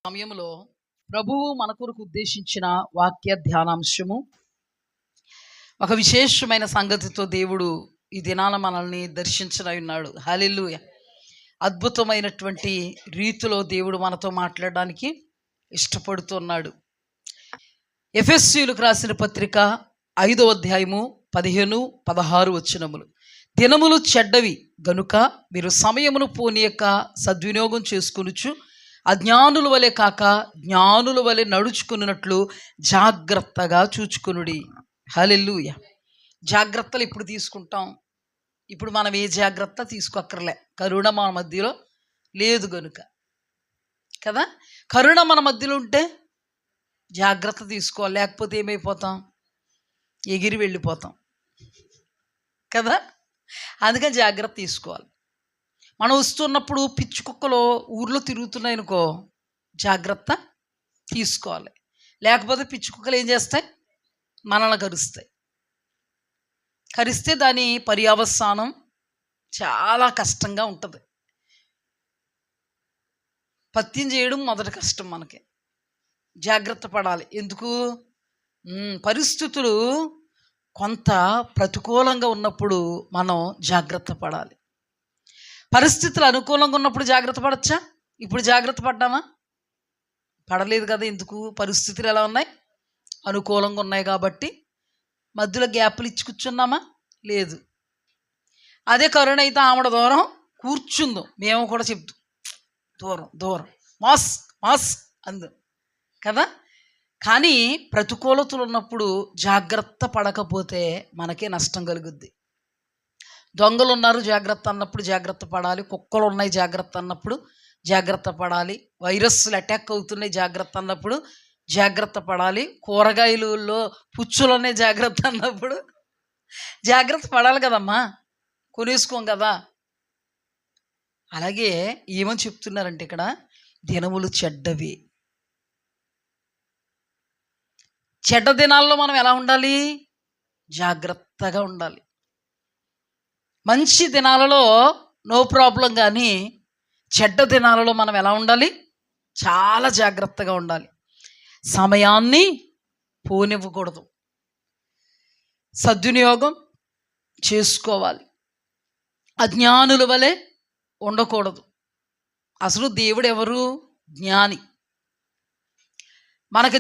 సమయంలో ప్రభువు మన కొరకు ఉద్దేశించిన వాక్య ధ్యానాంశము ఒక విశేషమైన సంగతితో దేవుడు ఈ దినాన మనల్ని దర్శించనున్నాడు. హల్లెలూయా. అద్భుతమైనటువంటి రీతిలో దేవుడు మనతో మాట్లాడడానికి ఇష్టపడుతున్నాడు. ఎఫెసీయులకు రాసిన పత్రిక 5వ అధ్యాయము 15-16 వచనములు. దినములు చెడ్డవి గనుక మీరు సమయమును పోనీయక సద్వినియోగం చేసుకొనుచు అజ్ఞానుల వలె కాక జ్ఞానుల వలె నడుచుకున్నట్లు జాగ్రత్తగా చూచుకొనుడి. హల్లెలూయా. జాగ్రత్తలు ఇప్పుడు తీసుకుంటాం. ఇప్పుడు మనం ఏ జాగ్రత్త తీసుకోక్కర్లే, కరుణ మన మధ్యలో లేదు గనుక కదా. కరుణ మన మధ్యలో ఉంటే జాగ్రత్త తీసుకోవాలి, లేకపోతే ఏమైపోతాం? ఎగిరి వెళ్ళిపోతాం కదా. అందుకని జాగ్రత్త తీసుకోవాలి. మనం వస్తున్నప్పుడు పిచ్చి కుక్కలు ఊర్లో తిరుగుతున్నాయి అనుకో, జాగ్రత్త తీసుకోవాలి. లేకపోతే పిచ్చి కుక్కలు ఏం చేస్తాయి? మనల్ని కరుస్తాయి. కరిస్తే దాని పర్యవసానం చాలా కష్టంగా ఉంటుంది. పత్యం చేయడం మొదటి కష్టం మనకి. జాగ్రత్త పడాలి. ఎందుకు? పరిస్థితులు కొంత ప్రతికూలంగా ఉన్నప్పుడు మనం జాగ్రత్త పడాలి. పరిస్థితులు అనుకూలంగా ఉన్నప్పుడు జాగ్రత్త పడచ్చా? ఇప్పుడు జాగ్రత్త పడ్డామా? పడలేదు కదా. ఎందుకు? పరిస్థితులు ఎలా ఉన్నాయి? అనుకూలంగా ఉన్నాయి కాబట్టి. మధ్యలో గ్యాప్లు ఇచ్చి కూర్చున్నామా? లేదు. అదే కరుణ అయితే ఆవిడ దూరం కూర్చుందాం, మేము కూడా చెప్తాం దూరం దూరం మాస్ అందు కదా. కానీ ప్రతికూలతలు ఉన్నప్పుడు జాగ్రత్త పడకపోతే మనకే నష్టం కలుగుద్ది. దొంగలు ఉన్నారు జాగ్రత్త అన్నప్పుడు జాగ్రత్త పడాలి. కుక్కలు ఉన్నాయి జాగ్రత్త అన్నప్పుడు జాగ్రత్త పడాలి. వైరస్లు అటాక్ అవుతున్నాయి జాగ్రత్త అన్నప్పుడు జాగ్రత్త పడాలి. కూరగాయలలో పుచ్చులునే జాగ్రత్త అన్నప్పుడు జాగ్రత్త పడాలి కదమ్మా, కొనేసుకోం కదా. అలాగే ఏమని చెప్తున్నారంటే ఇక్కడ, దినములు చెడ్డవి. చెడ్డ దినాల్లో మనం ఎలా ఉండాలి? జాగ్రత్తగా ఉండాలి. మంచి దినాలలో నో ప్రాబ్లం, కానీ చెడ్డ దినాలలో మనం ఎలా ఉండాలి? చాలా జాగ్రత్తగా ఉండాలి. సమయాన్ని పోనివ్వకూడదు, సద్వినియోగం చేసుకోవాలి. అజ్ఞానుల వలె ఉండకూడదు. అసలు దేవుడు ఎవరు? జ్ఞాని. మనకి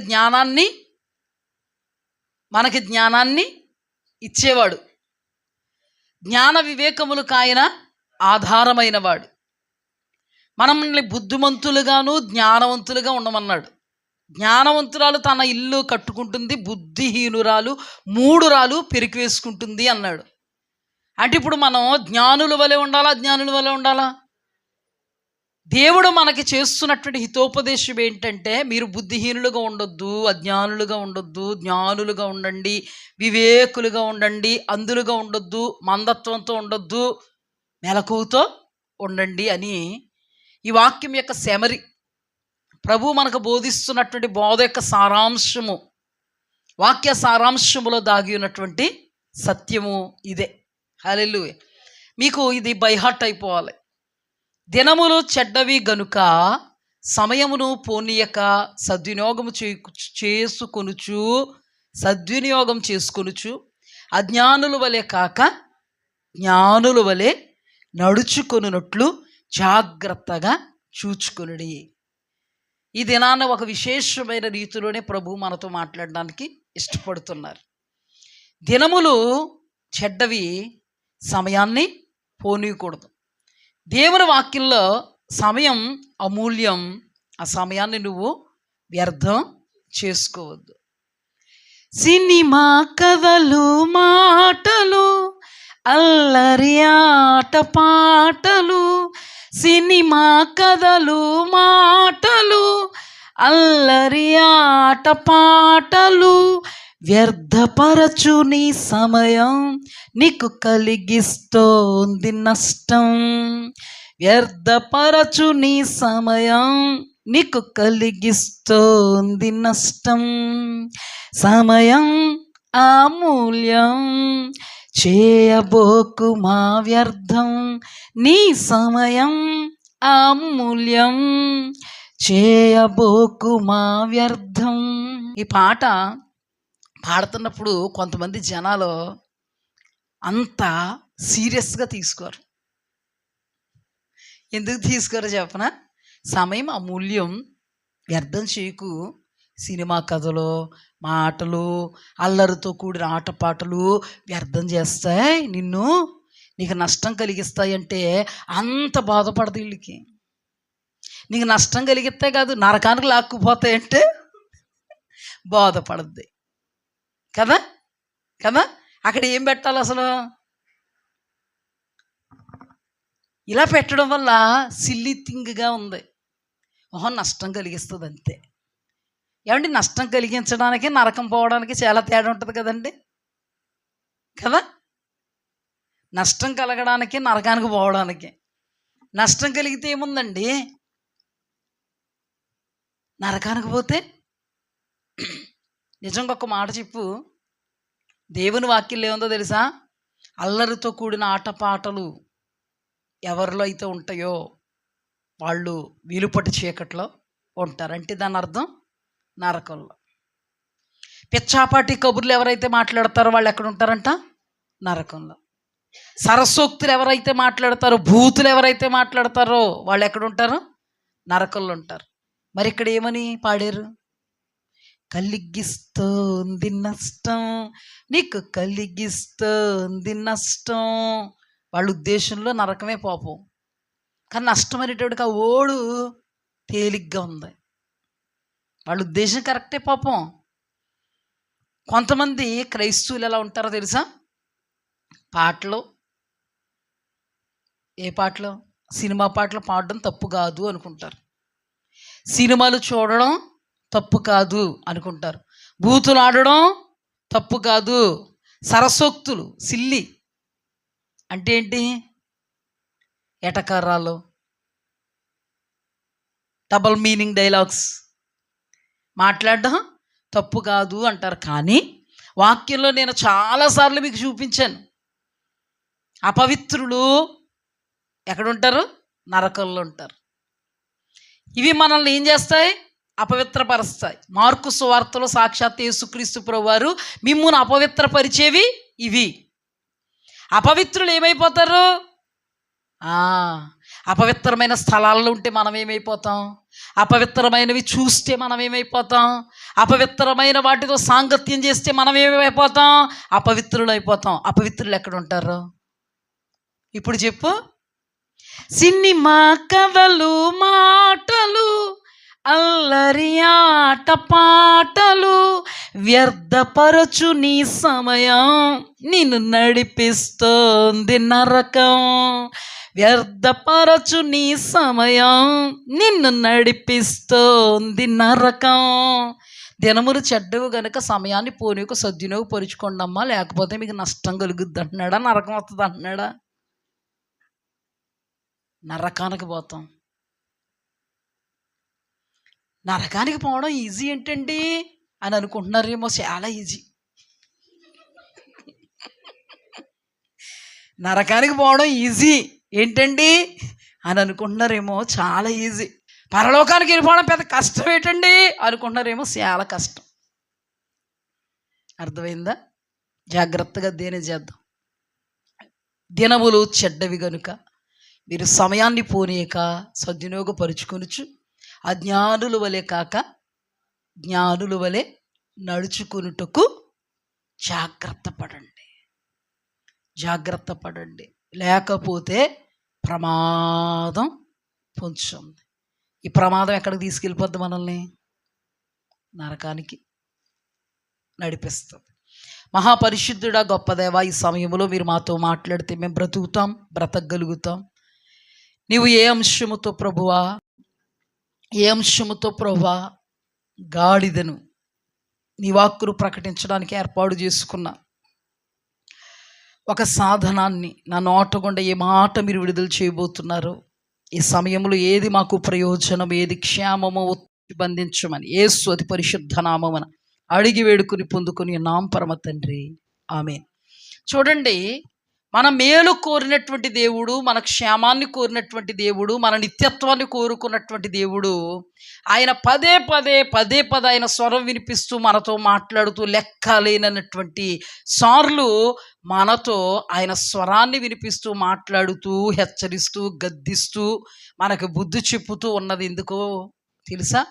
జ్ఞానాన్ని ఇచ్చేవాడు. జ్ఞాన వివేకములకు ఆయన ఆధారమైన వాడు. మనల్ని బుద్ధిమంతులుగాను జ్ఞానవంతులుగా ఉండమన్నాడు. జ్ఞానవంతురాలు తన ఇల్లు కట్టుకుంటుంది, బుద్ధిహీనురాలు మూడురాలు పెరికి వేసుకుంటుంది అన్నాడు. అంటే ఇప్పుడు మనం జ్ఞానుల వలె ఉండాలా, అజ్ఞానుల వలె ఉండాలా? దేవుడు మనకి చేస్తున్నటువంటి హితోపదేశం ఏంటంటే, మీరు బుద్ధిహీనులుగా ఉండొద్దు, అజ్ఞానులుగా ఉండొద్దు, జ్ఞానులుగా ఉండండి, వివేకులుగా ఉండండి, అందులుగా ఉండొద్దు, మందత్వంతో ఉండొద్దు, మెలకువతో ఉండండి అని ఈ వాక్యం యొక్క సెమరి, ప్రభు మనకు బోధిస్తున్నటువంటి బోధ యొక్క సారాంశము, వాక్య సారాంశములో దాగి ఉన్నటువంటి సత్యము ఇదే. హల్లెలూయా. మీకు ఇది బైహార్ట్ అయిపోవాలి. దినములు చెడ్డవి గనుక సమయమును పోనీయక సద్వినియోగం చేసుకొనుచు అజ్ఞానుల వలె కాక జ్ఞానుల వలె నడుచుకొనున్నట్లు జాగ్రత్తగా చూచుకొనుడి. ఈ దినాన ఒక విశేషమైన రీతిలోనే ప్రభు మనతో మాట్లాడడానికి ఇష్టపడుతున్నారు. దినములు చెడ్డవి, సమయాన్ని పోనీయకూడదు. దేవుని వాక్యంలో సమయం అమూల్యం. ఆ సమయాన్ని నువ్వు వ్యర్థం చేసుకోవద్దు. సినిమా కథలు, మాటలు, అల్లరి ఆట పాటలు, సినిమా కథలు, మాటలు, అల్లరి ఆట పాటలు వ్యర్థపరచు నీ సమయం, నీకు కలిగిస్తోంది నష్టం. వ్యర్థపరచు నీ సమయం, నీకు కలిగిస్తోంది నష్టం. సమయం అమూల్యం, చేయబోకు మా వ్యర్థం, నీ సమయం అమూల్యం, చేయబోకు మా వ్యర్థం. ఈ పాట పాడుతున్నప్పుడు కొంతమంది జనాలు అంత సీరియస్గా తీసుకోరు. ఎందుకు తీసుకోరో చెప్పనా? సమయం అమూల్యం, వ్యర్థం చేయకు. సినిమా కథలు, మాటలు, అల్లరితో కూడిన ఆటపాటలు వ్యర్థం చేస్తాయి, నీకు నష్టం కలిగిస్తాయంటే అంత బాధపడదు వీళ్ళకి. నీకు నష్టం కలిగిస్తే కాదు, నరకానికి లాక్కుపోతాయంటే బాధపడద్ది కదా కదా. అక్కడ ఏం పెట్టాలి అసలు? ఇలా పెట్టడం వల్ల సిల్లీ థింగ్గా ఉంది. నష్టం కలిగిస్తుంది అంతే. ఏమండి, నష్టం కలిగించడానికి నరకం పోవడానికి చాలా తేడా ఉంటుంది కదండి కదా. నష్టం కలగడానికి నరకానికి పోవడానికి. నష్టం కలిగితే ఏముందండి? నరకానికి పోతే నిజంగా ఒక మాట చెప్పు, దేవుని వాక్యంలో ఏముందో తెలుసా? అల్లరితో కూడిన ఆటపాటలు ఎవరిలో అయితే ఉంటాయో వాళ్ళు వీలుపట్టి చీకట్లో ఉంటారు. అంటే దాని అర్థం నరకంలో. పిచ్చాపాటి కబుర్లు ఎవరైతే మాట్లాడతారో వాళ్ళు ఎక్కడ ఉంటారంట? నరకంలో. సరస్సోక్తులు ఎవరైతే మాట్లాడతారో, భూతులు ఎవరైతే మాట్లాడతారో వాళ్ళు ఎక్కడ ఉంటారు? నరకంలో ఉంటారు. మరి ఇక్కడ ఏమని పాడారు? కలిగిస్తోంది నష్టం, నీకు కలిగిస్తోంది నష్టం. వాళ్ళ ఉద్దేశంలో నరకమే పాపం, కానీ నష్టం అనేటోడికి ఆ ఓడు తేలిగ్గా ఉంది. వాళ్ళ ఉద్దేశం కరెక్టే పాపం. కొంతమంది క్రైస్తవులు ఎలా ఉంటారో తెలుసా? పాటలు, ఏ పాటలు? సినిమా పాటలు పాడడం తప్పు కాదు అనుకుంటారు. సినిమాలు చూడడం తప్పు కాదు అనుకుంటారు. బూతులు ఆడడం తప్పు కాదు. సరసోక్తులు, సిల్లి అంటే ఏంటి? ఎటకారాలు, డబల్ మీనింగ్ డైలాగ్స్ మాట్లాడడం తప్పు కాదు అంటారు. కానీ వాక్యంలో నేను చాలాసార్లు మీకు చూపించాను, అపవిత్రులు ఎక్కడుంటారు? నరకంలో ఉంటారు. ఇవి మనల్ని ఏం చేస్తాయి? అపవిత్రపరుస్తాయి. మార్కు సువార్తలో సాక్షాత్ యేసుక్రీస్తు ప్రభువారు మిమ్మును అపవిత్రపరిచేవి ఇవి. అపవిత్రులు ఏమైపోతారు? అపవిత్రమైన స్థలాల్లో ఉంటే మనం ఏమైపోతాం? అపవిత్రమైనవి చూస్తే మనం ఏమైపోతాం? అపవిత్రమైన వాటితో సాంగత్యం చేస్తే మనం ఏమైపోతాం? అపవిత్రులు అయిపోతాం. అపవిత్రులు ఎక్కడ ఉంటారు ఇప్పుడు చెప్పు? సినిమా కథలు, మాటలు, అల్లరి ఆట పాటలు వ్యర్థపరచు నీ సమయం, నిన్ను నడిపిస్తోంది నరకం. వ్యర్థపరచు నీ సమయం, నిన్ను నడిపిస్తోంది నరకం. దినములు చెడ్డవు గనుక సమయాన్ని పోనీకు సద్వినియోగపరుచుకోండి అమ్మా, లేకపోతే మీకు నష్టం కలుగుద్ది అంటున్నాడా? నరకం వస్తుంది అంటున్నాడా? నరకానికి పోతాం. నరకానికి పోవడం ఈజీ ఏంటండి అని అనుకుంటున్నారేమో. చాలా ఈజీ. నరకానికి పోవడం ఈజీ ఏంటండి అని అనుకుంటున్నారేమో. చాలా ఈజీ. పరలోకానికి వెళ్ళిపోవడం పెద్ద కష్టం ఏంటండి అనుకుంటున్నారేమో. చాలా కష్టం. అర్థమైందా? జాగ్రత్తగా దేని చేద్దాం. దినములు చెడ్డవి గనుక మీరు సమయాన్ని పోనీయక సద్వినియోగపరుచుకొనుచు అజ్ఞానుల వలె కాక జ్ఞానుల వలె నడుచుకునుటకు జాగ్రత్త పడండి. జాగ్రత్త పడండి, లేకపోతే ప్రమాదం పొంచుంది. ఈ ప్రమాదం ఎక్కడికి తీసుకెళ్ళిపోద్ది? మనల్ని నరకానికి నడిపిస్తుంది. మహాపరిశుద్ధుడా, గొప్ప దేవా, ఈ సమయంలో మీరు మాతో మాట్లాడితే మేము బ్రతుకుతాం, బ్రతకగలుగుతాం. నీవు ఏ అంశముతో ప్రభువా, ఏ అంశముతో ప్రభువా గాడిదను నీ వాక్కును ప్రకటించడానికి ఏర్పాటు చేసుకున్న ఒక సాధనాన్ని నా నోట గుండా ఏ మాట మీరు విడుదల చేయబోతున్నారో, ఈ సమయంలో ఏది మాకు ప్రయోజనం, ఏది క్షేమమో బంధించమని యేసు అతి పరిశుద్ధ నామమున అడిగి వేడుకుని పొందుకుని నామ పరమ తండ్రి, ఆమేన్. చూడండి, మన మేలు కోరినటువంటి దేవుడు, మన క్షేమాన్ని కోరినటువంటి దేవుడు, మన నిత్యత్వాన్ని కోరుకున్నటువంటి దేవుడు, ఆయన పదే పదే ఆయన స్వరం వినిపిస్తూ మనతో మాట్లాడుతూ లెక్కలేనటువంటి సార్లు మనతో ఆయన స్వరాన్ని వినిపిస్తూ మాట్లాడుతూ హెచ్చరిస్తూ గద్దిస్తూ మనకు బుద్ధి చెప్పుతూ ఉన్నది ఎందుకో తెలుసా?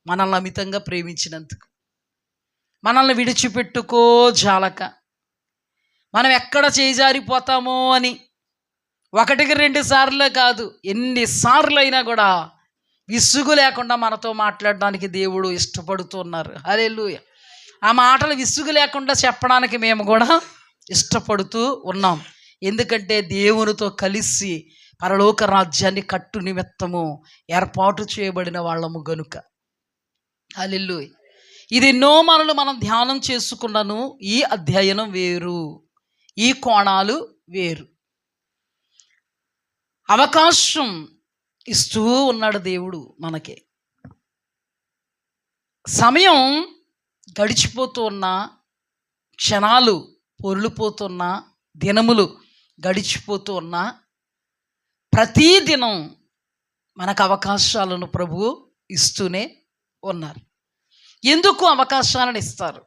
మనల్ని అమితంగా ప్రేమించినందుకు. మనల్ని విడిచిపెట్టుకో జాలక, మనం ఎక్కడ చేజారిపోతామో అని. ఒకటికి 2 సార్లే కాదు, ఎన్నిసార్లు అయినా కూడా విసుగు లేకుండా మనతో మాట్లాడడానికి దేవుడు ఇష్టపడుతున్నారు. హల్లెలూయా. ఆ మాటలు విసుగు లేకుండా చెప్పడానికి మేము కూడా ఇష్టపడుతూ ఉన్నాం. ఎందుకంటే దేవునితో కలిసి పరలోక రాజ్యాన్ని కట్టు నిమిత్తము ఏర్పాటు చేయబడిన వాళ్ళము గనుక. హల్లెలూయా. ఇది ఎన్నో మనలు మనం ధ్యానం చేసుకున్నాను. ఈ అధ్యయనం వేరు, ఈ కోణాలు వేరు. అవకాశం ఇస్తూ ఉన్నాడు దేవుడు మనకి. సమయం గడిచిపోతూ ఉన్నా, క్షణాలు పొర్లిపోతున్నా, దినములు గడిచిపోతూ ఉన్నా, ప్రతి దినం మనకు అవకాశాలను ప్రభువు ఇస్తూనే ఉన్నారు. ఎందుకు అవకాశాలను ఇస్తారు?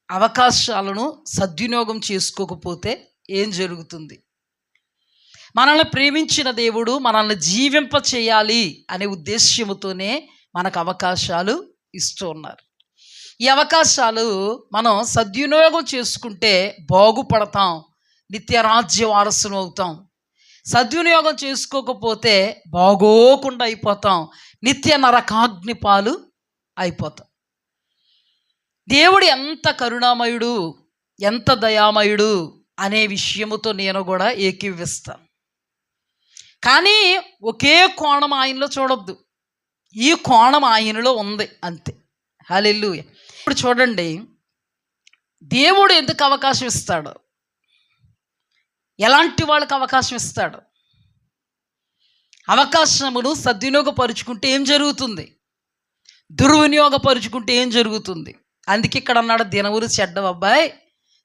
అవకాశాలను సద్వినియోగం చేసుకోకపోతే ఏం జరుగుతుంది? మనల్ని ప్రేమించిన దేవుడు మనల్ని జీవింప చేయాలి అనే ఉద్దేశ్యముతోనే మనకు అవకాశాలు ఇస్తూ ఉన్నారు. ఈ అవకాశాలు మనం సద్వినియోగం చేసుకుంటే బాగుపడతాం, నిత్యరాజ్య వారసులు అవుతాం. సద్వినియోగం చేసుకోకపోతే బాగోకుండా అయిపోతాం, నిత్య నరకాగ్ని పాలు అయిపోతాం. దేవుడు ఎంత కరుణామయుడు, ఎంత దయామయుడు అనే విషయముతో నేను కూడా ఏకీవిస్తాను. కానీ ఒకే కోణం ఆయనలో చూడొద్దు, ఈ కోణం ఆయనలో ఉంది అంతే. హల్లెలూయా. ఇప్పుడు చూడండి, దేవుడు ఎందుకు అవకాశం ఇస్తాడు? ఎలాంటి వాళ్ళకి అవకాశం ఇస్తాడు? అవకాశమును సద్వినియోగపరుచుకుంటే ఏం జరుగుతుంది? దుర్వినియోగపరుచుకుంటే ఏం జరుగుతుంది? అందుకే ఇక్కడ అన్నాడు, దినములు చెడ్డవబ్బాయి,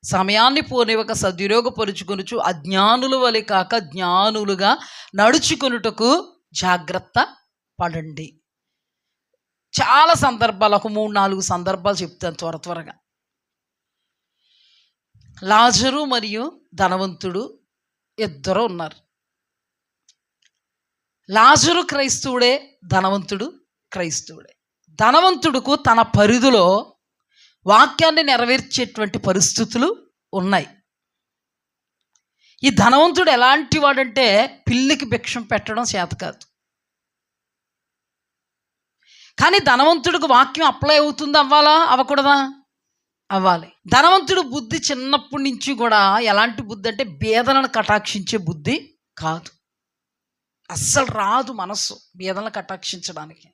సమయాన్ని పోనివ్వక సద్వినియోగపరుచుకొనుచు అజ్ఞానుల వలె కాక జ్ఞానులుగా నడుచుకొనుటకు జాగ్రత్త పడండి. చాలా సందర్భాలు, ఒక 3-4 సందర్భాలు చెప్తాను త్వరగా. లాజరు మరియు ధనవంతుడు ఇద్దరు ఉన్నారు. లాజరు క్రైస్తవుడే, ధనవంతుడు క్రైస్తవుడే. ధనవంతుడుకు తన పరిధిలో వాక్యాన్ని నెరవేర్చేటువంటి పరిస్థితులు ఉన్నాయి. ఈ ధనవంతుడు ఎలాంటి వాడంటే పిల్లికి భిక్షం పెట్టడం చేత కాదు. కానీ ధనవంతుడికి వాక్యం అప్లై అవుతుంది, అవ్వాలా అవ్వకూడదా? అవ్వాలి. ధనవంతుడు బుద్ధి చిన్నప్పటి నుంచి కూడా ఎలాంటి బుద్ధి అంటే బేదలను కటాక్షించే బుద్ధి కాదు. అస్సలు రాదు మనస్సు బేదలను కటాక్షించడానికి.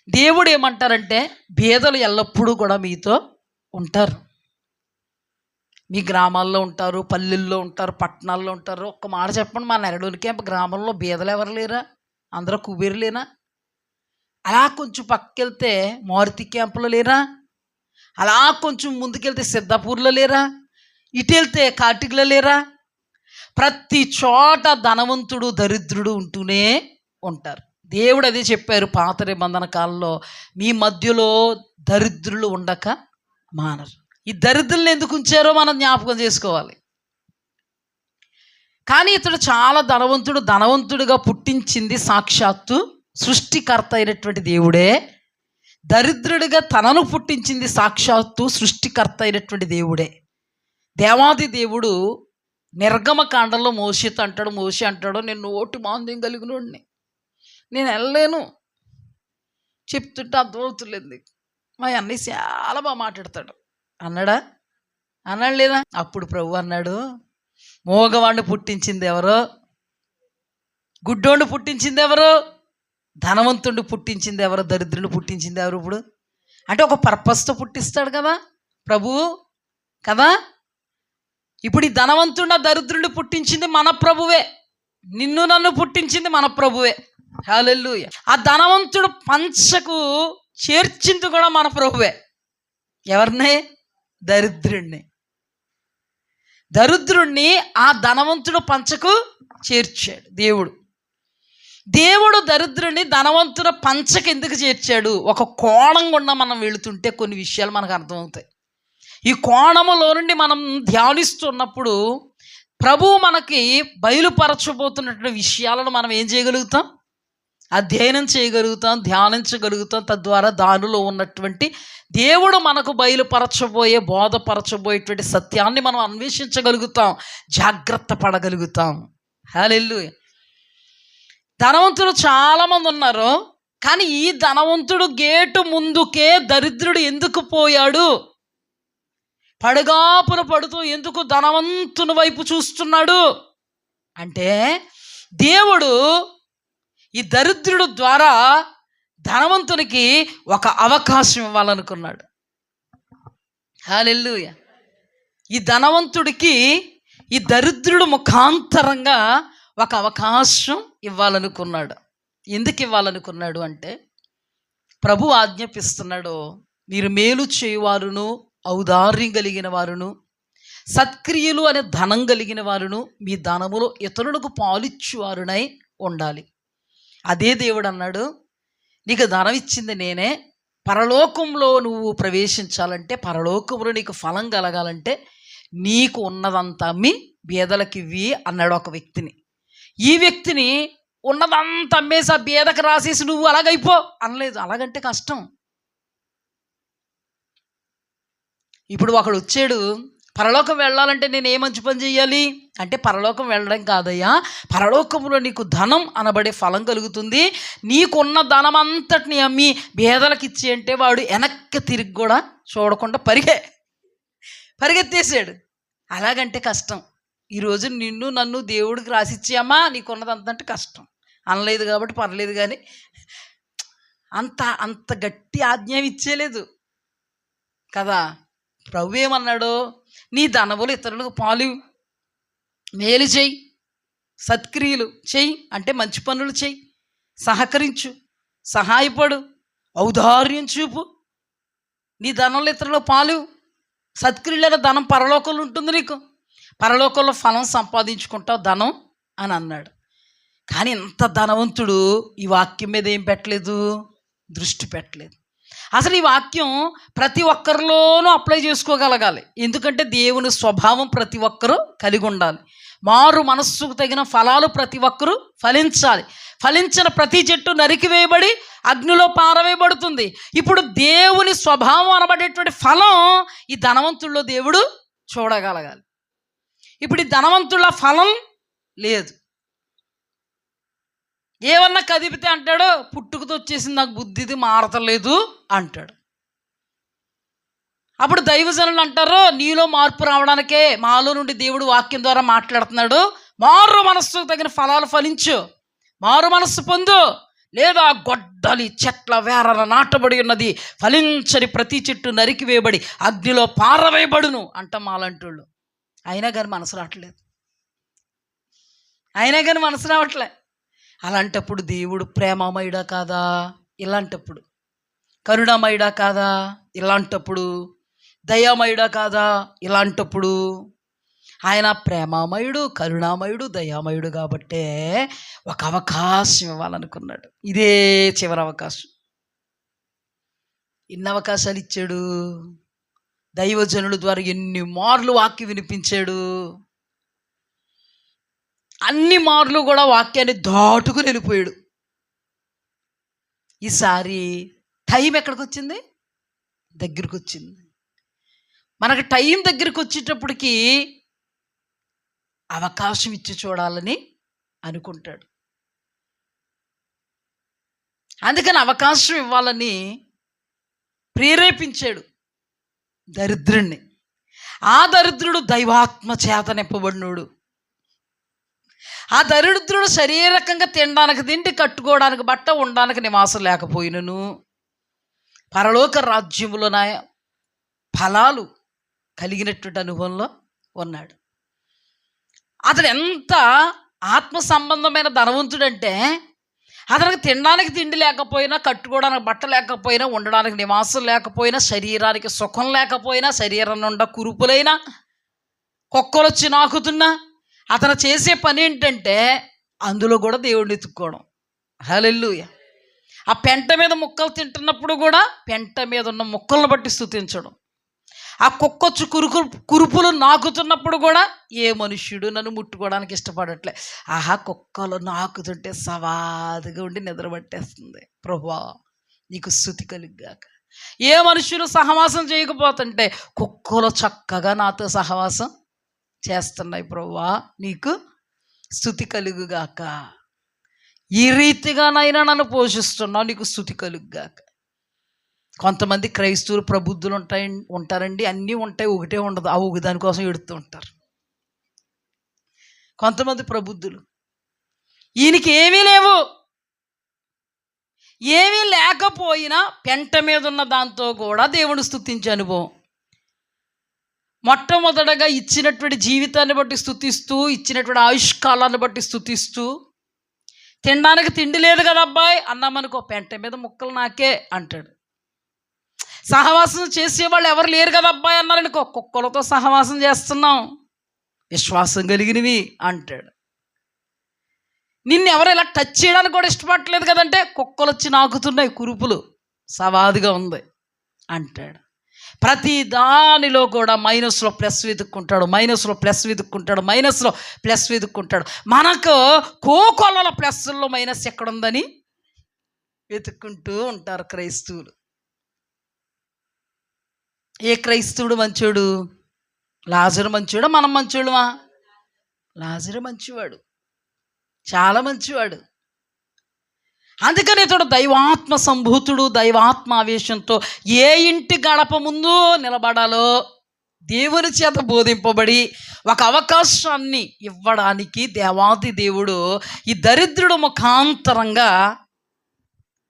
దేవుడు ఏమంటారంటే, బేదలు ఎల్లప్పుడూ కూడా మీతో ఉంటారు. మీ గ్రామాల్లో ఉంటారు, పల్లెల్లో ఉంటారు, పట్టణాల్లో ఉంటారు. ఒక్క మాట చెప్పండి, మా నెరడూరు క్యాంప్ గ్రామంలో బేదలు ఎవరు లేరా? అందరూ కుబేరులేనా? అలా కొంచెం పక్కకెళ్తే మారుతి క్యాంపులో లేరా? అలా కొంచెం ముందుకెళ్తే సిద్ధాపూర్లో లేరా? ఇటు వెళ్తే కార్టిక్లో లేరా? ప్రతి చోట ధనవంతుడు దరిద్రుడు ఉంటూనే ఉంటారు. దేవుడు అదే చెప్పారు పాత నిబంధన కాలంలో, మీ మధ్యలో దరిద్రులు ఉండక మానరు. ఈ దరిద్రులను ఎందుకు ఉంచారో మనం జ్ఞాపకం చేసుకోవాలి. కానీ ఇతడు చాలా ధనవంతుడుగా పుట్టించింది సాక్షాత్తు సృష్టికర్త అయినటువంటి దేవుడే. దరిద్రుడిగా తనను పుట్టించింది సాక్షాత్తు సృష్టికర్త అయినటువంటి దేవుడే. దేవాది దేవుడు నిర్గమకాండంలో మోషే అంటాడు, నేను నోటి మాంద్యం కలిగినోడిని, నేను వెళ్ళలేను, చెప్తుంటే అర్థమవుతులేదు. మా అన్నయ్య చాలా బాగా మాట్లాడతాడు అన్నాడు లేదా? అప్పుడు ప్రభు అన్నాడు, మోగవాడిని పుట్టించింది ఎవరో, గుడ్డోడిని పుట్టించింది ఎవరో, ధనవంతుడిని పుట్టించింది ఎవరో, దరిద్రుని పుట్టించింది ఎవరు? ఇప్పుడు అంటే ఒక పర్పస్తో పుట్టిస్తాడు కదా ప్రభువు కదా. ఇప్పుడు ఈ ధనవంతుడిని దరిద్రుడిని పుట్టించింది మన ప్రభువే, నిన్ను నన్ను పుట్టించింది మన ప్రభువే. హల్లెలూయా. ఆ ధనవంతుడు పంచకు చేర్చింది కూడా మన ప్రభువే. ఎవరిని? దరిద్రుడిని. దరిద్రుణ్ణి ఆ ధనవంతుడు పంచకు చేర్చాడు. దేవుడు దరిద్రుడిని ధనవంతుల పంచకు ఎందుకు చేర్చాడు? ఒక కోణం గుండా మనం వెళుతుంటే కొన్ని విషయాలు మనకు అర్థమవుతాయి. ఈ కోణములో నుండి మనం ధ్యానిస్తున్నప్పుడు ప్రభువు మనకి బయలుపరచబోతున్నటువంటి విషయాలను మనం ఏం చేయగలుగుతాం? అధ్యయనం చేయగలుగుతాం, ధ్యానించగలుగుతాం. తద్వారా దానిలో ఉన్నటువంటి దేవుడు మనకు బయలుపరచబోయే, బోధపరచబోయేటువంటి సత్యాన్ని మనం అన్వేషించగలుగుతాం, జాగ్రత్త పడగలుగుతాం. హల్లెలూయా. ధనవంతులు చాలామంది ఉన్నారు, కానీ ఈ ధనవంతుడు గేటు ముందుకే దరిద్రుడు ఎందుకు పోయాడు? పడగాపున పడుతూ ఎందుకు ధనవంతుని వైపు చూస్తున్నాడు అంటే, దేవుడు ఈ దరిద్రుడు ద్వారా ధనవంతునికి ఒక అవకాశం ఇవ్వాలనుకున్నాడు. హల్లెలూయా. ఈ ధనవంతుడికి ఈ దరిద్రుడు ముఖాంతరంగా ఒక అవకాశం ఇవ్వాలనుకున్నాడు. ఎందుకు ఇవ్వాలనుకున్నాడు అంటే, ప్రభు ఆజ్ఞాపిస్తున్నాడు, మీరు మేలు చేయువారును, ఔదార్యం కలిగిన వారును, సత్క్రియలు అనే ధనం కలిగిన వారును, మీ ధనములో ఇతరులకు పాలిచ్చువారునై ఉండాలి. అదే దేవుడు అన్నాడు, నీకు ధనం ఇచ్చింది నేనే, పరలోకంలో నువ్వు ప్రవేశించాలంటే, పరలోకంలో నీకు ఫలం కలగాలంటే నీకు ఉన్నదంతా అమ్మి బీదలకు ఇవ్వి అన్నాడు ఒక వ్యక్తిని. ఈ వ్యక్తిని ఉన్నదంతా అమ్మేసి ఆ బీదకు రాసేసి నువ్వు అలాగైపో అనలేదు. అలాగంటే కష్టం. ఇప్పుడు ఒకడు వచ్చాడు, పరలోకం వెళ్ళాలంటే నేను ఏ మంచి పని చేయాలి అంటే, పరలోకం వెళ్ళడం కాదయ్యా, పరలోకంలో నీకు ధనం అనబడే ఫలం కలుగుతుంది, నీకున్న ధనం అంతటిని అమ్మి బేదలకు ఇచ్చి అంటే వాడు వెనక్కి తిరిగి కూడా చూడకుండా పరిగెత్తేసాడు. అలాగంటే కష్టం. ఈరోజు నిన్ను నన్ను దేవుడికి రాసిచ్చి అమ్మా నీకున్నదంతంటే కష్టం అనలేదు కాబట్టి పర్లేదు, కానీ అంత గట్టి ఆజ్ఞ ఇచ్చేలేదు కదా. ప్రభు ఏమన్నాడు? నీ ధనములు ఇతరులకు పాలు, మేలు చెయ్యి, సత్క్రియలు చెయ్యి అంటే మంచి పనులు చెయ్యి, సహకరించు, సహాయపడు, ఔదార్యం చూపు, నీ ధనంలో ఇతరులకు పాలు, సత్క్రియలైన ధనం పరలోకంలో ఉంటుంది, నీకు పరలోకంలో ఫలం సంపాదించుకుంటావు ధనం అని అన్నాడు. కానీ ఇంత ధనవంతుడు ఈ వాక్యం మీద ఏం పెట్టలేదు? దృష్టి పెట్టలేదు. అసలు ఈ వాక్యం ప్రతి ఒక్కరిలోనూ అప్లై చేసుకోగలగాలి. ఎందుకంటే దేవుని స్వభావం ప్రతి ఒక్కరూ కలిగి ఉండాలి. మారు మనస్సుకు తగిన ఫలాలు ప్రతి ఒక్కరూ ఫలించాలి. ఫలించిన ప్రతి చెట్టు నరికివేయబడి అగ్నిలో పారవేయబడుతుంది. ఇప్పుడు దేవుని స్వభావం అనబడేటువంటి ఫలం ఈ ధనవంతుల్లో దేవుడు చూడగలగాలి. ఇప్పుడు ఈ ధనవంతుల ఫలం లేదు. ఏమన్నా కదిపితే అంటాడు, పుట్టుకతో వచ్చేసింది, నాకు బుద్ధిది మారతలేదు అంటాడు. అప్పుడు దైవజనులు అంటారు, నీలో మార్పు రావడానికే మాలో నుండి దేవుడు వాక్యం ద్వారా మాట్లాడుతున్నాడు, మారు మనస్సుకు తగిన ఫలాలు ఫలించు, మారు మనస్సు పొందు, లేదా గొడ్డలి చెట్ల వేరల నాటబడి ఉన్నది, ఫలించని ప్రతి చెట్టు నరికివేయబడి అగ్నిలో పారవేయబడును అంట మాలంటోళ్ళు. అయినా కానీ మనసు రావట్లే. అలాంటప్పుడు దేవుడు ప్రేమమయుడా కాదా? ఇలాంటప్పుడు కరుణమయుడా కాదా? ఇలాంటప్పుడు దయామయుడా కాదా? ఇలాంటప్పుడు ఆయన ప్రేమమయుడు, కరుణామయుడు, దయామయుడు కాబట్టే ఒక అవకాశం ఇవ్వాలనుకున్నాడు. ఇదే చివరి అవకాశం. ఎన్ని అవకాశాలు ఇచ్చాడు? దైవజనుల ద్వారా ఎన్ని మార్లు వాక్యం వినిపించాడు. అన్ని మార్లు కూడా వాక్యాన్ని దాటుకుని వెళ్ళిపోయాడు. ఈసారి టైం ఎక్కడికి వచ్చింది? దగ్గరికి వచ్చింది. మనకు టైం దగ్గరికి వచ్చేటప్పటికి అవకాశం ఇచ్చి చూడాలని అనుకుంటాడు. అందుకని అవకాశం ఇవ్వాలని ప్రేరేపించాడు దరిద్రుణ్ణి. ఆ దరిద్రుడు దైవాత్మ చేత నింపబడినోడు. ఆ దరిద్రుడు శరీరకంగా తినడానికి తిండి, కట్టుకోవడానికి బట్ట, ఉండడానికి నివాసం లేకపోయినను పరలోక రాజ్యములో ఫలాలు కలిగినటువంటి అనుభవంలో ఉన్నాడు. అతడు ఎంత ఆత్మ సంబంధమైన ధనవంతుడంటే, అతనికి తినడానికి తిండి లేకపోయినా, కట్టుకోవడానికి బట్ట లేకపోయినా, ఉండడానికి నివాసం లేకపోయినా, శరీరానికి సుఖం లేకపోయినా, శరీరం నుండి కురుపులైనా, కుక్కలు వచ్చి నాకుతున్నా అతను చేసే పని ఏంటంటే అందులో కూడా దేవుడిని ఎత్తుక్కోవడం. హల్లెలూయా. ఆ పెంట మీద ముక్కలు తింటున్నప్పుడు కూడా పెంట మీద ఉన్న ముక్కలను బట్టి స్తుతించడం. ఆ కుక్కొచ్చు కురుపులు నాకుతున్నప్పుడు కూడా ఏ మనుష్యుడు నన్ను ముట్టుకోవడానికి ఇష్టపడట్లే. ఆహా, కుక్కలు నాకుతుంటే సవాదిగా ఉండి నిద్ర పట్టేస్తుంది. ప్రభువా నీకు స్తుతి కలుగుగాక. ఏ మనుష్యులు సహవాసం చేయకపోతుంటే కుక్కలు చక్కగా నాతో సహవాసం చేస్తున్నాయి. ప్రభువా నీకు స్తుతి కలుగుగాక. ఈ రీతిగానైనా నన్ను పోషిస్తున్నావు, నీకు స్తుతి కలుగుగాక. కొంతమంది క్రైస్తవులు ప్రబుద్ధులు ఉంటారండి, అన్నీ ఉంటాయి, ఒకటే ఉండదు. ఆ ఒక దానికోసం ఎడుతూ ఉంటారు. కొంతమంది ప్రబుద్ధులు ఈయనకి ఏమీ లేవు, ఏమీ లేకపోయినా పెంట మీద ఉన్న దాంతో కూడా దేవుని స్తుతించే అనుభవం. మొట్టమొదటగా ఇచ్చినటువంటి జీవితాన్ని బట్టి స్తుతిస్తూ, ఇచ్చినటువంటి ఆయుష్కాలాన్ని బట్టి స్తుతిస్తూ, తినడానికి తిండి లేదు కదా అబ్బాయి అన్నామనుకో, పెంట మీద ముక్కలు నాకే అంటాడు. సహవాసం చేసేవాళ్ళు ఎవరు లేరు కదా అబ్బాయి అన్నారనుకో, కుక్కలతో సహవాసం చేస్తున్నాం, విశ్వాసం కలిగినవి అంటాడు. నిన్ను ఎవరు ఇలా టచ్ చేయడానికి కూడా ఇష్టపడట్లేదు కదంటే, కుక్కలు వచ్చి నాకుతున్నాయి, కురుపులు సవాదిగా ఉంది అంటాడు. ప్రతి దానిలో కూడా మైనస్లో ప్లస్ వెతుక్కుంటాడు, మైనస్లో ప్లస్ వెతుక్కుంటాడు, మైనస్లో ప్లస్ వెతుక్కుంటాడు. మనకు కోకొల్లల ప్లస్ల్లో మైనస్ ఎక్కడుందని వెతుక్కుంటూ ఉంటారు క్రైస్తవులు. ఏ క్రైస్తవుడు మంచోడు? లాజరు మంచోడా, మనం మంచోడుమా? లాజరు మంచివాడు, చాలా మంచివాడు. అందుకని ఇతడు దైవాత్మ సంభూతుడు, దైవాత్మ ఆవేశంతో ఏ ఇంటి గడప ముందు నిలబడాలో దేవుని చేత బోధింపబడి ఒక అవకాశాన్ని ఇవ్వడానికి దేవాది దేవుడు ఈ దరిద్రుడు ముఖాంతరంగా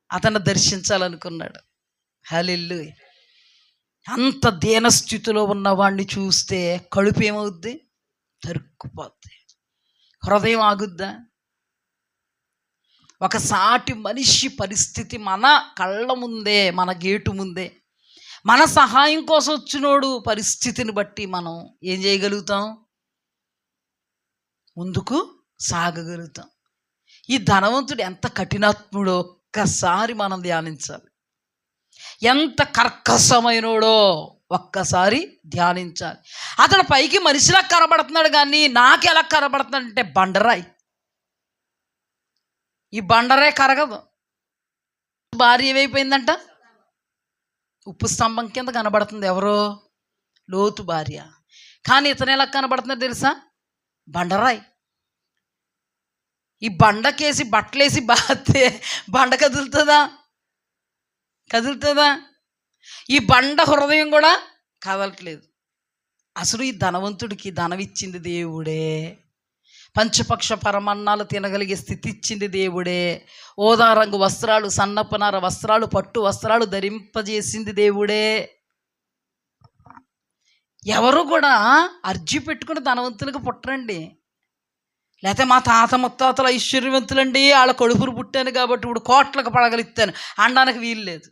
అతను దర్శించాలనుకున్నాడు. హల్లెలూయా. అంత దీనస్థితిలో ఉన్నవాడిని చూస్తే కడుపు ఏమవుద్ది? తరుక్కుపోద్ది. హృదయం ఆగుద్దా? ఒక సాటి మనిషి పరిస్థితి మన కళ్ళ ముందే, మన గేటు ముందే, మన సహాయం కోసం వచ్చినోడు పరిస్థితిని బట్టి మనం ఏం చేయగలుగుతాం? ముందుకు సాగగలుగుతాం. ఈ ధనవంతుడు ఎంత కఠినాత్ముడో ఒక్కసారి మనం ధ్యానించాలి. ఎంత కర్కశమైనోడో ఒక్కసారి ధ్యానించాలి. అతడు పైకి మనిషిలా కనబడుతున్నాడు, కానీ నాకు ఎలా కనబడుతున్నాడంటే బండరాయి. ఈ బండరే కరగదు. భార్య ఏమైపోయిందంట? ఉప్పు స్తంభం కింద కనబడుతుంది. ఎవరో? లోతు భార్య. కానీ ఇతను ఎలా కనబడుతుందో తెలుసా? బండరాయి. ఈ బండకేసి బట్టలేసి బాతే బండ కదులుతుందా? కదులుతుందా? ఈ బండ హృదయం కూడా కదలట్లేదు. అసలు ఈ ధనవంతుడికి ధనం ఇచ్చింది దేవుడే, పంచపక్ష పరమన్నాలు తినగలిగే స్థితి ఇచ్చింది దేవుడే, ఓదా రంగు వస్త్రాలు, సన్నపనార వస్త్రాలు, పట్టు వస్త్రాలు ధరింపజేసింది దేవుడే. ఎవరు కూడా అర్జీ పెట్టుకుని ధనవంతులకు పుట్టరండి. లేకపోతే మా తాత ముత్తాతలు ఐశ్వర్యవంతులండి, వాళ్ళ కొడుకులు పుట్టాను కాబట్టి ఇప్పుడు కోట్లకు పడగలుగుతాను అనడానికి వీలు లేదు.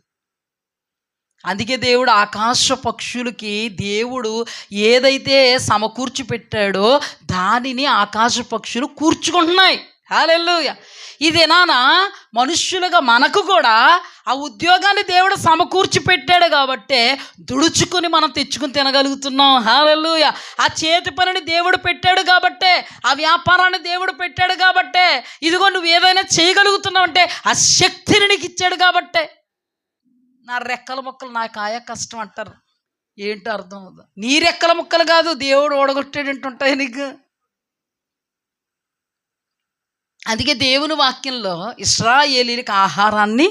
అందుకే దేవుడు ఆకాశ పక్షులకి దేవుడు ఏదైతే సమకూర్చి పెట్టాడో దానిని ఆకాశ పక్షులు కూర్చుకుంటున్నాయి. హల్లెలూయా. ఇదేనా మనుష్యులుగా మనకు కూడా ఆ ఉద్యోగాన్ని దేవుడు సమకూర్చి పెట్టాడు కాబట్టే దుడుచుకుని మనం తెచ్చుకుని తినగలుగుతున్నాం. హల్లెలూయా. ఆ చేతి పనిని దేవుడు పెట్టాడు కాబట్టే, ఆ వ్యాపారాన్ని దేవుడు పెట్టాడు కాబట్టే, ఇదిగో నువ్వు ఏదైనా చేయగలుగుతున్నావు అంటే ఆ శక్తిని నీకు ఇచ్చాడు కాబట్టే. నా రెక్కల ముక్కలు నాకు ఆయా కష్టం అంటారు. ఏంటో అర్థం అవుతుంది. నీ రెక్కల ముక్కలు కాదు, దేవుడు ఓడగొట్టేటట్టు ఉంటాయి నీకు. అందుకే దేవుని వాక్యంలో ఇశ్రాయేలీలకు ఆహారాన్ని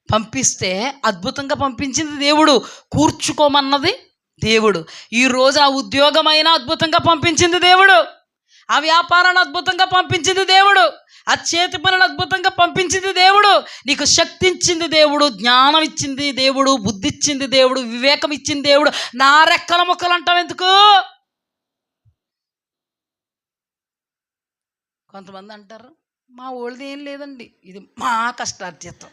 పంపిస్తే అద్భుతంగా పంపించింది దేవుడు, కూర్చుకోమన్నది దేవుడు. ఈరోజు ఆ ఉద్యోగమైనా అద్భుతంగా పంపించింది దేవుడు, ఆ వ్యాపారాన్ని అద్భుతంగా పంపించింది దేవుడు, ఆ చేతి పనులు అద్భుతంగా పంపించింది దేవుడు, నీకు శక్తి ఇచ్చింది దేవుడు, జ్ఞానం ఇచ్చింది దేవుడు, బుద్ధి ఇచ్చింది దేవుడు, వివేకం ఇచ్చింది దేవుడు. నా రెక్కల ముక్కలు అంటావు ఎందుకు? కొంతమంది అంటారు మా ఓళ్ళది ఏం లేదండి, ఇది మా కష్టార్జితం.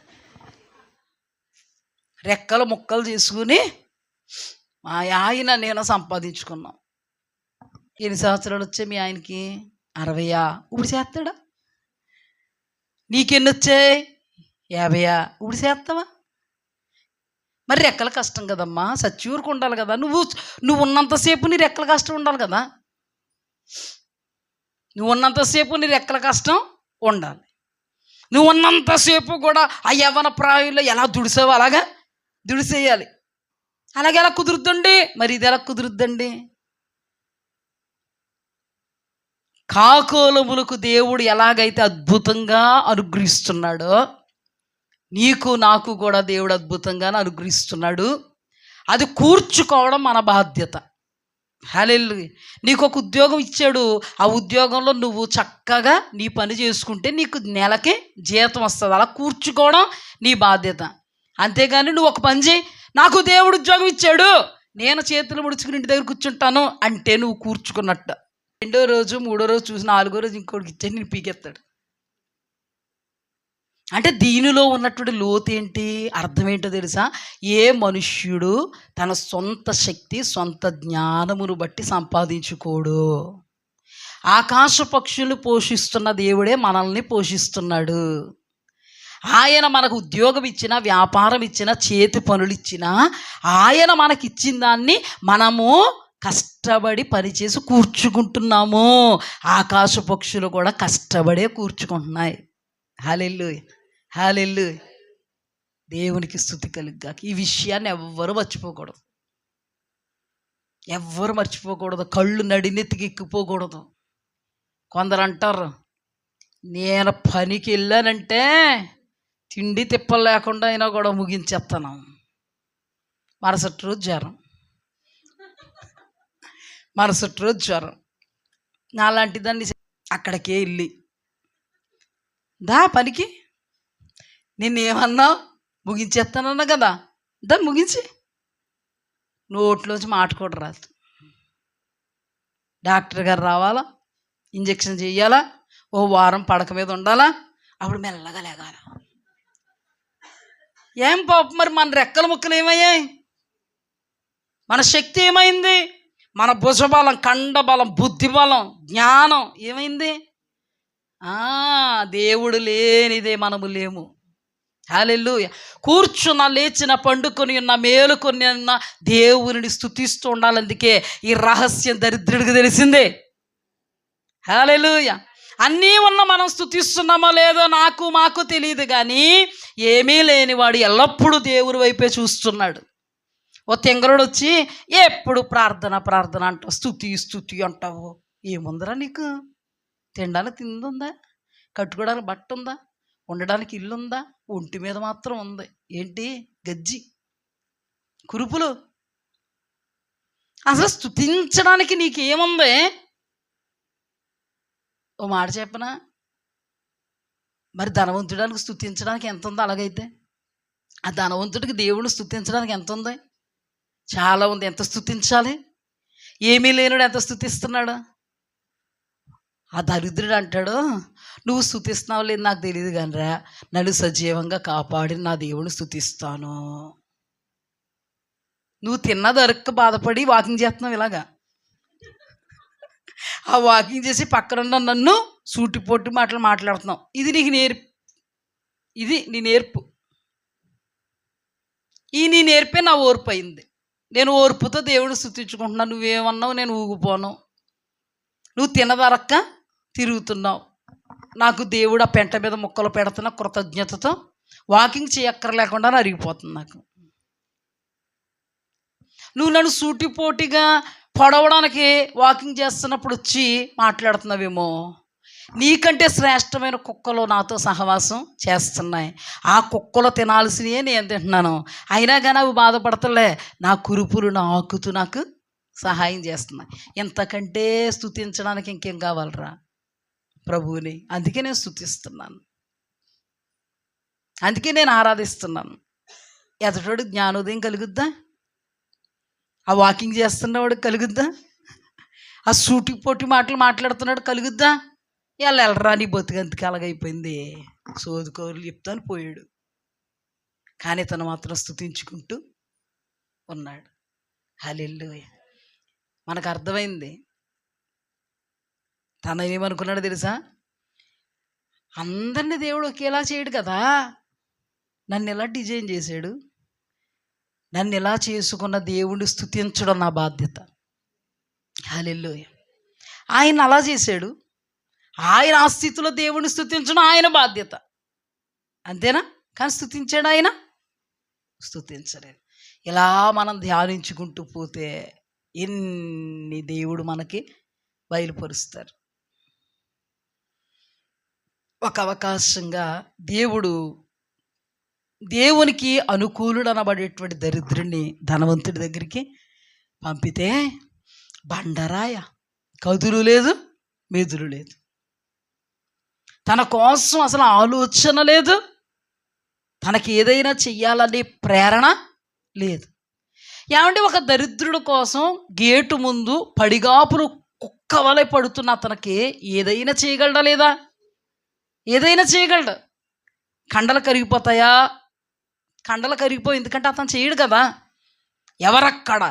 రెక్కలు ముక్కలు చేసుకుని మా ఆయన నేను సంపాదించుకున్నాం. ఎన్ని సంవత్సరాలు వచ్చాయి మీ ఆయనకి? 60. ఇప్పుడు చేస్తాడా? నీకెన్ని వచ్చాయి? 50. ఇప్పుడు చేస్తావా? మరి రెక్కల కష్టం కదమ్మా, సచ్యూరుకు ఉండాలి కదా. నువ్వు ఉన్నంతసేపు నీ రెక్కల కష్టం ఉండాలి కదా. నువ్వు ఉన్నంతసేపు నీ రెక్కల కష్టం ఉండాలి. నువ్వు ఉన్నంతసేపు కూడా ఆ యవ్వన ప్రాయంలో ఎలా దుడిసావో అలాగా దుడిసేయాలి. అలాగే ఎలా కుదురుద్దండి? మరి ఇది ఎలా కుదురుద్దండి? కాకోలములకు దేవుడు ఎలాగైతే అద్భుతంగా అనుగ్రహిస్తున్నాడో నీకు నాకు కూడా దేవుడు అద్భుతంగానే అనుగ్రహిస్తున్నాడు. అది కూర్చుకోవడం మన బాధ్యత. హల్లెలూయా. నీకు ఒక ఉద్యోగం ఇచ్చాడు. ఆ ఉద్యోగంలో నువ్వు చక్కగా నీ పని చేసుకుంటే నీకు నెలకి జీతం వస్తుంది. అలా కూర్చుకోవడం నీ బాధ్యత. అంతేగాని నువ్వు ఒక పని చేయి, నాకు దేవుడు ఉద్యోగం ఇచ్చాడు, నేను చేతులు ముడుచుకుని ఇంటి దగ్గర కూర్చుంటాను అంటే నువ్వు కూర్చుకున్నట్టు. 2వ రోజు 3వ రోజు చూసి 4వ రోజు ఇంకోటికి ఇచ్చే నేను పీకెత్తాడు. అంటే దీనిలో ఉన్నటువంటి లోతు ఏంటి, అర్థం ఏంటో తెలుసా? ఏ మనుష్యుడు తన సొంత శక్తి సొంత జ్ఞానమును బట్టి సంపాదించుకోడు. ఆకాశ పక్షులు పోషిస్తున్న దేవుడే మనల్ని పోషిస్తున్నాడు. ఆయన మనకు ఉద్యోగం ఇచ్చినా, వ్యాపారం ఇచ్చినా, చేతి పనులు ఇచ్చినా ఆయన మనకి ఇచ్చిన దాన్ని మనము కష్టపడి పనిచేసి కూర్చుకుంటున్నాము. ఆకాశ పక్షులు కూడా కష్టపడే కూర్చుకుంటున్నాయి. హల్లెలూయా, హల్లెలూయా. దేవునికి స్తుతి కలుగుగాక. ఈ విషయాన్ని ఎవ్వరూ మర్చిపోకూడదు, ఎవ్వరు మర్చిపోకూడదు. కళ్ళు నడినెత్తికి ఎక్కిపోకూడదు. కొందరు అంటారు, నేను పనికి వెళ్ళానంటే తిండి తిప్పలు లేకుండా అయినా కూడా ముగించేస్తాను, మరుసటి రోజు జ్వరం, మరుసటి రోజు జ్వరం. నాలాంటి దాన్ని అక్కడికే వెళ్ళి దా పనికి, నిన్నేమన్నావు, ముగించేస్తానన్నా కదా, దా ముగించి. నోట్లోంచి మాట కూడా రాదు. డాక్టర్ గారు రావాలా, ఇంజక్షన్ చెయ్యాలా, ఓ వారం పడక మీద ఉండాలా, అప్పుడు మెల్లగా లేగాల. ఏం పాపం, మరి మన రెక్కల ముక్కలు ఏమయ్యాయి? మన శక్తి ఏమైంది? మన భుజబలం, కండబలం, బుద్ధిబలం, జ్ఞానం ఏమైంది? దేవుడు లేనిదే మనము లేము. హల్లెలూయా. కూర్చున్న, లేచిన, పండుకొని ఉన్న, మేలుకొని ఉన్న దేవుని స్తుతిస్తూ ఉండాలి. అందుకే ఈ రహస్యం దరిద్రుడికి తెలిసిందే. హల్లెలూయా. అన్నీ ఉన్న మనం స్తుతిస్తున్నామో లేదో మాకు తెలియదు, కానీ ఏమీ లేనివాడు ఎల్లప్పుడూ దేవుని వైపే చూస్తున్నాడు. ఓ తెంగరుడు వచ్చి ఎప్పుడు ప్రార్థన ప్రార్థన అంటావు, స్తుతి అంటావు. ఏముందరా నీకు? తినడానికి తిండి ఉందా? కట్టుకోవడానికి బట్ట ఉందా? ఉండడానికి ఇల్లు ఉందా? ఒంటి మీద మాత్రం ఉంది. ఏంటి? గజ్జి, కురుపులు. అసలు స్తుతించడానికి నీకేముంది? ఓ మాట చెప్పనా, మరి ధనవంతుడానికి స్తుతించడానికి ఎంత ఉందో, అలాగైతే ఆ ధనవంతుడికి దేవుడిని స్తుతించడానికి ఎంత ఉంది? చాలా ఉంది. ఎంత స్తుతించాలి? ఏమీ లేనుడు ఎంత స్తుతిస్తున్నాడు? ఆ దరిద్రుడు అంటాడు, నువ్వు స్తుతిస్తున్నావు లేదు నాకు తెలియదు కానిరా, నన్ను సజీవంగా కాపాడి నా దేవుడిని స్తుతిస్తాను. నువ్వు తిన్న దొరక్క బాధపడి వాకింగ్ చేస్తున్నావు ఇలాగా. ఆ వాకింగ్ చేసి పక్కన నన్ను సూటిపోటి మాటలు మాట్లాడుతున్నావు. ఇది నీ నేర్పు. ఈ నీ నేర్పే నా ఓర్పు అయింది. నేను ఓర్పుతో దేవుడిని స్తుతించుకుంటున్నాను. నువ్వేమన్నావు, నేను ఊగిపోను. నువ్వు తినదరక్క తిరుగుతున్నావు. నాకు దేవుడు ఆ పెంట మీద ముక్కలు పెడుతున్న కృతజ్ఞతతో వాకింగ్ చేయక్కర్లేకుండా అరిగిపోతుంది నాకు. నువ్వు నన్ను సూటిపోటిగా పొడవడానికి వాకింగ్ చేస్తున్నప్పుడు వచ్చి మాట్లాడుతున్నావేమో. నీకంటే శ్రేష్టమైన కుక్కలు నాతో సహవాసం చేస్తున్నాయి. ఆ కుక్కలు తినాల్సినవే నేను తింటున్నాను. అయినా కానీ అవి బాధపడతలే. నా కురుపులు నాకుతూ నాకు సహాయం చేస్తున్నాయి. ఇంతకంటే స్తుతించడానికి ఇంకేం కావాలరా ప్రభువుని? అందుకే నేను స్తుతిస్తున్నాను, అందుకే నేను ఆరాధిస్తున్నాను. ఎదుటోడు జ్ఞానోదయం కలుగుద్దా? ఆ వాకింగ్ చేస్తున్నవాడు కలుగుద్దా? ఆ సూటి పొట్టి మాటలు మాట్లాడుతున్నాడు కలుగుద్దా? వెళ్ళరా నీ బతుకంతకి అలాగైపోయింది, సోదుకోరులు చెప్తాను పోయాడు. కానీ తను మాత్రం స్తుతించుకుంటూ ఉన్నాడు. హల్లెలూయా. మనకు అర్థమైంది, తన ఏమనుకున్నాడో తెలుసా? అందరినీ దేవుడు ఒకేలా చేయడు కదా, నన్ను ఎలా డిజైన్ చేశాడు, నన్ను ఎలా చేసుకున్న దేవుడిని స్తుతించడం నా బాధ్యత. హల్లెలూయా. ఆయన అలా చేశాడు, ఆయన ఆ స్థితిలో దేవుడిని స్తుతించడం ఆయన బాధ్యత, అంతేనా? కానీ స్తుతించాడు ఆయన? స్తుతించలేదు. ఇలా మనం ధ్యానించుకుంటూ పోతే ఎన్ని దేవుడు మనకి బయలుపరుస్తారు. ఒక అవకాశంగా దేవునికి అనుకూలుడు అనబడేటువంటి దరిద్రుడిని ధనవంతుడి దగ్గరికి పంపితే బండరాయ, కదులు లేదు, మెదులు లేదు, తన కోసం అసలు ఆలోచన లేదు, తనకి ఏదైనా చెయ్యాలనే ప్రేరణ లేదు. ఏమంటే ఒక దరిద్రుడి కోసం గేటు ముందు పడిగాపులు కుక్క వలె పడుతున్న అతనికి ఏదైనా చేయగలడా లేదా? ఏదైనా చేయగలడు. కండలు కరిగిపోతాయా? కండలు కరిగిపోయి, ఎందుకంటే అతను చేయడు కదా. ఎవరక్కడ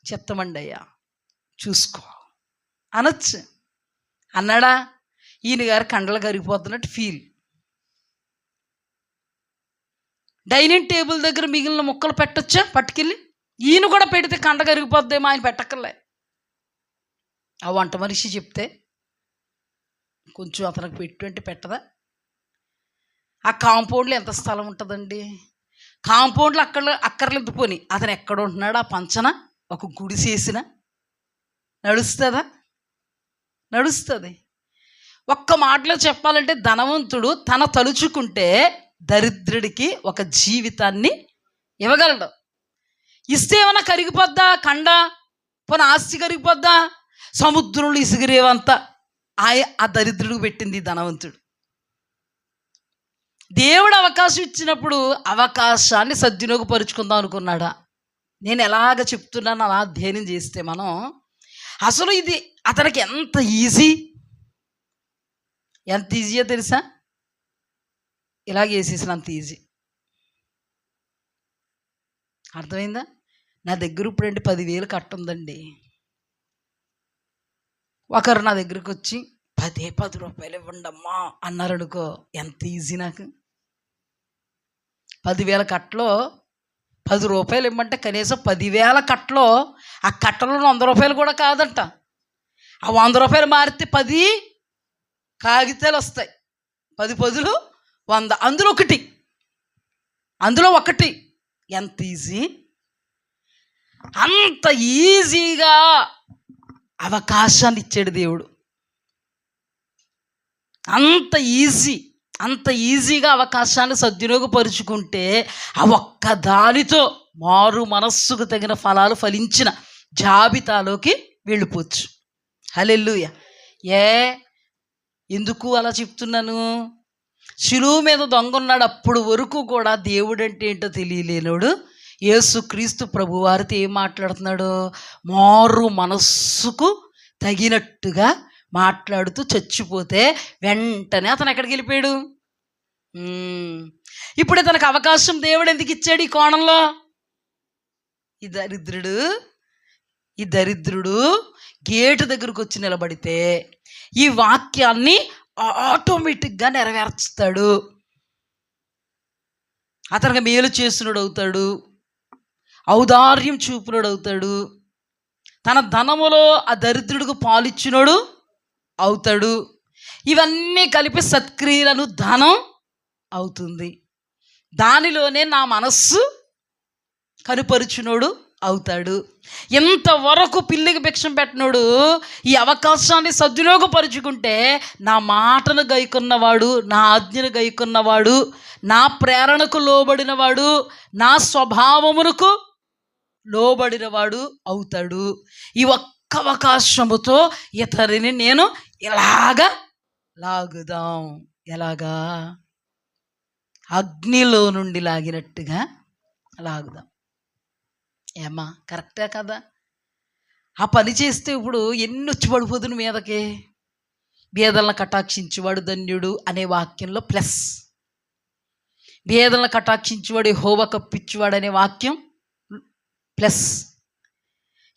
చెత్తమండి అయ్యా, చూసుకో అనొచ్చు. అన్నాడా? ఈయన గారు కండలు కరిగిపోతున్నట్టు ఫీల్. డైనింగ్ టేబుల్ దగ్గర మిగిలిన ముక్కలు పెట్టొచ్చా పట్టుకెళ్ళి? ఈయన కూడా పెడితే కండ కరిగిపోద్దేమో, ఆయన పెట్టక్కర్లే. ఆ వంట మనిషి చెప్తే కొంచెం అతనికి పెట్టు అంటే పెట్టదా? ఆ కాంపౌండ్లో ఎంత స్థలం ఉంటుందండి? కాంపౌండ్లో అక్కర్లేదు పోని, అతను ఎక్కడ ఉంటున్నాడు? ఆ పంచన ఒక గుడి చేసిన నడుస్తుందా? నడుస్తుంది. ఒక్క మాటలో చెప్పాలంటే ధనవంతుడు తన తలుచుకుంటే దరిద్రుడికి ఒక జీవితాన్ని ఇవ్వగలడు. ఇస్తే ఏమన్నా కరిగిపోద్దా కండ? పోనీ ఆస్తి కరిగిపోద్దా? సముద్రంలో ఇసుగిరేవంతా ఆ దరిద్రుడికి పెట్టింది ధనవంతుడు. దేవుడు అవకాశం ఇచ్చినప్పుడు అవకాశాన్ని సద్వినియోగపరుచుకుందాం అనుకున్నాడా? నేను ఎలాగ చెప్తున్నాను అలా అధ్యయనం చేస్తే మనం అసలు ఇది అతనికి ఎంత ఈజీయో తెలుసా? ఇలాగ వేసేసినంత ఈజీ. అర్థమైందా? నా దగ్గర ఇప్పుడు 10,000 కట్టుందండి. ఒకరు నా దగ్గరికి వచ్చి 10 రూపాయలు ఇవ్వండి అమ్మా అన్నారు అనుకో, ఎంత ఈజీ నాకు. 10,000 కట్టలో 10 రూపాయలు ఇవ్వమంటే కనీసం 10,000 కట్టలో ఆ కట్టలో 100 రూపాయలు కూడా కాదంట. ఆ 100 రూపాయలు మారితే 10 కాగితాలు వస్తాయి. 10 పదులు 100, అందులో ఒకటి. ఎంత ఈజీ! అంత ఈజీగా అవకాశాన్ని ఇచ్చాడు దేవుడు. అంత ఈజీగా అవకాశాన్ని సద్వినియోగపరుచుకుంటే ఆ ఒక్క దానితో మారు మనస్సుకు తగిన ఫలాలు ఫలించిన జాబితాలోకి వెళ్ళిపోవచ్చు. హల్లెలూయా. ఎందుకు అలా చెప్తున్నాను? శిలువ మీద దొంగ ఉన్నాడు, అప్పుడు వరకు కూడా దేవుడు అంటే ఏంటో తెలియలేనోడు యేసుక్రీస్తు ప్రభువారితో ఏం మాట్లాడుతున్నాడు? మారు మనస్సుకు తగినట్టుగా మాట్లాడుతూ చచ్చిపోతే వెంటనే అతను ఎక్కడికి వెళ్ళిపోయాడు? ఇప్పుడు తనకు అవకాశం దేవుడు ఎందుకు ఇచ్చాడు ఈ కోణంలో? ఈ దరిద్రుడు గేటు దగ్గరకు వచ్చి నిలబడితే ఈ వాక్యాన్ని ఆటోమేటిక్గా నెరవేర్చుతాడు. అతనికి మేలు చేసినోడు అవుతాడు, ఔదార్యం చూపునోడు అవుతాడు, తన ధనములో ఆ దరిద్రుడికి పాలిచ్చినోడు అవుతాడు. ఇవన్నీ కలిపి సత్క్రియలను ధనం అవుతుంది. దానిలోనే నా మనస్సు కనుపరుచునోడు అవుతాడు. ఇంతవరకు పిల్లికి భిక్షం పెట్టినోడు ఈ అవకాశాన్ని సద్వినియోగపరుచుకుంటే నా మాటను గైకొన్నవాడు, నా ఆజ్ఞను గైకొన్నవాడు, నా ప్రేరణకు లోబడినవాడు, నా స్వభావమునకు లోబడినవాడు అవుతాడు. ఈ ఒక్క అవకాశముతో ఇతరిని నేను ఇలాగా లాగుదాం. ఎలాగా? అగ్నిలో నుండి లాగినట్టుగా లాగుదాం. ఏమ్మా, కరెక్టే కదా? ఆ పని చేస్తే ఇప్పుడు ఎన్ని వచ్చి పడిపోతుంది మీదకి. బేదలను కటాక్షించేవాడు ధన్యుడు అనే వాక్యంలో ప్లస్, బేదలను కటాక్షించేవాడు యెహోవా కప్పిచ్చేవాడు అనే వాక్యం ప్లస్.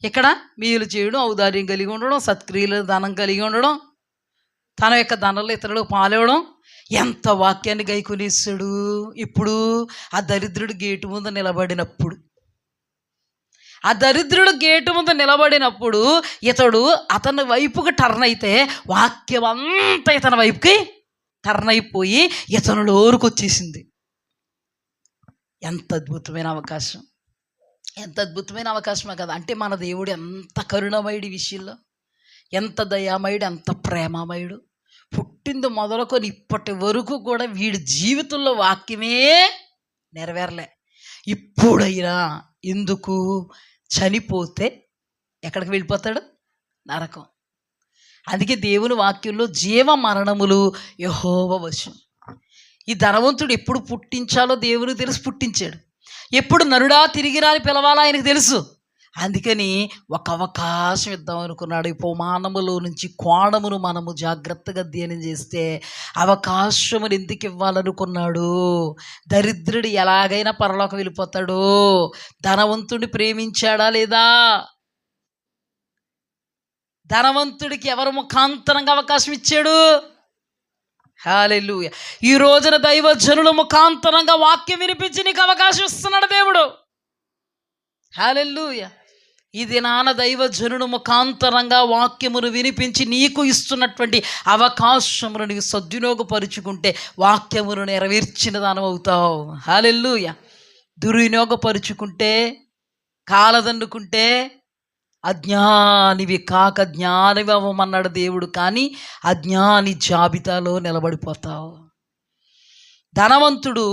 ఇక్కడ మేలు చేయడం, ఔదార్యం కలిగి ఉండడం, సత్క్రియలు దానం కలిగి ఉండడం, తన యొక్క ధనంలో ఇతరులకు పాలివ్వడం, ఎంత వాక్యాన్ని గైకొనేసాడు. ఇప్పుడు ఆ దరిద్రుడు గేటు ముందు నిలబడినప్పుడు, ఇతడు అతని వైపుకి టర్న్ అయితే వాక్యం అంతా ఇతని వైపుకి టర్న్ అయిపోయి ఇతనులోకి వచ్చేసింది. ఎంత అద్భుతమైన అవకాశం, ఎంత అద్భుతమైన అవకాశమే కదా. అంటే మన దేవుడు ఎంత కరుణమయుడు, ఈ విషయంలో ఎంత దయామయుడు, ఎంత ప్రేమమయుడు. పుట్టింది మొదలుకొని ఇప్పటి వరకు కూడా వీడి జీవితంలో వాక్యమే నెరవేరలే. ఇప్పుడైనా ఎందుకు చనిపోతే ఎక్కడికి వెళ్ళిపోతాడు? నరకం. అందుకే దేవుని వాక్యంలో జీవ మరణములు యెహోవా వశం. ఈ ధనవంతుడు ఎప్పుడు పుట్టించాలో దేవునికి తెలుసు, పుట్టించాడు. ఎప్పుడు నరుడా తిరిగిరా అని పిలవాలో ఆయనకు తెలుసు. అందుకని ఒక అవకాశం ఇద్దాం అనుకున్నాడు. ఈ ఉపమానములో నుంచి కోణమును మనము జాగ్రత్తగా అధ్యయనం చేస్తే అవకాశమును ఎందుకు ఇవ్వాలనుకున్నాడు? దరిద్రుడు ఎలాగైనా పరలోకం వెళ్ళిపోతాడు. ధనవంతుడిని ప్రేమించాడా లేదా? ధనవంతుడికి ఎవరు ముఖాంతరంగా అవకాశం ఇచ్చాడు? హల్లెలూయా. ఈ రోజున దైవజనుల ముఖాంతరంగా వాక్యం వినిపించి నీకు అవకాశం ఇస్తున్నాడు దేవుడు. హల్లెలూయా. ఈ దినాన దైవజనుడు ముఖాంతరంగా వాక్యమును వినిపించి నీకు ఇస్తున్నటువంటి అవకాశమును నీకు సద్వినియోగపరుచుకుంటే వాక్యమును నెరవేర్చిన దానం అవుతావు. హల్లెలూయా. దుర్వినియోగపరుచుకుంటే, కాలదన్నుకుంటే అజ్ఞానివి కాక జ్ఞానివి అవ్వమన్నాడు దేవుడు. కానీ అజ్ఞాని జాబితాలో నిలబడిపోతావు. ధనవంతుడు,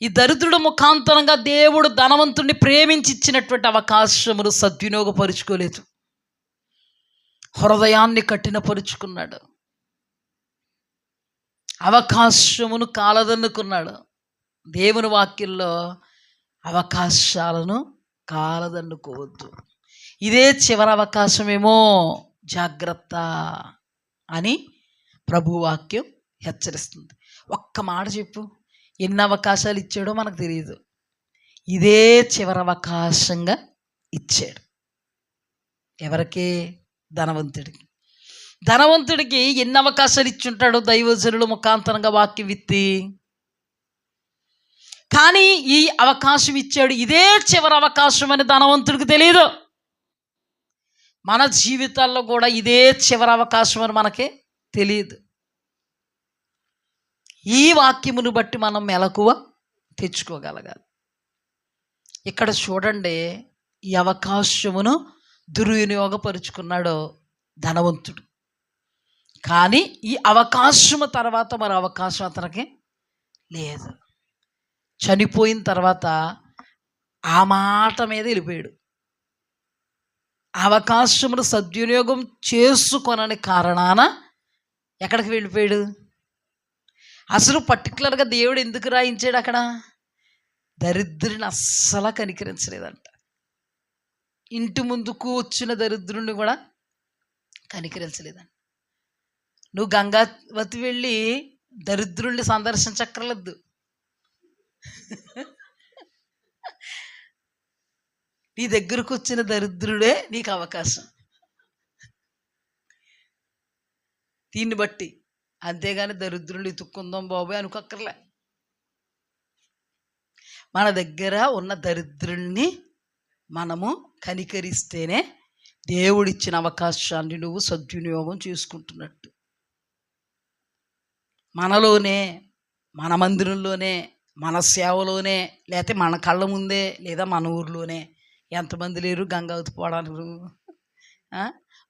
ఈ దరిద్రుడు ముఖాంతరంగా దేవుడు ధనవంతుడిని ప్రేమించి ఇచ్చినటువంటి అవకాశమును సద్వినియోగపరుచుకోలేదు. హృదయాన్ని కఠినపరుచుకున్నాడు, అవకాశమును కాలదన్నుకున్నాడు. దేవుని వాక్యంలో అవకాశాలను కాలదన్నుకోవద్దు, ఇదే చివరి అవకాశమేమో, జాగ్రత్త అని ప్రభువాక్యం హెచ్చరిస్తుంది. ఒక్క మాట చెప్పు, ఎన్ని అవకాశాలు ఇచ్చాడో మనకు తెలియదు. ఇదే చివరి అవకాశంగా ఇచ్చాడు. ఎవరికి? ధనవంతుడికి. ధనవంతుడికి ఎన్ని అవకాశాలు ఇచ్చుంటాడు దైవజనుల ముఖాంతరంగా వాక్యం విత్తి. కానీ ఈ అవకాశం ఇచ్చాడు, ఇదే చివరి అవకాశం అని ధనవంతుడికి తెలియదు. మన జీవితాల్లో కూడా ఇదే చివరి అవకాశం అని మనకే తెలియదు. ఈ వాక్యమును బట్టి మనం మెలకువ తెచ్చుకోగలగాలి. ఇక్కడ చూడండి, ఈ అవకాశమును దుర్వినియోగపరుచుకున్నాడు ధనవంతుడు. కానీ ఈ అవకాశము తర్వాత మరో అవకాశం అతనికి లేదు. చనిపోయిన తర్వాత ఆ మాట మీద వెళ్ళిపోయాడు. అవకాశమును సద్వినియోగం చేసుకొనని కారణాన ఎక్కడికి వెళ్ళిపోయాడు? అసలు పర్టికులర్గా దేవుడు ఎందుకు రాయించాడు అక్కడ? దరిద్రుని అస్సలు కనికరించలేదంట. ఇంటి ముందుకు వచ్చిన దరిద్రుడిని కూడా కనికరించలేదంట. నువ్వు గంగావతి వెళ్ళి దరిద్రుల్ని సందర్శించక్కర్లేదు. నీ దగ్గరకు వచ్చిన దరిద్రుడే నీకు అవకాశం, దీన్ని బట్టి. అంతేగాని దరిద్రులు ఎత్తుక్కుందాం బాబోయ్ అనుకోక్కర్లే. మన దగ్గర ఉన్న దరిద్రుల్ని మనము కనికరిస్తేనే దేవుడిచ్చిన అవకాశాన్ని నువ్వు సద్వినియోగం చేసుకుంటున్నట్టు. మనలోనే, మన మందిరంలోనే, మన సేవలోనే, లేకపోతే మన కళ్ళ ముందే, లేదా మన ఊర్లోనే ఎంతమంది లేరు గంగావతి పోవడానికి?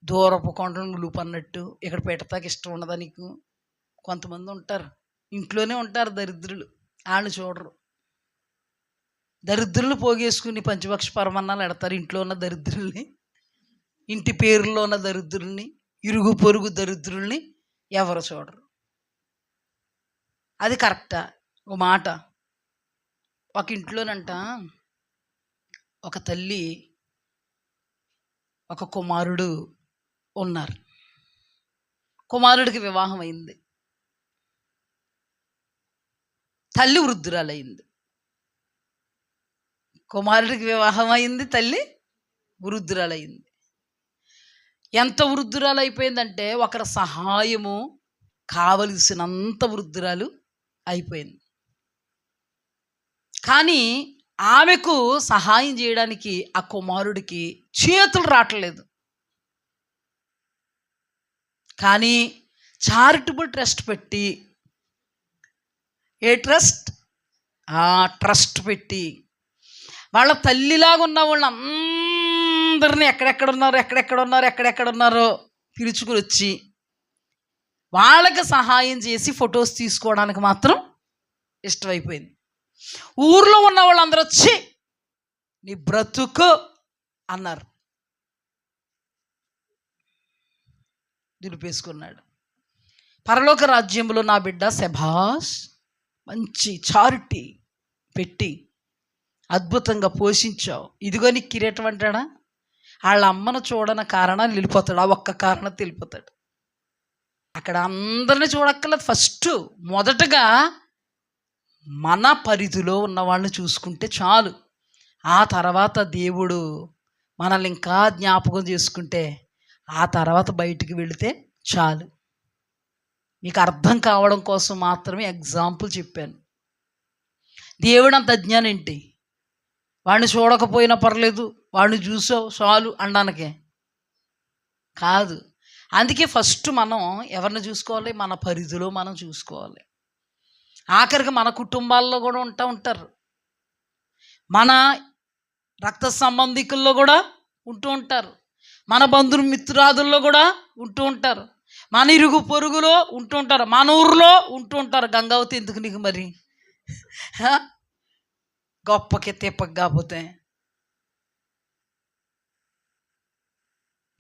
దూరపు కొండలు నులుపు అన్నట్టు ఇక్కడ పెట్టతాకి ఇష్టం ఉండదా నీకు? కొంతమంది ఉంటారు, ఇంట్లోనే ఉంటారు దరిద్రులు, వాళ్ళు చూడరు. దరిద్రులు పోగేసుకుని పంచభక్ష పరమన్నాలు ఎడతారు. ఇంట్లో ఉన్న దరిద్రుల్ని, ఇంటి పేరులో ఉన్న దరిద్రుల్ని, ఇరుగు పొరుగు దరిద్రుల్ని ఎవరు చూడరు. అది కరెక్టా? ఓ మాట, ఒక ఇంట్లోనంట ఒక తల్లి, ఒక కుమారుడు ఉన్నారు. కుమారుడికి వివాహం అయింది, తల్లి వృద్ధురాలయ్యింది. కుమారుడికి వివాహం అయింది, తల్లి వృద్ధురాలైంది. ఎంత వృద్ధురాలు అయిపోయిందంటే ఒకరి సహాయము కావలసినంత వృద్ధురాలు అయిపోయింది. కానీ ఆమెకు సహాయం చేయడానికి ఆ కుమారుడికి చేతులు రావట్లేదు. కానీ చారిటబుల్ ట్రస్ట్ పెట్టి, ఏ ట్రస్ట్? ట్రస్ట్ పెట్టి వాళ్ళ తల్లిలాగా ఉన్న వాళ్ళు అందరినీ ఎక్కడెక్కడున్నారో పిలుచుకుని వచ్చి వాళ్ళకి సహాయం చేసి ఫొటోస్ తీసుకోవడానికి మాత్రం ఇష్టమైపోయింది. ఊర్లో ఉన్న వాళ్ళందరూ వచ్చి నీ బ్రతుకు అన్నారు. దులిపేసుకున్నాడు. పరలోక రాజ్యంలో నా బిడ్డ శభాష్, మంచి చారిటీ పెట్టి అద్భుతంగా పోషించావు, ఇదిగో నీ కిరీటం అంటాడా? వాళ్ళ అమ్మను చూడని కారణాన్ని వెళ్ళిపోతాడు. ఆ ఒక్క కారణం వెళ్ళిపోతాడు. అక్కడ అందరిని చూడక్కర్లేదు. ఫస్ట్ మొదటగా మన పరిధిలో ఉన్న వాళ్ళని చూసుకుంటే చాలు. ఆ తర్వాత దేవుడు మనల్ని ఇంకా జ్ఞాపకం చేసుకుంటే ఆ తర్వాత బయటికి వెళితే చాలు. మీకు అర్థం కావడం కోసం మాత్రమే ఎగ్జాంపుల్ చెప్పాను. దేవుడు అంత అజ్ఞానం ఏంటి? వాడిని చూడకపోయినా పర్లేదు, వాడిని చూసావు చాలు అనడానికే కాదు. అందుకే ఫస్ట్ మనం ఎవరిని చూసుకోవాలి? మన పరిధిలో మనం చూసుకోవాలి. ఆఖరికి మన కుటుంబాల్లో కూడా ఉంటారు, మన రక్త సంబంధికుల్లో కూడా ఉంటూ ఉంటారు, మన బంధుమిత్రాదుల్లో కూడా ఉంటూ ఉంటారు, మన ఇరుగు పొరుగులో ఉంటూ ఉంటారు, మన ఊర్లో ఉంటూ ఉంటారు. గంగావతి ఎందుకు నీకు మరి? గొప్పకి తిప్పకి కాకపోతే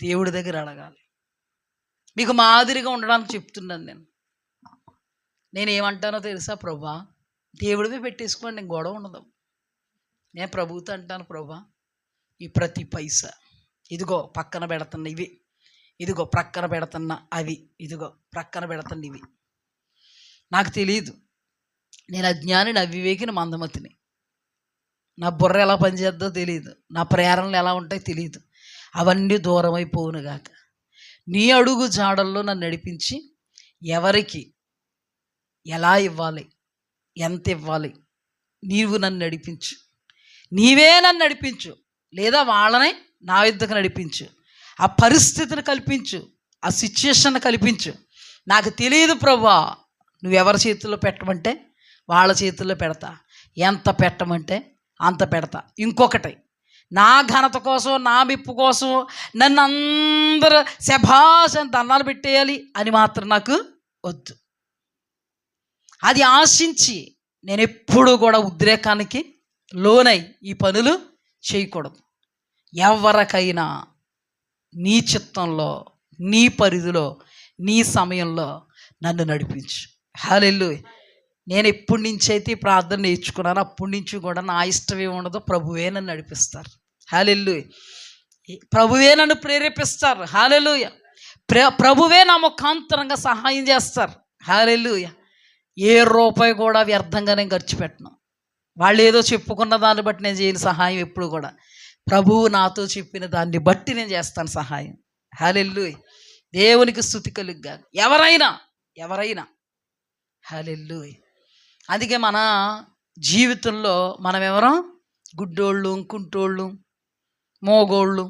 దేవుడి దగ్గర అడగాలి. మీకు మాదిరిగా ఉండడానికి చెప్తున్నాను. నేనేమంటానో తెలుసా? ప్రభా, దేవుడివే పెట్టేసుకోండి, నేను గొడవ ఉండదు. నేను ప్రభువుతో అంటాను, ప్రభా ఈ ప్రతి పైసా ఇదిగో పక్కన పెడుతున్న ఇవి, ఇదిగో ప్రక్కన పెడుతున్న అవి, ఇదిగో ప్రక్కన పెడుతున్న ఇవి. నాకు తెలియదు, నేను అజ్ఞానిని, అవివేకిని, మందమతిని. నా బుర్ర ఎలా పనిచేద్దో తెలియదు, నా ప్రేరణలు ఎలా ఉంటాయో తెలియదు. అవన్నీ దూరం అయిపోవునుగాక. నీ అడుగు జాడల్లో నన్ను నడిపించి ఎవరికి ఎలా ఇవ్వాలి, ఎంత ఇవ్వాలి, నీవు నన్ను నడిపించు. నీవే నన్ను నడిపించు, లేదా వాళ్ళని నా యుద్ధకు నడిపించు. ఆ పరిస్థితిని కల్పించు, ఆ సిచ్యుయేషన్ కల్పించు. నాకు తెలియదు ప్రభువా, నువ్వెవరి చేతుల్లో పెట్టమంటే వాళ్ళ చేతుల్లో పెడతా, ఎంత పెట్టమంటే అంత పెడతా. ఇంకొకటి, నా ఘనత కోసం, నా మెప్పు కోసం నన్ను అందరూ శభాష్ అని దండాలు పెట్టేయాలి అని మాత్రం నాకు వద్దు. అది ఆశించి నేను ఎప్పుడూ కూడా ఉద్రేకానికి లోనై ఈ పనులు చేయకూడదు. ఎవరికైనా నీ చిత్తంలో, నీ పరిధిలో, నీ సమయంలో నన్ను నడిపించు. హల్లెలూయా. నేను ఎప్పటి నుంచి అయితే ప్రార్థన నేర్చుకున్నాను అప్పటి నుంచి కూడా నా ఇష్టం ఏమి ఉండదో ప్రభువే నన్ను నడిపిస్తారు. హల్లెలూయా. ప్రభువే నన్ను ప్రేరేపిస్తారు. హల్లెలూయా. ప్రభువే నా ముఖాంతరంగా సహాయం చేస్తారు. హల్లెలూయా. ఏ రూపాయి కూడా వ్యర్థంగా నేను ఖర్చు పెట్టను. వాళ్ళు ఏదో చెప్పుకున్న దాన్ని బట్టి నేను చేయని సహాయం ఎప్పుడు కూడా ప్రభువు నాతో చెప్పిన దాన్ని బట్టి నేను చేస్తాను సహాయం. హల్లెలూయా. దేవునికి స్తుతి కలుగుగా. ఎవరైనా హల్లెలూయా. అందుకే మన జీవితంలో మనం ఎవరం? గుడ్డోళ్ళు, కుంటోళ్ళు, మోగోళ్ళు.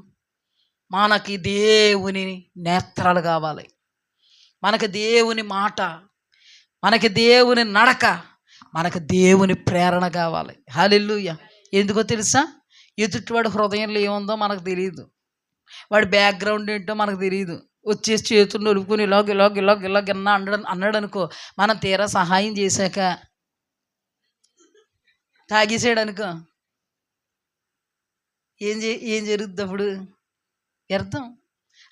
మనకి దేవుని నేత్రాలు కావాలి, మనకి దేవుని మాట, మనకి దేవుని నడక, మనకు దేవుని ప్రేరణ కావాలి. హల్లెలూయా. ఎందుకో తెలుసా? ఎదుటివాడి హృదయంలో ఏముందో మనకు తెలియదు, వాడి బ్యాక్గ్రౌండ్ ఏంటో మనకు తెలియదు. వచ్చేసి చేతులు నలుపుకొని ఇలాగ అన్నాడు అనుకో, మనం తీరా సహాయం చేశాక తాగేసాడు అనుకో, ఏం జరుగుద్ది అప్పుడు? వ్యర్థం.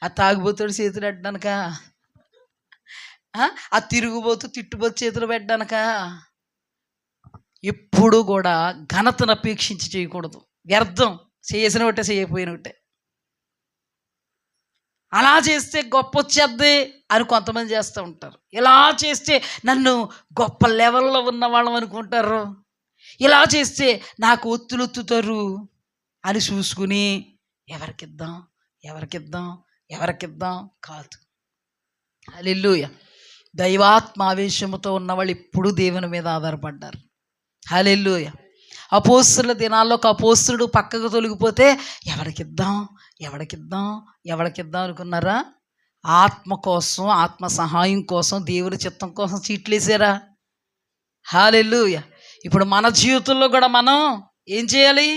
ఆ తాగుబోతుడు చేతులు పెట్టడానిక, ఆ తిరుగుబోతు తిట్టుబోతు చేతులు పెట్టడానిక? ఎప్పుడు కూడా ఘనతను అపేక్షించి చేయకూడదు. వ్యర్థం. చేసిన ఒకటే, చేయకపోయిన ఒకటే. అలా చేస్తే గొప్ప వచ్చేద్ది అని కొంతమంది చేస్తూ ఉంటారు. ఇలా చేస్తే నన్ను గొప్ప లెవెల్లో ఉన్న వాళ్ళం అనుకుంటారు. ఇలా చేస్తే నాకు ఒత్తుతారు అని చూసుకుని ఎవరికిద్దాం ఎవరికిద్దాం ఎవరికిద్దాం కాదు. హల్లెలూయా. దైవాత్మావేశముతో ఉన్నవాళ్ళు ఎప్పుడూ దేవుని మీద ఆధారపడ్డారు. హల్లెలూయా. అపోస్తుల దినాల్లో ఒక అపోస్తుడు పక్కకు తొలగిపోతే ఎవరికిద్దాం ఎవరికిద్దాం ఎవరికిద్దాం అనుకున్నారా? ఆత్మ కోసం, ఆత్మ సహాయం కోసం, దేవుని చిత్తం కోసం చీట్లేసారా? హల్లెలూయా. ఇప్పుడు మన జీవితంలో కూడా మనం ఏం చేయాలి?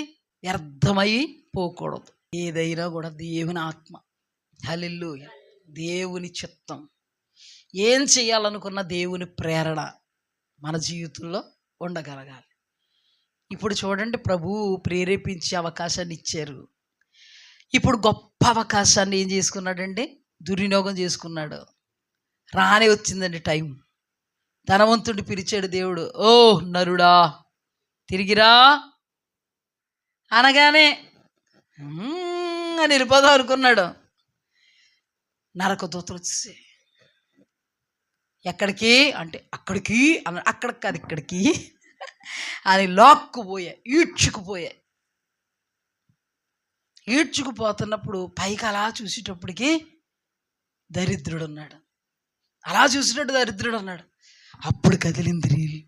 వ్యర్థమై పోకూడదు. ఏదైనా కూడా దేవుని ఆత్మ, హల్లెలూయా, దేవుని చిత్తం, ఏం చేయాలనుకున్న దేవుని ప్రేరణ మన జీవితంలో ఉండగలగాలి. ఇప్పుడు చూడండి, ప్రభువు ప్రేరేపించే అవకాశాన్ని ఇచ్చారు. ఇప్పుడు గొప్ప అవకాశాన్ని ఏం చేసుకున్నాడండి? దుర్వినియోగం చేసుకున్నాడు. రానే వచ్చిందండి టైం. ధనవంతుడిని పిలిచాడు దేవుడు. ఓ నరుడా తిరిగిరా అనగానే అని వెళ్ళిపోదాం అనుకున్నాడు. నరకదూతలు వచ్చేసి ఎక్కడికి అంటే అక్కడికి అన్న, అక్కడికి కాదు ఇక్కడికి అని లాక్కుపోయాయి, ఈడ్చుకుపోతున్నప్పుడు పైకి అలా చూసేటప్పటికి దరిద్రుడు ఉన్నాడు. అలా చూసేటట్టు దరిద్రుడు ఉన్నాడు. అప్పుడు కదిలింది రీల్.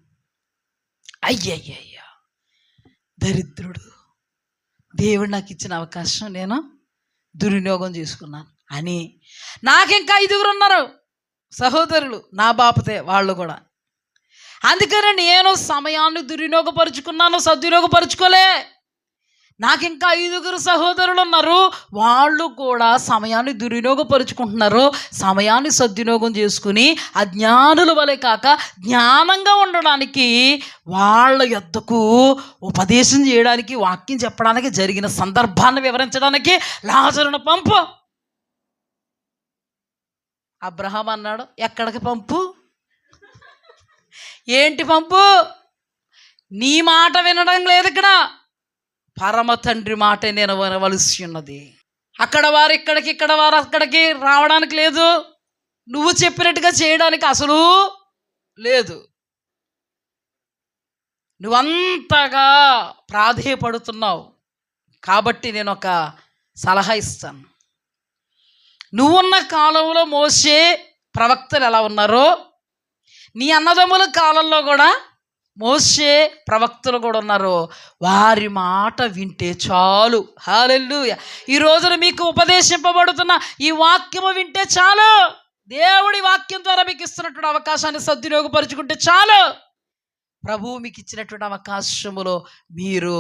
అయ్యయ్యయ్యా, దరిద్రుడు, దేవుడు నాకు ఇచ్చిన అవకాశం నేను దుర్వినియోగం చేసుకున్నాను అని. నాకింకా 5 ఉన్నారు సహోదరులు, నా బాపతే వాళ్ళు కూడా. అందుకని నేను సమయాన్ని దుర్వినియోగపరుచుకున్నాను, సద్వినియోగపరుచుకోలే. నాకు ఇంకా 5 సహోదరులు ఉన్నారు, వాళ్ళు కూడా సమయాన్ని దుర్వినియోగపరుచుకుంటున్నారు. సమయాన్ని సద్వినియోగం చేసుకుని అజ్ఞానుల వలె కాక జ్ఞానంగా ఉండడానికి వాళ్ళ యొద్దకు ఉపదేశం చేయడానికి, వాక్యం చెప్పడానికి, జరిగిన సందర్భాన్ని వివరించడానికి లాజరును పంపు. అబ్రహాం అన్నాడు, ఎక్కడికి పంపు? ఏంటి పంపు? నీ మాట వినడం లేదు, ఇక్కడ పరమ తండ్రి మాట నేను వినవలసి ఉన్నది. అక్కడ వారు ఇక్కడికి, ఇక్కడ వారు అక్కడికి రావడానికి లేదు. నువ్వు చెప్పినట్టుగా చేయడానికి అసలు లేదు. నువ్వంతగా ప్రాధేయపడుతున్నావు కాబట్టి నేను ఒక సలహా ఇస్తాను. నువ్వున్న కాలంలో మోసే ప్రవక్తలు ఎలా ఉన్నారో, నీ అన్నదమ్ముల కాలంలో కూడా మోసే ప్రవక్తలు కూడా ఉన్నారు. వారి మాట వింటే చాలు. హల్లెలూయా. ఈ రోజున మీకు ఉపదేశింపబడుతున్న ఈ వాక్యము వింటే చాలు. దేవుడి వాక్యం ద్వారా మీకు ఇస్తున్నటువంటి అవకాశాన్ని సద్వినియోగపరుచుకుంటే చాలు. ప్రభువు మీకు ఇచ్చినటువంటి అవకాశములో మీరు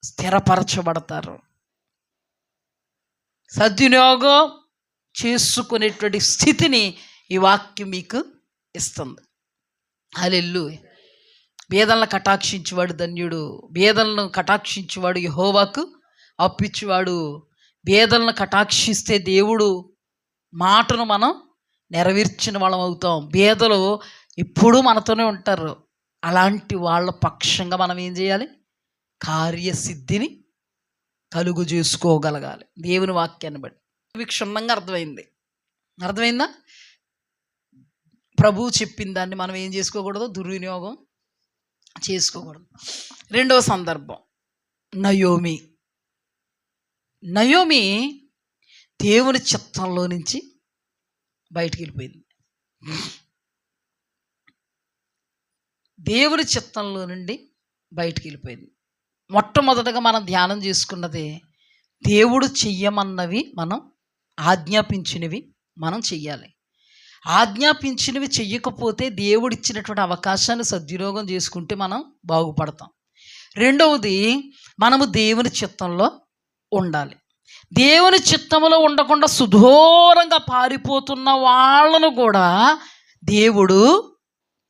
స్థిరపరచబడతారు. సద్వినియోగం చేసుకునేటువంటి స్థితిని ఈ వాక్యం మీకు ఇస్తుంది. హల్లెలూయా. బేదలను కటాక్షించువాడు ధన్యుడు. బేదలను కటాక్షించువాడు యెహోవాకు అప్పిచ్చువాడు. బేదలను కటాక్షిస్తే దేవుడు మాటను మనం నెరవేర్చిన వాళ్ళం అవుతాం. బేదలు ఎప్పుడూ మనతోనే ఉంటారు. అలాంటి వాళ్ళ పక్షంగా మనం ఏం చేయాలి? కార్యసిద్ధిని కలుగు చేసుకోగలగాలి దేవుని వాక్యాన్ని బట్టి. మీకు క్షుణ్ణంగా అర్థమైందా? ప్రభువు చెప్పిన దాన్ని మనం ఏం చేసుకోకూడదు? దుర్వినియోగం చేసుకోకూడదు. రెండవ సందర్భం, నయోమి దేవుని చిత్తంలో నుంచి బయటికి వెళ్ళిపోయింది. దేవుని చిత్తంలో నుండి బయటికి వెళ్ళిపోయింది. మొట్టమొదటగా మనం ధ్యానం చేసుకున్నది, దేవుడు చెయ్యమన్నవి మనం, ఆజ్ఞాపించినవి మనం చెయ్యాలి. ఆజ్ఞాపించినవి చెయ్యకపోతే దేవుడు ఇచ్చినటువంటి అవకాశాన్ని సద్వినియోగం చేసుకుంటే మనం బాగుపడతాం. రెండవది, మనము దేవుని చిత్తంలో ఉండాలి. దేవుని చిత్తంలో ఉండకుండా సుదూరంగా పారిపోతున్న వాళ్ళను కూడా దేవుడు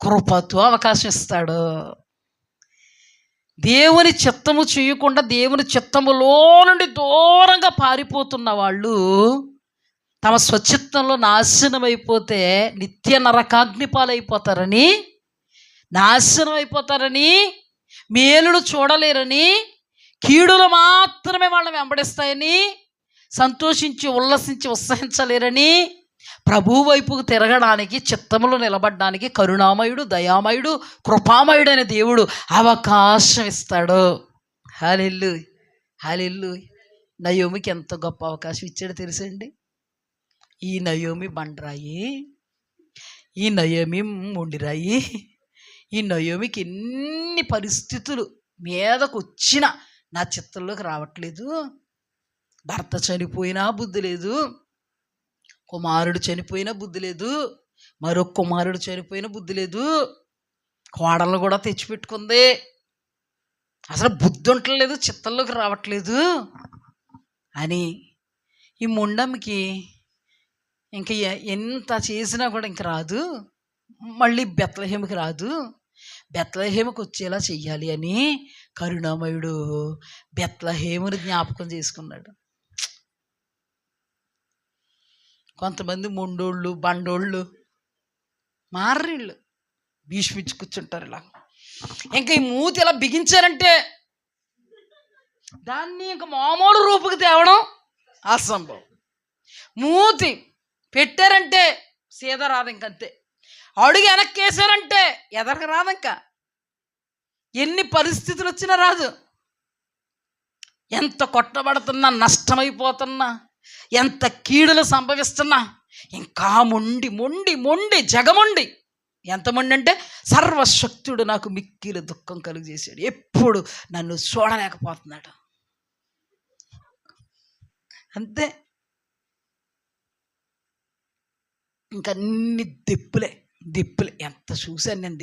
కృపతో అవకాశం ఇస్తాడు. దేవుని చిత్తము చేయకుండా దేవుని చిత్తములో నుండి దూరంగా పారిపోతున్న వాళ్ళు తమ స్వచిత్తంలో నాశనం అయిపోతే నిత్య నరకాగ్ని పాలైపోతారని, నాశనం అయిపోతారని, మేలును చూడలేరని, కీడులు మాత్రమే వాళ్ళని వెంబడిస్తాయని, సంతోషించి ఉల్లసించి ఉత్సహించలేరని, ప్రభువు వైపుకు తిరగడానికి, చిత్తములో నిలబడడానికి కరుణామయుడు, దయామయుడు, కృపామయుడు అనే దేవుడు అవకాశం ఇస్తాడు. హల్లెలూయా. నయోమికి ఎంత గొప్ప అవకాశం ఇచ్చాడో తెలుసండి. ఈ నయోమి బండరాయి, ఈ నయోమి మొండిరాయి, ఈ నయోమికి ఎన్ని పరిస్థితులు మీదకు వచ్చినా నా చిత్తంలోకి రావట్లేదు. భర్త చనిపోయినా బుద్ధి లేదు, కుమారుడు చనిపోయినా బుద్ధి లేదు, మరొక కుమారుడు చనిపోయినా బుద్ధి లేదు, కోడలను కూడా తెచ్చిపెట్టుకుంది, అసలు బుద్ధి ఉండట్లేదు, చిత్తంలోకి రావట్లేదు అని ఈ మొండమ్మకి ఇంక ఎంత చేసినా కూడా ఇంక రాదు, మళ్ళీ బెత్లెహేముకి రాదు, బెత్లెహేముకి వచ్చేలా చెయ్యాలి అని కరుణామయుడు బెత్లెహేముని జ్ఞాపకం చేసుకున్నాడు. కొంతమంది మొండోళ్ళు బండోళ్ళు మారీళ్ళు భీష్మించి కూర్చుంటారు. ఇలా ఇంకా ఈ మూతి ఇలా బిగించారంటే దాన్ని ఇంక మామూలు రూపుకి తేవడం అసంభవం. మూతి పెట్టారంటే సీద రాదు, ఇంకంతే. అడుగు వెనక్కేసారంటే ఎదరకు రాదు. ఇంకా ఎన్ని పరిస్థితులు వచ్చినా రాదు. ఎంత కొట్టబడుతున్నా, నష్టమైపోతున్నా, ఎంత కీడులు సంభవిస్తున్నా ఇంకా మొండి మొండి మొండి జగమొండి. ఎంత మొండి అంటే సర్వశక్తుడు నాకు మిక్కిలి దుఃఖం కలుగు చేశాడు, ఎప్పుడు నన్ను చూడలేకపోతున్నాడు, అంతే. ఇంకా అన్ని దిప్పులే. ఎంత చూశాను నేను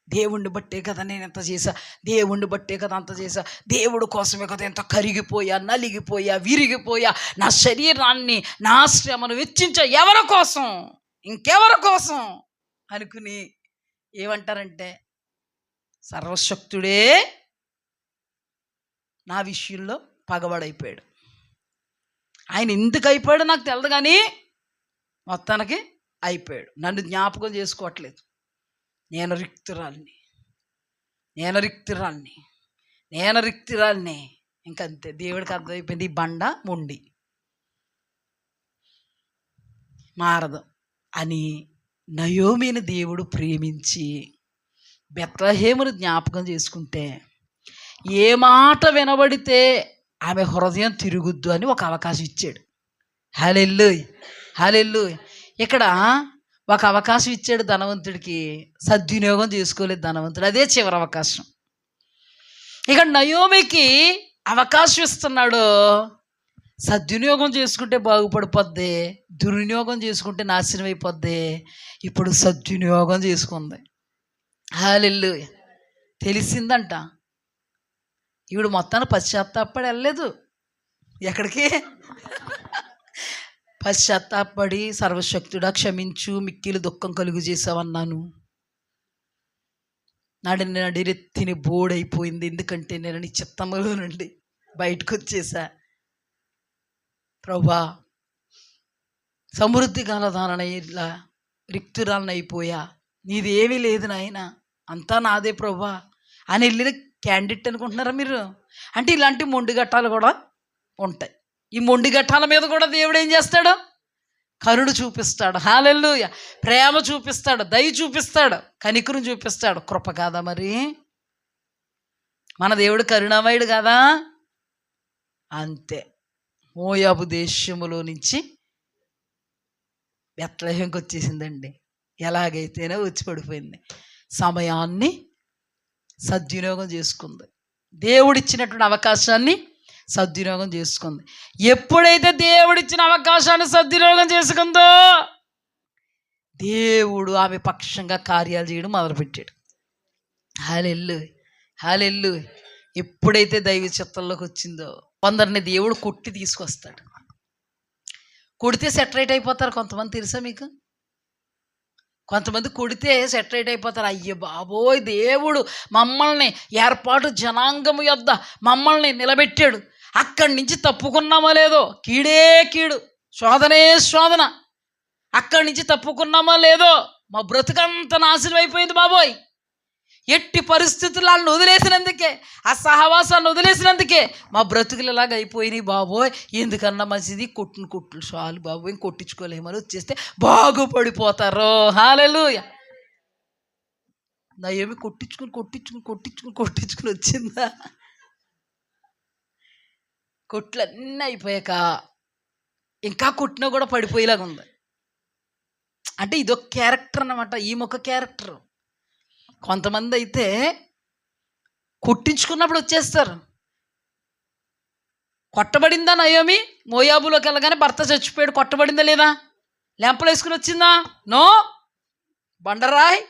దేవుణ్ణి బట్టే కదా నేను ఎంత చేశా, దేవుణ్ణి బట్టే కదా అంత చేశా, దేవుడు కోసమే కదా ఎంత కరిగిపోయా, నలిగిపోయా, విరిగిపోయా, నా శరీరాన్ని, నా శ్రమను వెచ్చించా, ఎవరి కోసం, ఇంకెవరి కోసం అనుకుని ఏమంటారంటే సర్వశక్తుడే నా విషయంలో పగబడైపోయాడు. ఆయన ఎందుకు అయిపోయాడు నాకు తెలియదు, కానీ మొత్తానికి అయిపోయాడు. నన్ను జ్ఞాపకం చేసుకోవట్లేదు. నేను రిక్తురాల్ని ఇంకంతే. దేవుడికి అర్థమైపోయింది, ఈ బండ మొండి మారదు అని నయోమిని దేవుడు ప్రేమించి బెత్లెహేమును జ్ఞాపకం చేసుకుంటే ఏ మాట వినబడితే ఆమె హృదయం తిరుగుద్దు అని ఒక అవకాశం ఇచ్చాడు. హల్లెలూయా. ఇక్కడ ఒక అవకాశం ఇచ్చాడు ధనవంతుడికి, సద్వినియోగం చేసుకోలేదు ధనవంతుడు. అదే చివరి అవకాశం. ఇక నయోమికి అవకాశం ఇస్తున్నాడు. సద్వినియోగం చేసుకుంటే బాగుపడిపోద్ది, దుర్వినియోగం చేసుకుంటే నాశనం అయిపోద్ది. ఇప్పుడు సద్వినియోగం చేసుకుంది. హల్లెలూయా. తెలిసిందంట ఈవిడ మొత్తాన్ని పశ్చాత్తాపడి వెళ్ళలేదు ఎక్కడికి. పశ్చాత్తాపడి సర్వశక్తుడా క్షమించు, మిక్కిలి దుఃఖం కలుగు చేసావన్నాను, నడిరెత్తిని బోడైపోయింది, ఎందుకంటే నేను నీ చిత్తములో నుండి బయటకు వచ్చేసా. ప్రభా, సమృద్ధి గలదాన ఇలా రిక్తురాలను అయిపోయా, నీదేమీ లేదు నాయన, అంతా నాదే ప్రభా అని వెళ్ళిన క్యాండిడేట్ అనుకుంటున్నారా మీరు? అంటే ఇలాంటి మొండి ఘట్టాలు కూడా ఉంటాయి. ఈ మొండి ఘట్టాల మీద కూడా దేవుడు ఏం చేస్తాడు? కరుణ చూపిస్తాడు. హల్లెలూయా. ప్రేమ చూపిస్తాడు, దయ చూపిస్తాడు, కనికరం చూపిస్తాడు. కృప కాదా మరి? మన దేవుడు కరుణామయుడు కదా. అంతే. మోయాబు దేశములో నుంచి బెత్లెహేముకి వచ్చేసిందండి. ఎలాగైతేనే వచ్చి పడిపోయింది. సమయాన్ని సద్వినియోగం చేసుకుంది, దేవుడిచ్చినటువంటి అవకాశాన్ని సద్వినియోగం చేసుకుంది. ఎప్పుడైతే దేవుడిచ్చిన అవకాశాన్ని సద్వినియోగం చేసుకుందో దేవుడు ఆమె పక్షంగా కార్యాలు చేయడం మొదలుపెట్టాడు. హల్లెలూయా. ఎప్పుడైతే దైవ చిత్తంలోకి వచ్చిందో కొందరిని దేవుడు కొట్టి తీసుకొస్తాడు. కొడితే సెటరేట్ అయిపోతారు కొంతమంది, తెలుసా మీకు? కొంతమంది కొడితే సెటరేట్ అయిపోతారు. అయ్యో బాబోయ్, దేవుడు మమ్మల్ని ఏర్పాటు జనాంగము యొద్ద మమ్మల్ని నిలబెట్టాడు, అక్కడి నుంచి తప్పుకున్నామో లేదో కీడే కీడు, శోధనే శోధన, అక్కడి నుంచి తప్పుకున్నామో లేదో మా బ్రతుకంత నాశనం అయిపోయింది బాబోయ్, ఎట్టి పరిస్థితులు వాళ్ళని వదిలేసినందుకే, ఆ సహవాసాన్ని వదిలేసినందుకే మా బ్రతుకులు ఇలాగ అయిపోయినాయి బాబోయ్, ఎందుకన్నా మంచిది కొట్టులు చాలు బాబోయ్, కొట్టించుకోలేమని వచ్చేస్తే బాగుపడిపోతారు. హల్లెలూయా. నయోమి కొట్టించుకుని వచ్చిందా? కొట్లన్నీ అయిపోయాక ఇంకా కొట్టినా కూడా పడిపోయేలాగా ఉంది. అంటే ఇదొక క్యారెక్టర్ అన్నమాట, ఈమె క్యారెక్టర్. కొంతమంది అయితే కొట్టించుకున్నప్పుడు వచ్చేస్తారు. కొట్టబడిందా నయోమి? మోయాబులోకి వెళ్ళగానే భర్త చచ్చిపోయాడు, కొట్టబడిందా లేదా? లెంపలు వేసుకుని వచ్చిందా? నో, బండరాయ్.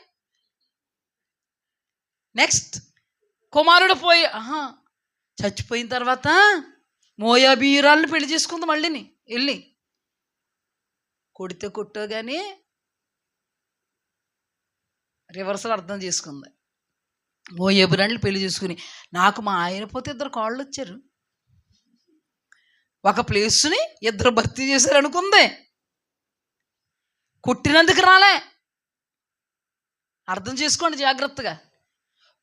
నెక్స్ట్ కుమారుడు పోయి చచ్చిపోయిన తర్వాత మోయాబీయురాలను పెళ్లి చేసుకుంది. మళ్ళీని వెళ్ళి కొడితే కొట్టో కానీ రివర్సల్ అర్థం చేసుకుంది. మోయాబీయురాలను పెళ్లి చేసుకుని, నాకు మా ఆయన పోతే 2 కాళ్ళు వచ్చారు, ఒక ప్లేస్ని 2 భర్తీ చేశారు అనుకుంది. కొట్టినందుకు రాలే, అర్థం చేసుకోండి జాగ్రత్తగా.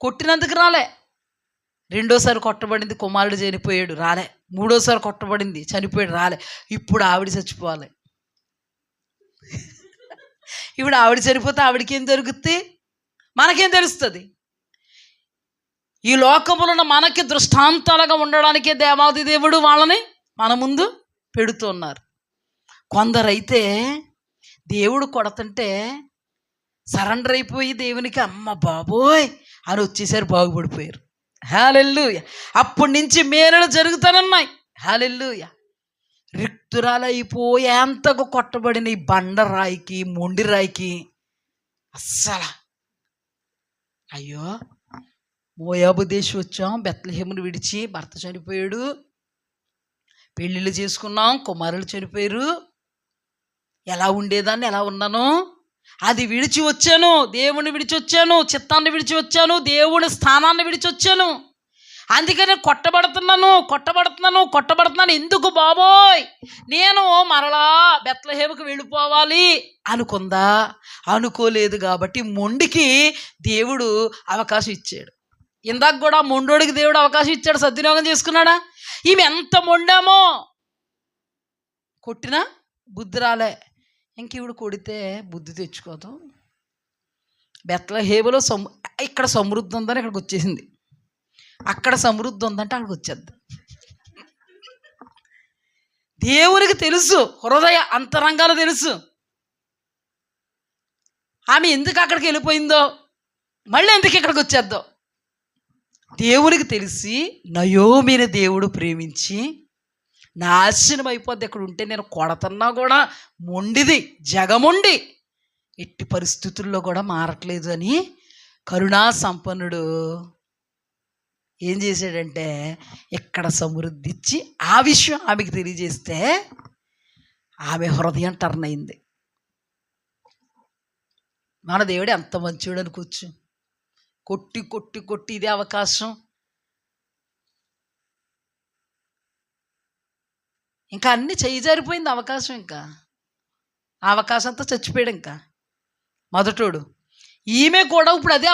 కొట్టినందుకు రాలే. 2ఓసారి కొట్టబడింది, కుమారుడు చనిపోయాడు, రాలే. 3ఓసారి కొట్టబడింది, చనిపోయాడు, రాలే. ఇప్పుడు ఆవిడ చచ్చిపోవాలి. ఇప్పుడు ఆవిడ చనిపోతే ఆవిడకి ఏం జరుగుద్ది? మనకేం తెలుస్తుంది? ఈ లోకములో ఉన్న మనకి దృష్టాంతాలుగా ఉండడానికే దేవాది దేవుడు వాళ్ళని మన ముందు పెడుతున్నారు. కొందరైతే దేవుడు కొడతంటే సరెండర్ అయిపోయి దేవునికి అమ్మ బాబోయ్ అని వచ్చేసారు, బాగుపడిపోయారు. హల్లెలూయా. అప్పటి నుంచి మేలులు జరుగుతానన్నాయి. హల్లెలూయా. రిక్తురాలైపోయేంతకు కొట్టబడిన ఈ బండరాయికి, మొండి రాయికి అస్సలు అయ్యో, మోయాబు దేశం వచ్చాం, బెత్లెహేమును విడిచి, భర్త చనిపోయాడు, పెళ్ళిళ్ళు చేసుకున్నాం, కుమారులు చనిపోయారు, ఎలా ఉండేదాన్ని, ఎలా ఉన్నాను, అది విడిచి వచ్చాను, దేవుని విడిచి వచ్చాను, చిత్తాన్ని విడిచి వచ్చాను, దేవుని స్థానాన్ని విడిచి వచ్చాను, అందుకని కొట్టబడుతున్నాను. ఎందుకు బాబోయ్, నేను మరలా బెత్లెహేముకు వెళ్ళిపోవాలి అనుకుందా? అనుకోలేదు. కాబట్టి మొండికి దేవుడు అవకాశం ఇచ్చాడు. ఇందాక కూడా మొండోడికి దేవుడు అవకాశం ఇచ్చాడు, సద్వినియోగం చేసుకున్నాడా? ఈమె ఎంత మొండామో, కొట్టినా బుద్ధి రాలే. ఇంక ఈవిడ కొడితే బుద్ధి తెచ్చుకోదు. బెత్లెహేములో ఇక్కడ సమృద్ధి ఉందని ఇక్కడికి వచ్చేసింది, అక్కడ సమృద్ధి ఉందంటే అక్కడికి వచ్చేద్ది. దేవునికి తెలుసు, హృదయ అంతరంగాలు తెలుసు. ఆమె ఎందుకు అక్కడికి వెళ్ళిపోయిందో, మళ్ళీ ఎందుకు ఇక్కడికి వచ్చేద్దో దేవునికి తెలిసి, నయోమిని దేవుడు ప్రేమించి, నాశనం అయిపోద్ది ఇక్కడ ఉంటే, నేను కొడతన్నా కూడా మొండిది, జగముండి ఎట్టి పరిస్థితుల్లో కూడా మారట్లేదు అని కరుణా సంపన్నుడు ఏం చేశాడంటే ఇక్కడ సమృద్ధి ఇచ్చి ఆ విషయం ఆమెకి తెలియజేస్తే ఆమె హృదయం టర్న్ అయింది. మన దేవుడు ఎంత మంచివాడు అనుకోవచ్చు. కొట్టి కొట్టి కొట్టి ఇదే అవకాశం, ఇంకా అన్నీ చేయి జారిపోయింది అవకాశం, ఇంకా ఆ అవకాశంతో చచ్చిపోయాడు ఇంకా మొదటోడు. ఈమె కూడా ఇప్పుడు అదే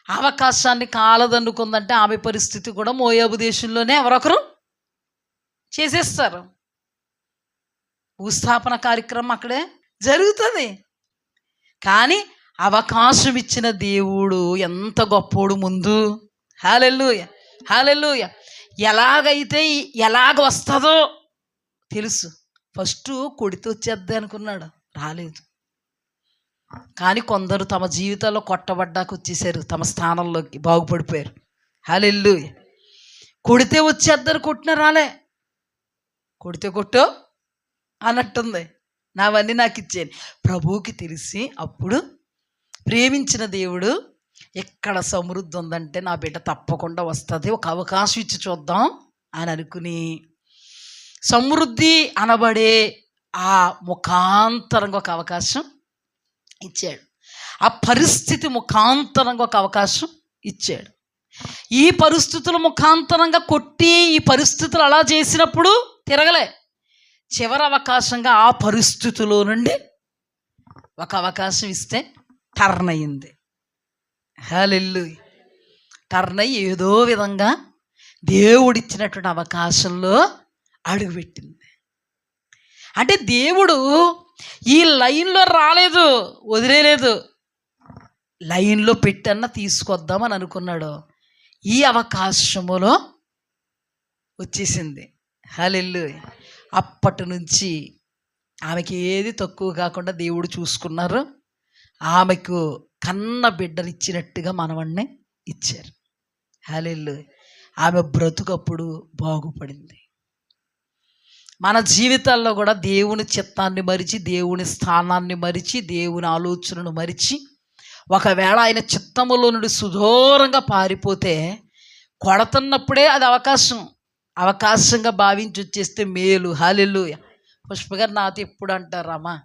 అవకాశాన్ని కాలదన్నుకుందంటే ఆమె పరిస్థితి కూడా మోయాబు దేశంలోనే ఎవరొకరు చేసేస్తారు. భూస్థాపన కార్యక్రమం అక్కడే జరుగుతుంది. కానీ అవకాశం ఇచ్చిన దేవుడు ఎంత గొప్పోడు ముందు. హల్లెలూయా, హల్లెలూయా. ఎలాగ వస్తుందో తెలుసు. ఫస్ట్ కొడితే వచ్చేద్ది అనుకున్నాడు, రాలేదు. కానీ కొందరు తమ జీవితాల్లో కొట్టబడ్డాక వచ్చేసారు, తమ స్థానంలోకి బాగుపడిపోయారు. హల్లెలూయా. కొడితే వచ్చేద్దరు, కొట్టిన రాలే. కొడితే కొట్టో అన్నట్టుంది, నావన్నీ నాకు ఇచ్చేది. ప్రభువుకి తెలిసి అప్పుడు ప్రేమించిన దేవుడు ఎక్కడ సమృద్ధి ఉందంటే నా బిడ్డ తప్పకుండా వస్తుంది, ఒక అవకాశం ఇచ్చి చూద్దాం అని అనుకుని సమృద్ధి అనబడే ఆ ముఖాంతరంగా ఒక అవకాశం ఇచ్చాడు. ఆ పరిస్థితి ముఖాంతరంగా ఒక అవకాశం ఇచ్చాడు. ఈ పరిస్థితుల ముఖాంతరంగా కొట్టి ఈ పరిస్థితులు అలా చేసినప్పుడు తిరగలే. చివరి అవకాశంగా ఆ పరిస్థితుల్లో నుండి ఒక అవకాశం ఇస్తే టర్న్ అయింది. హల్లెలూయా. టర్న్ అయ్యి ఏదో విధంగా దేవుడిచ్చినటువంటి అవకాశంలో అడుగుపెట్టింది. అంటే దేవుడు ఈ లైన్లో రాలేదు, వదిలేదు, లైన్లో పెట్టన్నా తీసుకొద్దామని అనుకున్నాడు. ఈ అవకాశములో వచ్చేసింది. హల్లెలూయా. అప్పటి నుంచి ఆమెకి ఏది తక్కువ కాకుండా దేవుడు చూసుకున్నారు. ఆమెకు కన్న బిడ్డనిచ్చినట్టుగా మనవణ్ణి ఇచ్చారు. హల్లెలూయా. ఆమె బ్రతుకప్పుడు బాగుపడింది. మన జీవితాల్లో కూడా దేవుని చిత్తాన్ని మరిచి, దేవుని స్థానాన్ని మరిచి, దేవుని ఆలోచనను మరిచి, ఒకవేళ ఆయన చిత్తములో నుండి సుదూరంగా పారిపోతే కొడుతున్నప్పుడే అది అవకాశంగా భావించి వచ్చేస్తే మేలు. హల్లెలూయా. పుష్ప గారు నాతో ఎప్పుడు అంటారమ్మా,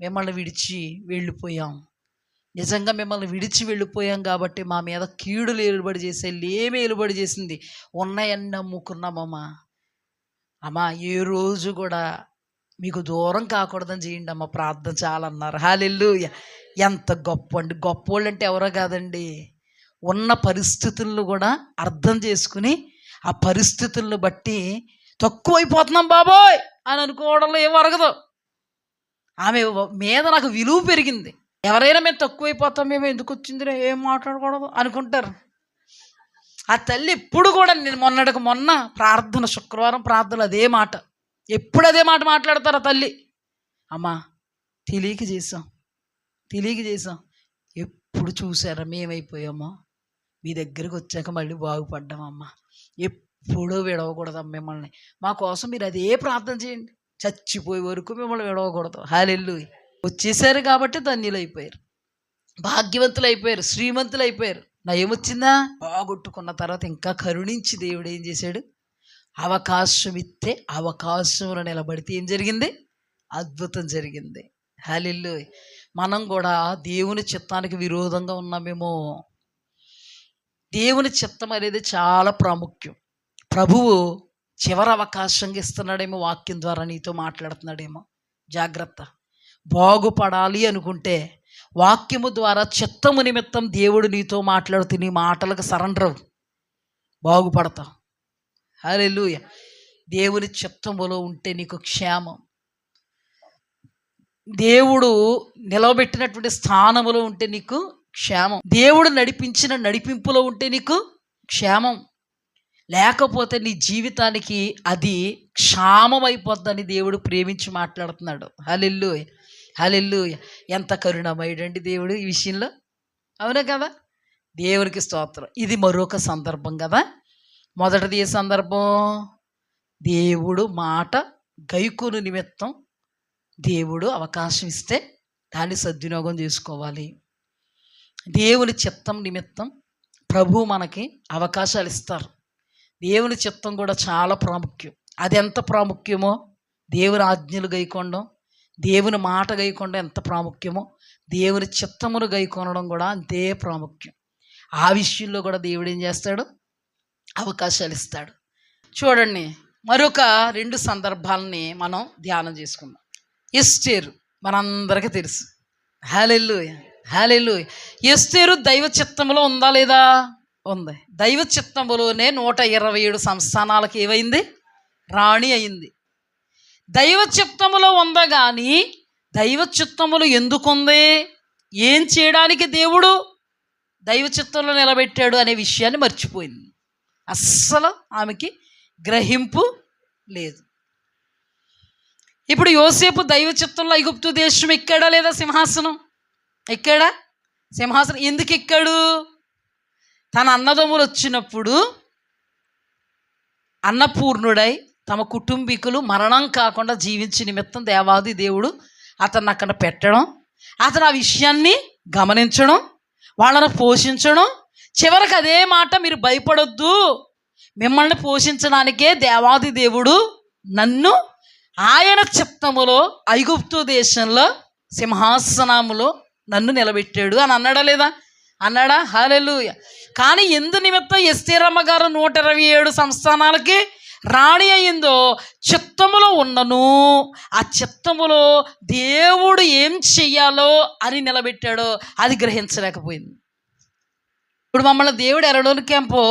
మిమ్మల్ని విడిచి వెళ్ళిపోయాం, నిజంగా మిమ్మల్ని విడిచి వెళ్ళిపోయాం కాబట్టి మా మీద కీడులు ఏలుబడి చేసే లేమి ఏలుబడి చేసింది, ఉన్నాయన్నీ అమ్ముకున్నామమ్మా. అమ్మా ఏ రోజు కూడా మీకు దూరం కాకూడదని చేయండి అమ్మ, ప్రార్థన చాలన్నారు. హల్లెలూయా. ఎంత గొప్ప అండి. గొప్పోళ్ళు అంటే ఎవరో కాదండి, ఉన్న పరిస్థితులను కూడా అర్థం చేసుకుని ఆ పరిస్థితులను బట్టి తక్కువైపోతున్నాం బాబోయ్ అని అనుకోవడంలో ఏం అరగదు. ఆమె మీద నాకు విలువ పెరిగింది. ఎవరైనా మేము తక్కువైపోతాం, మేము ఎందుకు వచ్చింది ఏం మాట్లాడకూడదు అనుకుంటారు. ఆ తల్లి ఎప్పుడు కూడా, నేను మొన్నటికి మొన్న ప్రార్థన, శుక్రవారం ప్రార్థన అదే మాట, ఎప్పుడు అదే మాట మాట్లాడతారు ఆ తల్లి. అమ్మా తెలియక చేసాం. ఎప్పుడు చూసారా మేమైపోయామో, మీ దగ్గరికి వచ్చాక మళ్ళీ బాగుపడ్డామమ్మా. ఎప్పుడూ విడవకూడదమ్మా మిమ్మల్ని, మా కోసం మీరు అదే ప్రార్థన చేయండి, చచ్చిపోయే వరకు మిమ్మల్ని విడవకూడదు. హల్లెలూయా. వచ్చేసారు కాబట్టి ధన్యులైపోయారు, భాగ్యవంతులు అయిపోయారు, శ్రీమంతులు అయిపోయారు. నయమొచ్చిందా? బాగొట్టుకున్న తర్వాత ఇంకా కరుణించి దేవుడు ఏం చేశాడు, అవకాశం ఇస్తే అవకాశంలో నిలబడితే ఏం జరిగింది? అద్భుతం జరిగింది. హల్లెలూయా. మనం కూడా దేవుని చిత్తానికి విరోధంగా ఉన్నామేమో. దేవుని చిత్తం అనేది చాలా ప్రాముఖ్యం. ప్రభువు చివరి అవకాశంగా ఇస్తున్నాడేమో, వాక్యం ద్వారా నీతో మాట్లాడుతున్నాడేమో. జాగ్రత్త. బాగుపడాలి అనుకుంటే వాక్యము ద్వారా చిత్తము నిమిత్తం దేవుడు నీతో మాట్లాడుతూ నీ మాటలకు సరెండర్ అవ్వు, బాగుపడతావు. హల్లెలూయా. దేవుని చిత్తములో ఉంటే నీకు క్షేమం. దేవుడు నిలవబెట్టినటువంటి స్థానములో ఉంటే నీకు క్షేమం. దేవుడు నడిపించిన నడిపింపులో ఉంటే నీకు క్షేమం. లేకపోతే నీ జీవితానికి అది క్షామం అయిపోద్దని దేవుడు ప్రేమించి మాట్లాడుతున్నాడు. హల్లెలూయా. హల్లెలూయా. ఎంత కరుణమయుడండి దేవుడు ఈ విషయంలో. అవునా కదా? దేవునికి స్తోత్రం. ఇది మరొక సందర్భం కదా. మొదటిది ఏ సందర్భం? దేవుడు మాట గైకొను నిమిత్తం దేవుడు అవకాశం ఇస్తే దాన్ని సద్వినియోగం చేసుకోవాలి. దేవుని చిత్తం నిమిత్తం ప్రభు మనకి అవకాశాలు ఇస్తారు. దేవుని చిత్తం కూడా చాలా ప్రాముఖ్యం. అది ఎంత ప్రాముఖ్యమో, దేవుని ఆజ్ఞలు గైకొనడం, దేవుని మాట గైకొనడం ఎంత ప్రాముఖ్యమో, దేవుని చిత్తమును గైకొనడం కూడా అంతే ప్రాముఖ్యం. ఆ విషయంలో కూడా దేవుడు ఏం చేస్తాడు? అవకాశాలు ఇస్తాడు. చూడండి, మరొక 2 సందర్భాలని మనం ధ్యానం చేసుకుందాం. ఎస్తేరు మనందరికీ తెలుసు. హల్లెలూయా. హల్లెలూయా. ఎస్తేరు దైవ చిత్తంలో ఉందా లేదా? ఉంది. దైవ చిత్తములోనే 127 సంస్థానాలకు ఏమైంది? రాణి అయింది. దైవ చిత్తములో ఉందా కానీ దైవ చిత్తములు ఎందుకుంది, ఏం చేయడానికి దేవుడు దైవ చిత్తంలో నిలబెట్టాడు అనే విషయాన్ని మర్చిపోయింది. అస్సలు ఆమెకి గ్రహింపు లేదు. ఇప్పుడు యోసేపు దైవ చిత్తంలో ఐగుప్తు దేశం ఎక్కాడా లేదా? సింహాసనం ఎక్కాడా? సింహాసనం ఎందుకు ఎక్కాడు? తన అన్నదమ్ములు వచ్చినప్పుడు అన్నపూర్ణుడై తమ కుటుంబీకులు మరణం కాకుండా జీవించే నిమిత్తం దేవాది దేవుడు అతన్ని అక్కడ పెట్టడం, అతను ఆ విషయాన్ని గమనించడం, వాళ్ళను పోషించడం. చివరికి అదే మాట, మీరు భయపడొద్దు, మిమ్మల్ని పోషించడానికే దేవాది దేవుడు నన్ను ఆయన చిత్తములో ఐగుప్తు దేశంలో సింహాసనములో నన్ను నిలబెట్టాడు అని అన్నాడా లేదా? అన్నాడా? హల్లెలూయా. కానీ ఎందు నిమిత్తం ఎస్తేరమ్మ గారు 127 సంస్థానాలకి రాణి అయిందో, చిత్తములో ఉన్నను ఆ చిత్తములో దేవుడు ఏం చెయ్యాలో అని నిలబెట్టాడో అది గ్రహించలేకపోయింది. ఇప్పుడు మమ్మల్ని దేవుడు ఎరడోని క్యాంపు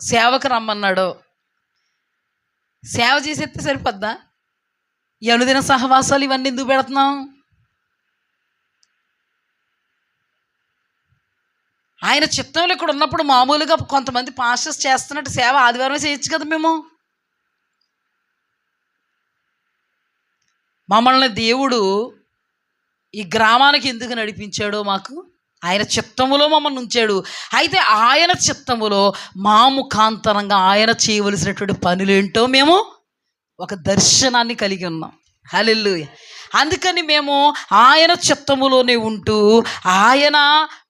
సేవకు రమ్మన్నాడు, సేవ చేసేస్తే సరిపోద్దా? ఈ అనుదిన సహవాసాలు ఇవన్నీ ఎందుకు పెడుతున్నాం? ఆయన చిత్తంలో ఇక్కడ ఉన్నప్పుడు మామూలుగా కొంతమంది పాస్టర్స్ చేస్తున్నట్టు సేవ ఆదివారమే చేయొచ్చు కదా. మేము మమ్మల్ని దేవుడు ఈ గ్రామానికి ఎందుకు నడిపించాడో మాకు ఆయన చిత్తములో మమ్మల్ని ఉంచాడు. అయితే ఆయన చిత్తములో మా ముఖాంతరంగా ఆయన చేయవలసినటువంటి పనులేంటో మేము ఒక దర్శనాన్ని కలిగి ఉన్నాం. హల్లెలూయా. అందుకని మేము ఆయన చిత్తములోనే ఉంటూ ఆయన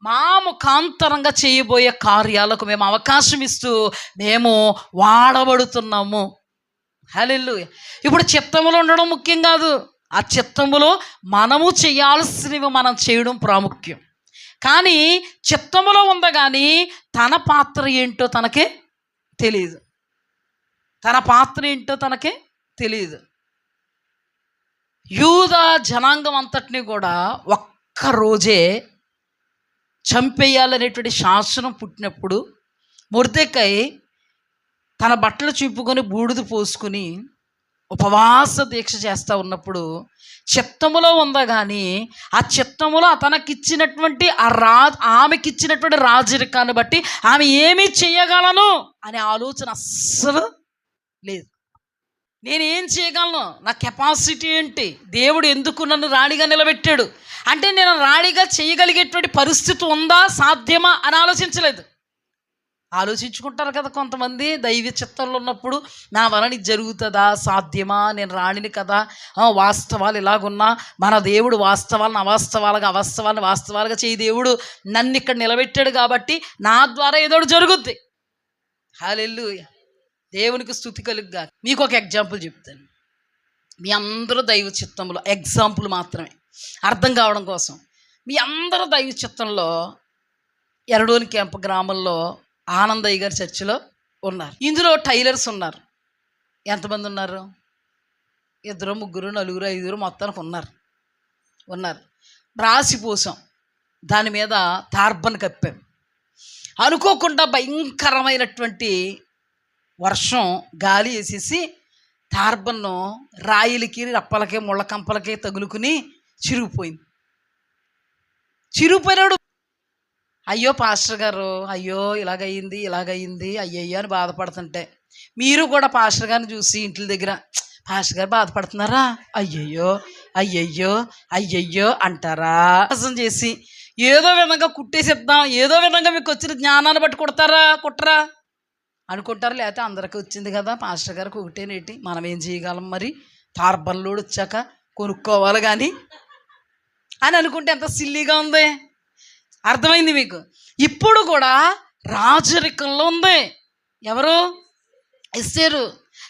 మా ముఖాంతరంగా చేయబోయే కార్యాలకు మేము అవకాశం ఇస్తూ మేము వాడబడుతున్నాము. హల్లెలూయా. ఇప్పుడు చిత్తములో ఉండడం ముఖ్యం కాదు, ఆ చిత్తములో మనము చేయాల్సినవి మనం చేయడం ప్రాముఖ్యం. కానీ చిత్తములో ఉందా కానీ తన పాత్ర ఏంటో తనకే తెలియదు, తన పాత్ర ఏంటో తనకే తెలియదు. యూదా జనాంగం అంతటినీ కూడా ఒక్కరోజే చంపేయాలనేటువంటి శాసనం పుట్టినప్పుడు మొర్దెకై తన బట్టలు చింపుకొని బూడిద పోసుకుని ఉపవాస దీక్ష చేస్తూ ఉన్నప్పుడు చిత్తములో ఉందా కానీ ఆ చిత్తములో తనకిచ్చినటువంటి ఆమెకిచ్చినటువంటి రాజరికాన్ని బట్టి ఆమె ఏమి చేయగలను అనే ఆలోచన అస్సలు లేదు. నేనేం చేయగలను, నా కెపాసిటీ ఏంటి, దేవుడు ఎందుకు నన్ను రాణిగా నిలబెట్టాడు అంటే నేను రాణిగా చేయగలిగేటువంటి పరిస్థితి ఉందా, సాధ్యమా అని ఆలోచించలేదు. ఆలోచించుకుంటారు కదా కొంతమంది దైవ చిత్తంలో ఉన్నప్పుడు, నా వలన ఇది జరుగుతుందా, సాధ్యమా, నేను రాణిని కదా, వాస్తవాలు ఇలాగున్నా మన దేవుడు వాస్తవాలను అవాస్తవాలుగా, అవాస్తవాలను వాస్తవాలుగా చేయి దేవుడు నన్ను ఇక్కడ నిలబెట్టాడు కాబట్టి నా ద్వారా ఏదో జరుగుద్ది. హల్లెలూయా. దేవునికి స్తుతి కలుగుగా. మీకు ఒక ఎగ్జాంపుల్ చెప్తాను. మీ అందరూ దైవ చిత్తంలో, ఎగ్జాంపుల్ మాత్రమే అర్థం కావడం కోసం, మీ అందరూ దైవ చిత్తంలో ఎరడోని క్యాంప్ గ్రామంలో ఆనందయ్య గారి చర్చిలో ఉన్నారు. ఇందులో టైలర్స్ ఉన్నారు. ఎంతమంది ఉన్నారు? 2, 3, 4, 5 మొత్తానికి ఉన్నారు. రాసి పోసాం, దాని మీద తార్బన్ కప్పాం. అనుకోకుండా భయంకరమైనటువంటి వర్షం గాలి వేసేసి తార్బన్ను రాయిలకి, రప్పలకి, ముళ్ళ కంపలకి తగులుకుని చిరిగిపోయినాడు. అయ్యో పాస్టర్ గారు, అయ్యో ఇలాగయింది అయ్యయ్యో అని బాధపడుతుంటే మీరు కూడా పాస్టర్ గారిని చూసి ఇంటి దగ్గర పాస్టర్ గారు బాధపడుతున్నారా, అయ్యయ్యో అంటారా? చేసి ఏదో విధంగా కుట్టేసిద్దాం, ఏదో విధంగా మీకు వచ్చిన జ్ఞానాన్ని బట్టి కుట్టరా అనుకుంటారు. లేకపోతే అందరికీ వచ్చింది కదా పాస్టర్ గారికి ఒకటేనేటి, మనం ఏం చేయగలం మరి, తార్బన్లోడు వచ్చాక కొనుక్కోవాలి కానీ అని అనుకుంటే ఎంత సిల్లీగా ఉంది. అర్థమైంది మీకు? ఇప్పుడు కూడా రాజరికంలో ఉంది. ఎవరు? ఎస్తేరు.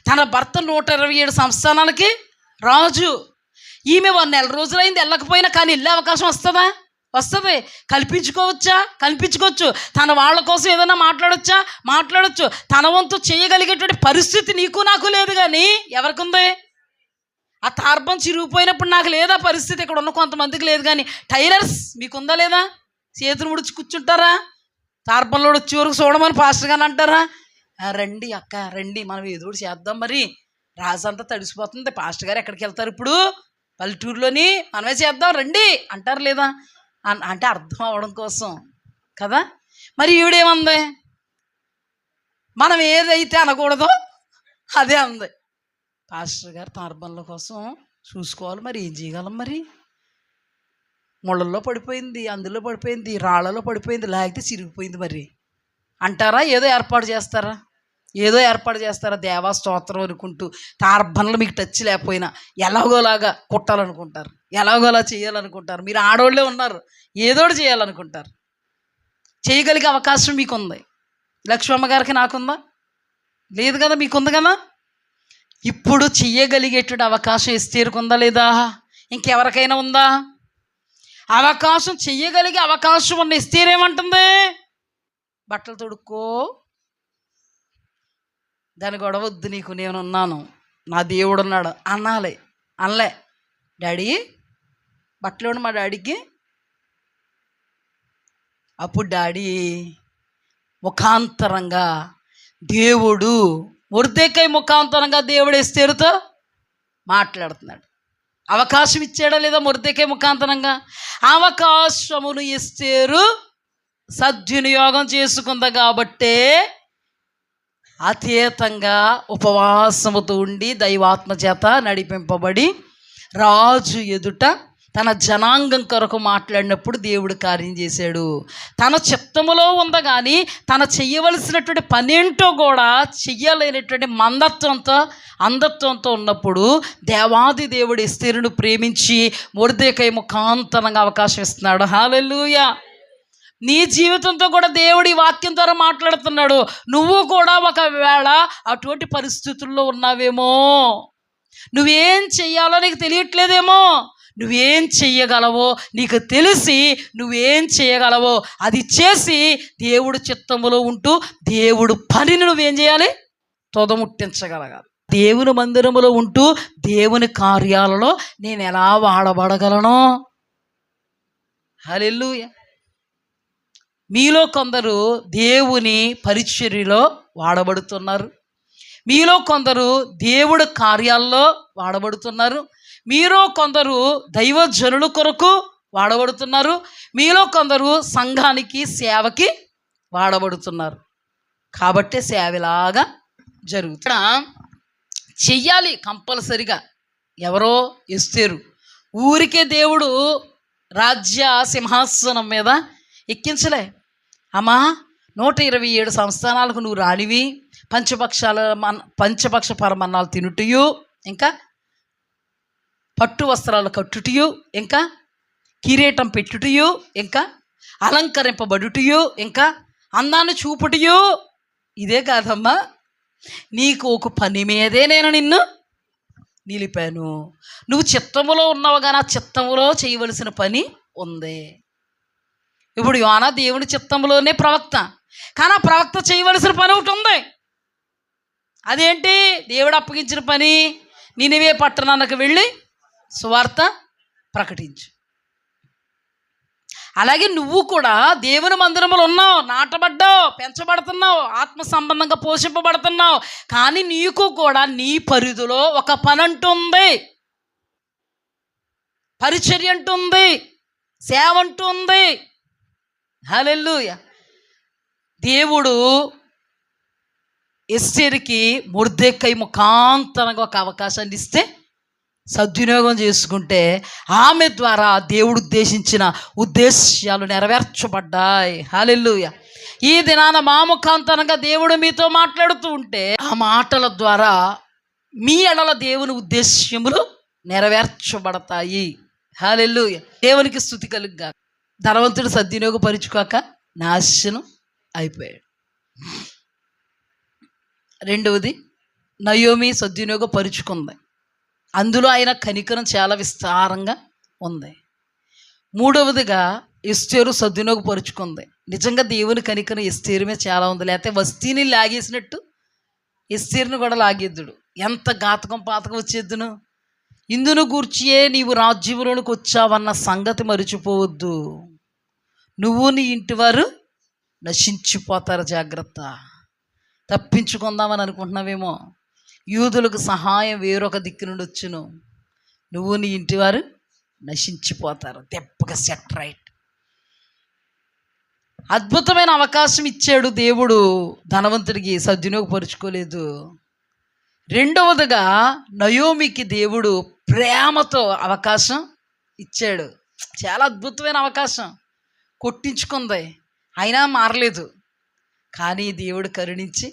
తన భర్త 127 సంస్థానాలకి రాజు. ఈమె 1 నెల రోజులైంది వెళ్ళకపోయినా కానీ వెళ్ళే అవకాశం వస్తుందా? వస్తుంది. కల్పించుకోవచ్చు. తన వాళ్ళ కోసం ఏదైనా మాట్లాడొచ్చు. తన వంతు చేయగలిగేటువంటి పరిస్థితి నీకు నాకు లేదు. కానీ ఎవరికి ఉంది? ఆ తార్బం చిరిగిపోయినప్పుడు నాకు లేదా పరిస్థితి, ఇక్కడ ఉన్న కొంతమందికి లేదు. కానీ టైలర్స్ మీకుందా లేదా? చేతులు ముడిచి కూర్చుంటారా? తార్బంలో వచ్చే వరకు చూడమని పాస్టర్ గారు అంటారా? రండి అక్క రండి, మనం ఏదో చేద్దాం, మరి రాజంతా తడిసిపోతుంది, పాస్టర్ గారు ఎక్కడికి వెళ్తారు ఇప్పుడు, పల్లెటూరులోని మనమే చేద్దాం రండి అంటారు లేదా? అంటే అర్థం అవడం కోసం కదా. మరి ఈవిడేమంది? మనం ఏదైతే అనకూడదో అదే అంది. పాస్టర్ గారు తార్బంల కోసం చూసుకోవాలి, మరి ఏం చేయగలం, మరి ముళ్ళల్లో పడిపోయింది, అందులో పడిపోయింది, రాళ్ళలో పడిపోయింది, లేకపోతే చిరిగిపోయింది మరి అంటారా? ఏదో ఏర్పాటు చేస్తారా? దేవా స్తోత్రం అనుకుంటూ తార్బన్లు మీకు టచ్ లేకపోయినా ఎలాగోలాగా కుట్టాలనుకుంటారు, ఎలాగోలా చేయాలనుకుంటారు. మీరు ఆడోళ్ళే ఉన్నారు, ఏదోటి చేయాలనుకుంటారు. చేయగలిగే అవకాశం మీకుంది. లక్ష్మమ్మ గారికి నాకుందా? లేదు కదా, మీకుంది కదా. ఇప్పుడు చెయ్యగలిగేటువంటి అవకాశం ఎస్తేరుకుందా లేదా? ఇంకెవరికైనా ఉందా? అవకాశం చెయ్యగలిగే అవకాశం ఉన్న ఎస్తేరేమంటుంది? బట్టలు తొడుక్కో, దాని గొడవ వద్దు నీకు, నేనున్నాను, నా దేవుడు ఉన్నాడు అనలే. డాడీ బట్టలు మా డాడీకి. అప్పుడు డాడీ ముఖాంతరంగా దేవుడు, మొర్దెకై ముఖాంతరంగా దేవుడు ఎస్తేరుతో మాట్లాడుతున్నాడు. అవకాశం ఇచ్చాడా లేదా? మొర్దెకై ముఖాంతరంగా అవకాశమును ఎస్తేరు సద్వినియోగం చేసుకుందా కాబట్టే అతీతంగా ఉపవాసముతో ఉండి దైవాత్మ చేత నడిపింపబడి రాజు ఎదుట తన జనాంగం కొరకు మాట్లాడినప్పుడు దేవుడు కార్యం చేశాడు. తన చిత్తములో ఉంద కానీ తన చెయ్యవలసినటువంటి పనేంటో కూడా చెయ్యలేనటువంటి అంధత్వంతో ఉన్నప్పుడు దేవాది దేవుడు ఎస్తేరును ప్రేమించి మొర్దెకై ముఖాంతరంగా అవకాశం ఇస్తున్నాడు. హల్లెలూయా. నీ జీవితంతో కూడా దేవుడు ఈ వాక్యం ద్వారా మాట్లాడుతున్నాడు. నువ్వు కూడా ఒకవేళ అటువంటి పరిస్థితుల్లో ఉన్నావేమో, నువ్వేం చెయ్యాలో నీకు తెలియట్లేదేమో, నువ్వేం చెయ్యగలవో నీకు తెలిసి నువ్వేం చేయగలవో అది చేసి దేవుడు చిత్తములో ఉంటూ దేవుడు పనిని నువ్వేం చేయాలి, తొదముట్టించగలగాలి. దేవుని మందిరములో ఉంటూ దేవుని కార్యాలలో నేను ఎలా వాడబడగలను? హల్లెలూయా. మీలో కొందరు దేవుని పరిచర్యలో వాడబడుతున్నారు, మీలో కొందరు దేవుడి కార్యాల్లో వాడబడుతున్నారు, మీలో కొందరు దైవజనుల కొరకు వాడబడుతున్నారు, మీలో కొందరు సంఘానికి సేవకి వాడబడుతున్నారు. కాబట్టి సేవలాగా జరుగుతుంది. చెయ్యాలి కంపల్సరిగా. ఎవరో ఎస్తేరు ఊరికే దేవుడు రాజ్య సింహాసనం మీద ఎక్కించలే. అమ్మా 127 సంస్థానాలకు నువ్వు రానివి, పంచపక్ష పరమన్నాలు తినుటయు, ఇంకా పట్టు వస్త్రాలు కట్టుటయు, ఇంకా కిరీటం పెట్టుటయు, ఇంకా అలంకరింపబడుటయు, ఇంకా అందాన్ని చూపుటయు. ఇదే కాదమ్మా, నీకు ఒక పని మీదే నేను నిన్ను నిలిపాను. నువ్వు చిత్తములో ఉన్నావు కానీ ఆ చిత్తములో చేయవలసిన పని ఉంది. ఇప్పుడు యోనా దేవుని చిత్తంలోనే ప్రవక్త, కానీ ఆ ప్రవక్త చేయవలసిన పని ఒకటి ఉంది. అదేంటి? దేవుడు అప్పగించిన పని, నినివే పట్టణానికి వెళ్ళి సువార్త ప్రకటించు. అలాగే నువ్వు కూడా దేవుని మందిరములో ఉన్నావు, నాటబడ్డావు, పెంచబడుతున్నావు, ఆత్మ సంబంధంగా పోషింపబడుతున్నావు. కానీ నీకు కూడా నీ పరిధిలో ఒక పని అంటుంది, పరిచర్య అంటుంది, సేవ అంటుంది. హల్లెలూయా. దేవుడు ఎస్తేరుకి మొర్దెకై ముఖాంతరంగా ఒక అవకాశాన్ని ఇస్తే సద్వినియోగం చేసుకుంటే ఆమె ద్వారా దేవుడు ఉద్దేశించిన ఉద్దేశాలు నెరవేర్చబడ్డాయి. హల్లెలూయా. ఈ దినాన మా ముఖాంతరంగా దేవుడు మీతో మాట్లాడుతూ ఉంటే ఆ మాటల ద్వారా మీ ఎడల దేవుని ఉద్దేశ్యములు నెరవేర్చబడతాయి. హల్లెలూయా. దేవునికి స్తుతి కలుగుగా. ధనవంతుడు సద్వినియోగపరుచుకోక నాశనం అయిపోయాడు. రెండవది, నయోమి సద్వినియోగపరుచుకుంది, అందులో ఆయన కనికరం చాలా విస్తారంగా ఉంది. మూడవదిగా ఎస్తేరు సద్వినియోగపరుచుకుంది. నిజంగా దేవుని కనికరం ఎస్తేరు మీద చాలా ఉంది. లేకపోతే వస్తీని లాగేసినట్టు ఎస్తేరుని కూడా లాగేద్దుడు. ఎంత ఘాతకం పాతకం వచ్చేద్దును. ఇందును గూర్చియే నీవు రాజ్యంలోనికి వచ్చావన్న సంగతి మరిచిపోవద్దు. నువ్వు నీ ఇంటివారు నశించిపోతారు. జాగ్రత్త. తప్పించుకుందామని అనుకుంటున్నావేమో. యూదులకు సహాయం వేరొక దిక్కు నుండి వచ్చును. నువ్వు నీ ఇంటివారు నశించిపోతారు. దెబ్బగా సెట్ రైట్. అద్భుతమైన అవకాశం ఇచ్చాడు దేవుడు ధనవంతుడికి, సద్వినియోగపరుచుకోలేదు. రెండవదిగా నయోమికి దేవుడు ప్రేమతో అవకాశం ఇచ్చాడు. చాలా అద్భుతమైన అవకాశం. కొట్టించుకుంది, అయినా మారలేదు. కానీ దేవుడు కరుణించి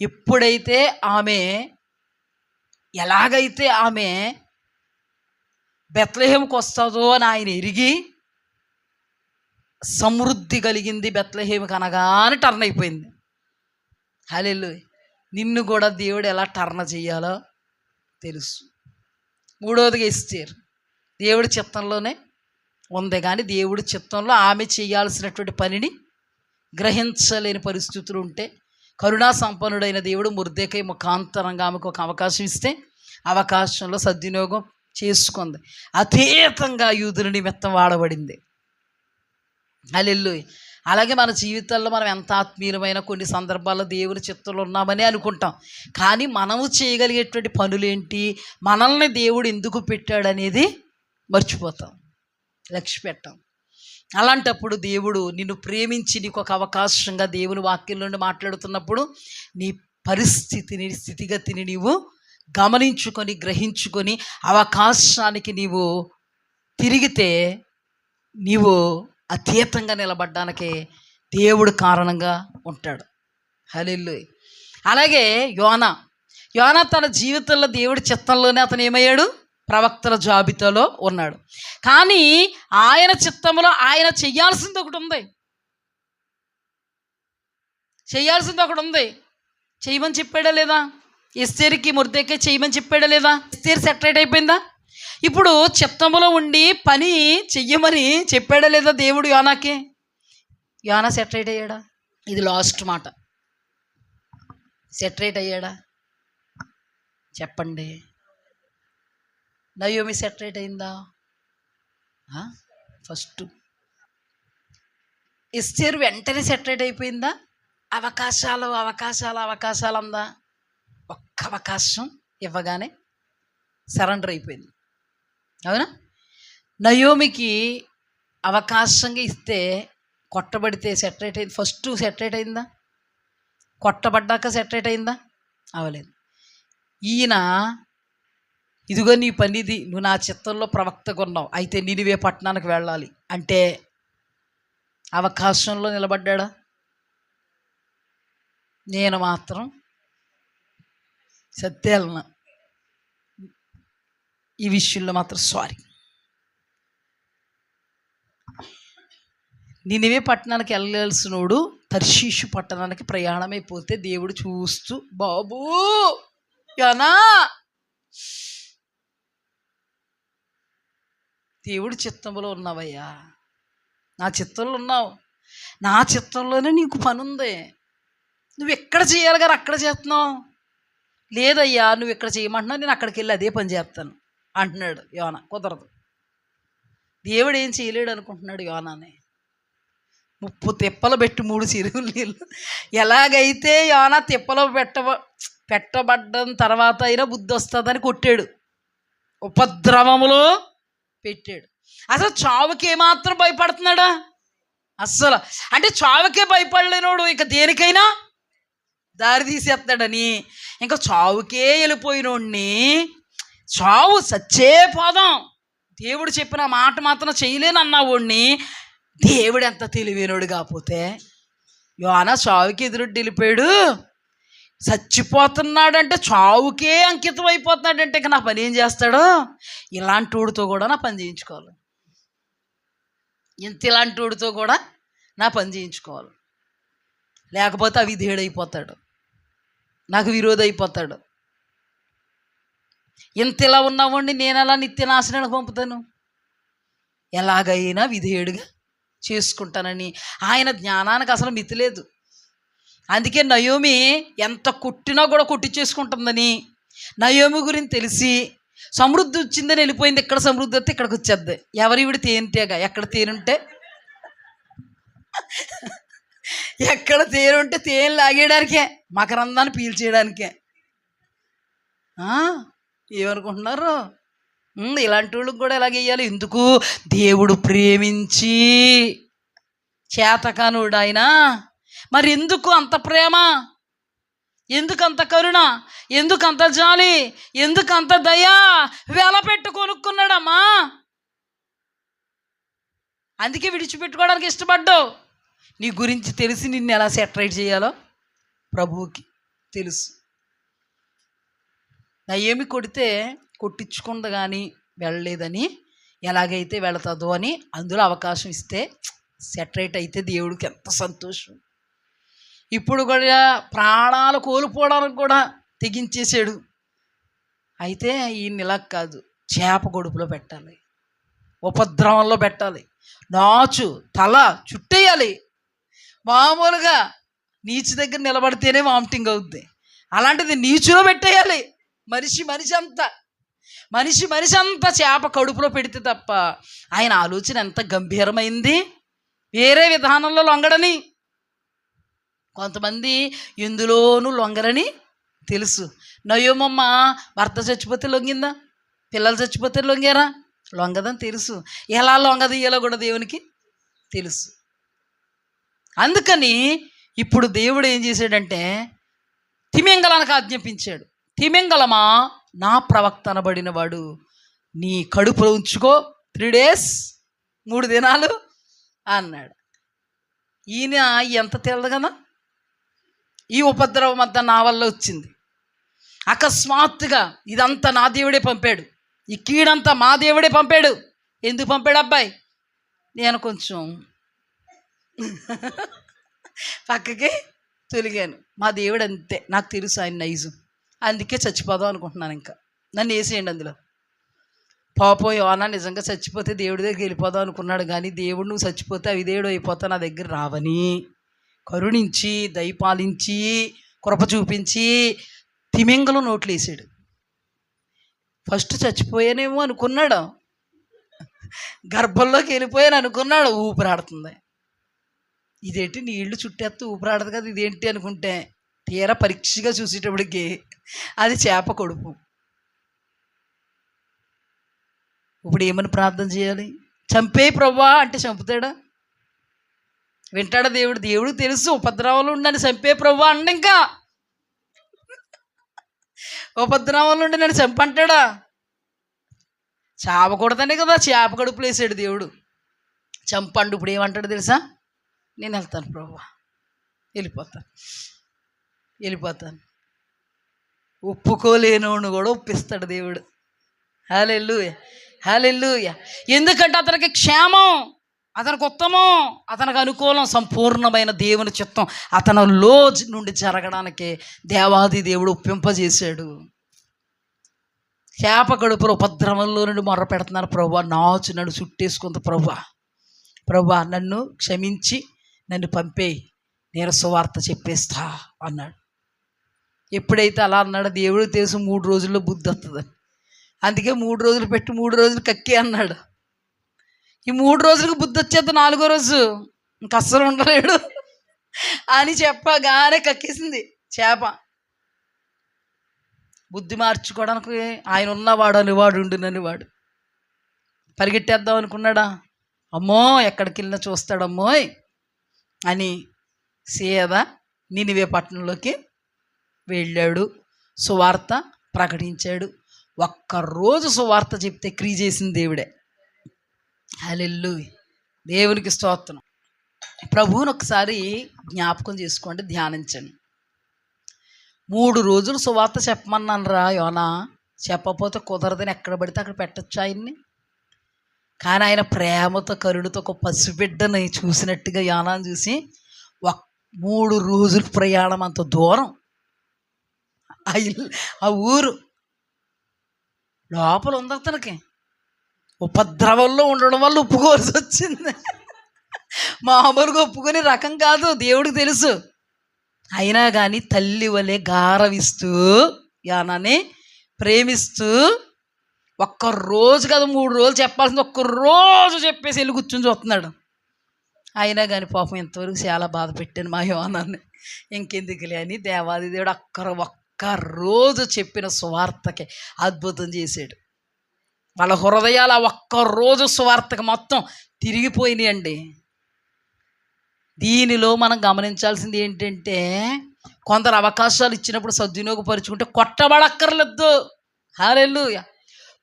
ఎప్పుడైతే ఎలాగైతే ఆమె బెత్లెహేముకు వస్తుందో అని ఆయన ఎరిగి సమృద్ధి కలిగింది బెత్లెహేముకు అనగానే టర్న్ అయిపోయింది. హల్లెలూయా. నిన్ను కూడా దేవుడు ఎలా టర్న్ చేయాలో తెలుసు. మూడవదిగా ఎస్తేరు దేవుడి చిత్తంలోనే ఉంది, కానీ దేవుడి చిత్తంలో ఆమె చేయాల్సినటువంటి పనిని గ్రహించలేని పరిస్థితులు ఉంటే కరుణా సంపన్నుడైన దేవుడు మొర్దెకై ముఖాంతరంగా ఆమెకు ఒక అవకాశం ఇస్తే అవకాశంలో సద్వినియోగం చేసుకుంది. అతీతంగా యూదుల నిమిత్తం వాడబడింది. హల్లెలూయా. అలాగే మన జీవితాల్లో మనం ఎంత ఆత్మీయమైన కొన్ని సందర్భాల్లో దేవుని చిత్తంలో ఉన్నామని అనుకుంటాం, కానీ మనము చేయగలిగేటువంటి పనులేంటి, మనల్ని దేవుడు ఎందుకు పెట్టాడనేది మర్చిపోతాం, లక్ష్య పెట్టాం. అలాంటప్పుడు దేవుడు నిన్ను ప్రేమించి నీకు ఒక అవకాశంగా దేవుని వాక్యం నుండి మాట్లాడుతున్నప్పుడు నీ పరిస్థితిని, స్థితిగతిని నీవు గమనించుకొని గ్రహించుకొని అవకాశానికి నీవు తిరిగితే నీవు అతీతంగా నిలబడ్డానికి దేవుడు కారణంగా ఉంటాడు. హల్లెలూయా. అలాగే యోనా తన జీవితంలో దేవుడి చిత్తంలోనే అతను ఏమయ్యాడు? ప్రవక్తల జాబితాలో ఉన్నాడు. కానీ ఆయన చిత్తంలో ఆయన చెయ్యాల్సింది ఒకటి ఉంది. చేయమని చెప్పాడా లేదా? ఎస్తేరుకి మొర్దెకై చేయమని చెప్పాడా లేదా? ఎస్తేరు సెటరేట్ అయిపోయిందా? ఇప్పుడు చిత్తంలో ఉండి పని చెయ్యమని చెప్పాడా లేదా దేవుడు యోనాకి? యోనా సెటరేట్ అయ్యాడా? ఇది లాస్ట్ మాట. సెటరేట్ అయ్యాడా చెప్పండి? నయోమి సెటరేట్ అయిందా? ఫస్ట్. ఎస్తేరు వెంటనే సెటరేట్ అయిపోయిందా? అవకాశాలు అందా? ఒక్క అవకాశం ఇవ్వగానే సరెండర్ అయిపోయింది. అవునా? నయోమికి అవకాశంగా ఇస్తే కొట్టబడితే సెటరేట్ అయింది. ఫస్ట్ సెటరేట్ అయిందా? కొట్టబడ్డాక సెటరేట్ అయిందా? అవలేదు. ఈయన ఇదిగో నీ పనిది, నువ్వు నా చిత్తంలో ప్రవక్తగా ఉన్నావు, అయితే నినివే పట్టణానికి వెళ్ళాలి అంటే అవకాశంలో నిలబడ్డా? నేను మాత్రం సత్యాలన ఈ విషయంలో మాత్రం సారీ. నినివే పట్టణానికి వెళ్ళాల్సినోడు తర్షీషు పట్టణానికి ప్రయాణమైపోతే దేవుడు చూస్తూ, బాబూ యోనా, దేవుడి చిత్తంలో ఉన్నావయ్యా, నా చిత్తంలో ఉన్నావు, నా చిత్తంలోనే నీకు పని ఉంది, నువ్వు ఎక్కడ చేయాలి కానీ అక్కడ చేస్తున్నావు. లేదయ్యా, నువ్వు ఇక్కడ చేయమంటున్నావు, నేను అక్కడికి వెళ్ళి అదే పని చేస్తాను అంటున్నాడు యోనా. కుదరదు. దేవుడు ఏం చేయలేడు అనుకుంటున్నాడు యోనాని. 30 తిప్పలు పెట్టి 3 చెరువులు నీళ్ళు. ఎలాగైతే యోనా తిప్పలో పెట్టబడ్డం తర్వాత అయినా బుద్ధి వస్తుందని కొట్టాడు, ఉపద్రవములో పెట్టాడు. అసలు చావుకి ఏమాత్రం భయపడుతున్నాడా? అస్సలు. అంటే చావుకే భయపడలేనోడు ఇక దేనికైనా దారి తీసేస్తాడని, ఇంకా చావుకే వెళ్ళిపోయినోడిని, చావు సచ్చే పోదాం, దేవుడు చెప్పిన మాట మాత్రం చేయలేనన్నావాడిని దేవుడు ఎంత తెలివైనోడు కాకపోతే యోనా చావుకి ఎదురొడ్డి వెళ్ళిపోయాడు. చచ్చిపోతున్నాడంటే చావుకే అంకితం అయిపోతున్నాడంటే ఇక నా పని ఏం చేస్తాడో? ఇలాంటి వాడితో కూడా నా పని చేయించుకోవాలి, ఇలాంటి వాడితో కూడా నా పని చేయించుకోవాలి, లేకపోతే అవిధేయుడైపోతాడు, నాకు విరోధి అయిపోతాడు. ఇలా ఉన్నావండి నేను అలా నిత్యనాశనానికి పంపుతాను, ఎలాగైనా విధేయుడిగా చేసుకుంటానని ఆయన జ్ఞానానికి అసలు మితి లేదు. అందుకే నయోమి ఎంత కొట్టినా కూడా కొట్టించేసుకుంటుందని, నయోమి గురించి తెలిసి సమృద్ధి వచ్చిందని వెళ్ళిపోయింది. ఇక్కడ సమృద్ధి వస్తే ఇక్కడికి వచ్చేద్ది. ఎవరివిడి తేనెటేగా, ఎక్కడ తేనుంటే ఎక్కడ తేనుంటే తేనె లాగేయడానికే, మకరందాన్ని పీల్చేయడానికే. ఏమనుకుంటున్నారు? ఇలాంటి వాళ్ళకి కూడా ఎలాగేయాలి? ఎందుకు? దేవుడు ప్రేమించి చేతకానుడు ఆయన. మరి ఎందుకు అంత ప్రేమ, ఎందుకు అంత కరుణ, ఎందుకు అంత జాలి, ఎందుకు అంత దయ? వెల పెట్టు కొనుక్కున్నాడమ్మా, అందుకే విడిచిపెట్టుకోవడానికి ఇష్టపడ్డావు. నీ గురించి తెలిసి నిన్ను ఎలా సెటరేట్ చేయాలో ప్రభువుకి తెలుసు. నయోమి కొడితే కొట్టించుకుంది కానీ వెళ్ళలేదని, ఎలాగైతే వెళతాదో అని అందులో అవకాశం ఇస్తే సెటరేట్ అయితే దేవుడికి ఎంత సంతోషం. ఇప్పుడు కూడా ప్రాణాలు కోల్పోవడానికి కూడా తెగించేసాడు. అయితే ఈయన ఇలా కాదు, చేప గొడుపులో పెట్టాలి, ఉపద్రవంలో పెట్టాలి, నాచు తల చుట్టేయాలి. మామూలుగా నీచు దగ్గర నిలబడితేనే వామిటింగ్ అవుద్ది, అలాంటిది నీచులో పెట్టేయాలి. మనిషి అంతా చేప కడుపులో పెడితే తప్ప ఆయన ఆలోచన ఎంత గంభీరమైంది. వేరే విధానంలో లొంగడని, కొంతమంది ఎందులోనూ లొంగరని తెలుసు. నయోమమ్మ భర్త చచ్చిపోతే లొంగిందా? పిల్లలు చచ్చిపోతే లొంగారా? లొంగదని తెలుసు. ఎలా లొంగదీయాలో కూడా దేవునికి తెలుసు. అందుకని ఇప్పుడు దేవుడు ఏం చేశాడంటే తిమింగలానికి ఆజ్ఞాపించాడు. తిమింగలమా నా ప్రవక్త అనబడిన వాడు నీ కడుపులో ఉంచుకో 3 days 3 దినాలు అన్నాడు. ఈయన ఎంత తెలదు కదా, ఈ ఉపద్రవం అంతా నా వల్ల వచ్చింది. అకస్మాత్తుగా ఇదంతా నా దేవుడే పంపాడు, ఈ కీడంతా మా దేవుడే పంపాడు. ఎందుకు పంపాడు అబ్బాయి? నేను కొంచెం పక్కకి తొలిగాను. మా దేవుడు అంతే, నాకు తెలుసు ఆయన నైజం, అందుకే చచ్చిపోదాం అనుకుంటున్నాను. ఇంకా నన్ను వేసేయండి అందులో. పాపం యోనా నిజంగా చచ్చిపోతే దేవుడి దగ్గరికి వెళ్ళిపోదాం అనుకున్నాడు. కానీ దేవుడు నువ్వు చచ్చిపోతే అవి దేవుడు అయిపోతా నా దగ్గర రావని కరుణించి దయపాలించి కృప చూపించి తిమింగలం నోట్లు వేసాడు. ఫస్ట్ చచ్చిపోయానేమో అనుకున్నాడు, గర్భంలోకి వెళ్ళిపోయాను అనుకున్నాడు. ఊపిరాడుతుంది. ఇదేంటి నీళ్లు చుట్టేస్తూ ఊపిరాడదు కదా, ఇదేంటి అనుకుంటే తీరా పరీక్షగా చూసేటప్పటికి అది చేప కడుపు. ఇప్పుడు ఏమని ప్రార్థన చేయాలి? చంపే ప్రభువా అంటే చంపుతాడా? వింటాడా దేవుడు? దేవుడికి తెలుసు ఉపద్రవాలు ఉండని. చంపే ప్రభువా అండి, ఇంకా ఉపద్రవాలు ఉండి నన్ను చంపంటాడా? చావకూడదనే కదా చేప కడుపులు వేసాడు దేవుడు. చంపండు. ఇప్పుడు ఏమంటాడు తెలుసా? నేను వెళ్తాను ప్రభువా, వెళ్ళిపోతాను. ఒప్పుకోలేనోను కూడా ఒప్పిస్తాడు దేవుడు. హల్లెలూయా, హల్లెలూయా. ఎందుకంటే అతనికి క్షేమం, అతనికి ఉత్తమం, అతనికి అనుకూలం, సంపూర్ణమైన దేవుని చిత్తం అతనిలో నుండి జరగడానికి దేవాది దేవుడు ఒప్పింపజేశాడు. చేప కడుపులో ఉపద్రవంలో నుండి మొర్ర పెడుతున్నారు. ప్రభువా నాచు నన్ను చుట్టేసుకుంది, ప్రభువా నన్ను క్షమించి నన్ను పంపేయి, నేను సువార్త చెప్పేస్తా అన్నాడు. ఎప్పుడైతే అలా అన్నాడో దేవుడు తెలుసు 3 రోజుల్లో బుద్ధి వస్తుందని. అందుకే 3 రోజులు పెట్టి 3 రోజులు కక్కి అన్నాడు. ఈ 3 రోజులకు బుద్ధి వచ్చేది 4వ రోజు ఇంక అస్సలు ఉండలేడు అని చెప్పగానే కక్కేసింది చేప. బుద్ధి మార్చుకోవడానికి ఆయన ఉన్నవాడు అనేవాడు ఉండుననివాడు పరిగెట్టేద్దాం అనుకున్నాడా? అమ్మో ఎక్కడికి వెళ్ళినా చూస్తాడమ్మోయ్ అని సీదా నినివే పట్టణంలోకి వెళ్ళాడు. సువార్త ప్రకటించాడు. ఒక్కరోజు సువార్త చెప్తే క్రియ చేసింది దేవుడే. హల్లెలూయా, దేవునికి స్తోత్రం. ప్రభువుని ఒకసారి జ్ఞాపకం చేసుకోండి, ధ్యానించండి. 3 రోజులు సువార్త చెప్పమన్నాను రా యోనా, చెప్పకపోతే కుదరదని ఎక్కడ పడితే అక్కడ పెట్టచ్చు ఆయన్ని. కానీ ఆయన ప్రేమతో కరుణతో ఒక పసిబిడ్డని చూసినట్టుగా యోనాను చూసి 3 రోజులు ప్రయాణం, అంత దూరం ఆ ఊరు లోపల ఉంది. అతనికి ఉపద్రవంలో ఉండడం వల్ల ఒప్పుకోవాల్సి వచ్చింది. మామూలుగా ఒప్పుకునే రకం కాదు, దేవుడికి తెలుసు. అయినా కానీ తల్లి వలె గారవిస్తూ యానాని ప్రేమిస్తూ ఒక్కరోజు కదా 3 రోజులు చెప్పాల్సింది ఒక్కరోజు చెప్పేసి వెళ్ళి కూర్చొని చూస్తున్నాడు. అయినా కానీ పాపం ఇంతవరకు చాలా బాధ పెట్టాను మా యోనాన్ని, ఇంకెందుకులే అని దేవాది దేవుడు ఒక్కరోజు చెప్పిన సువార్తకి అద్భుతం చేశాడు. వాళ్ళ హృదయాలు ఒక్కరోజు సువార్తకి మొత్తం తిరిగిపోయినాయండి. దీనిలో మనం గమనించాల్సింది ఏంటంటే, కొందరు అవకాశాలు ఇచ్చినప్పుడు సద్వినియోగపరుచుకుంటే కొట్టబడక్కర్లేదు. హల్లెలూయా.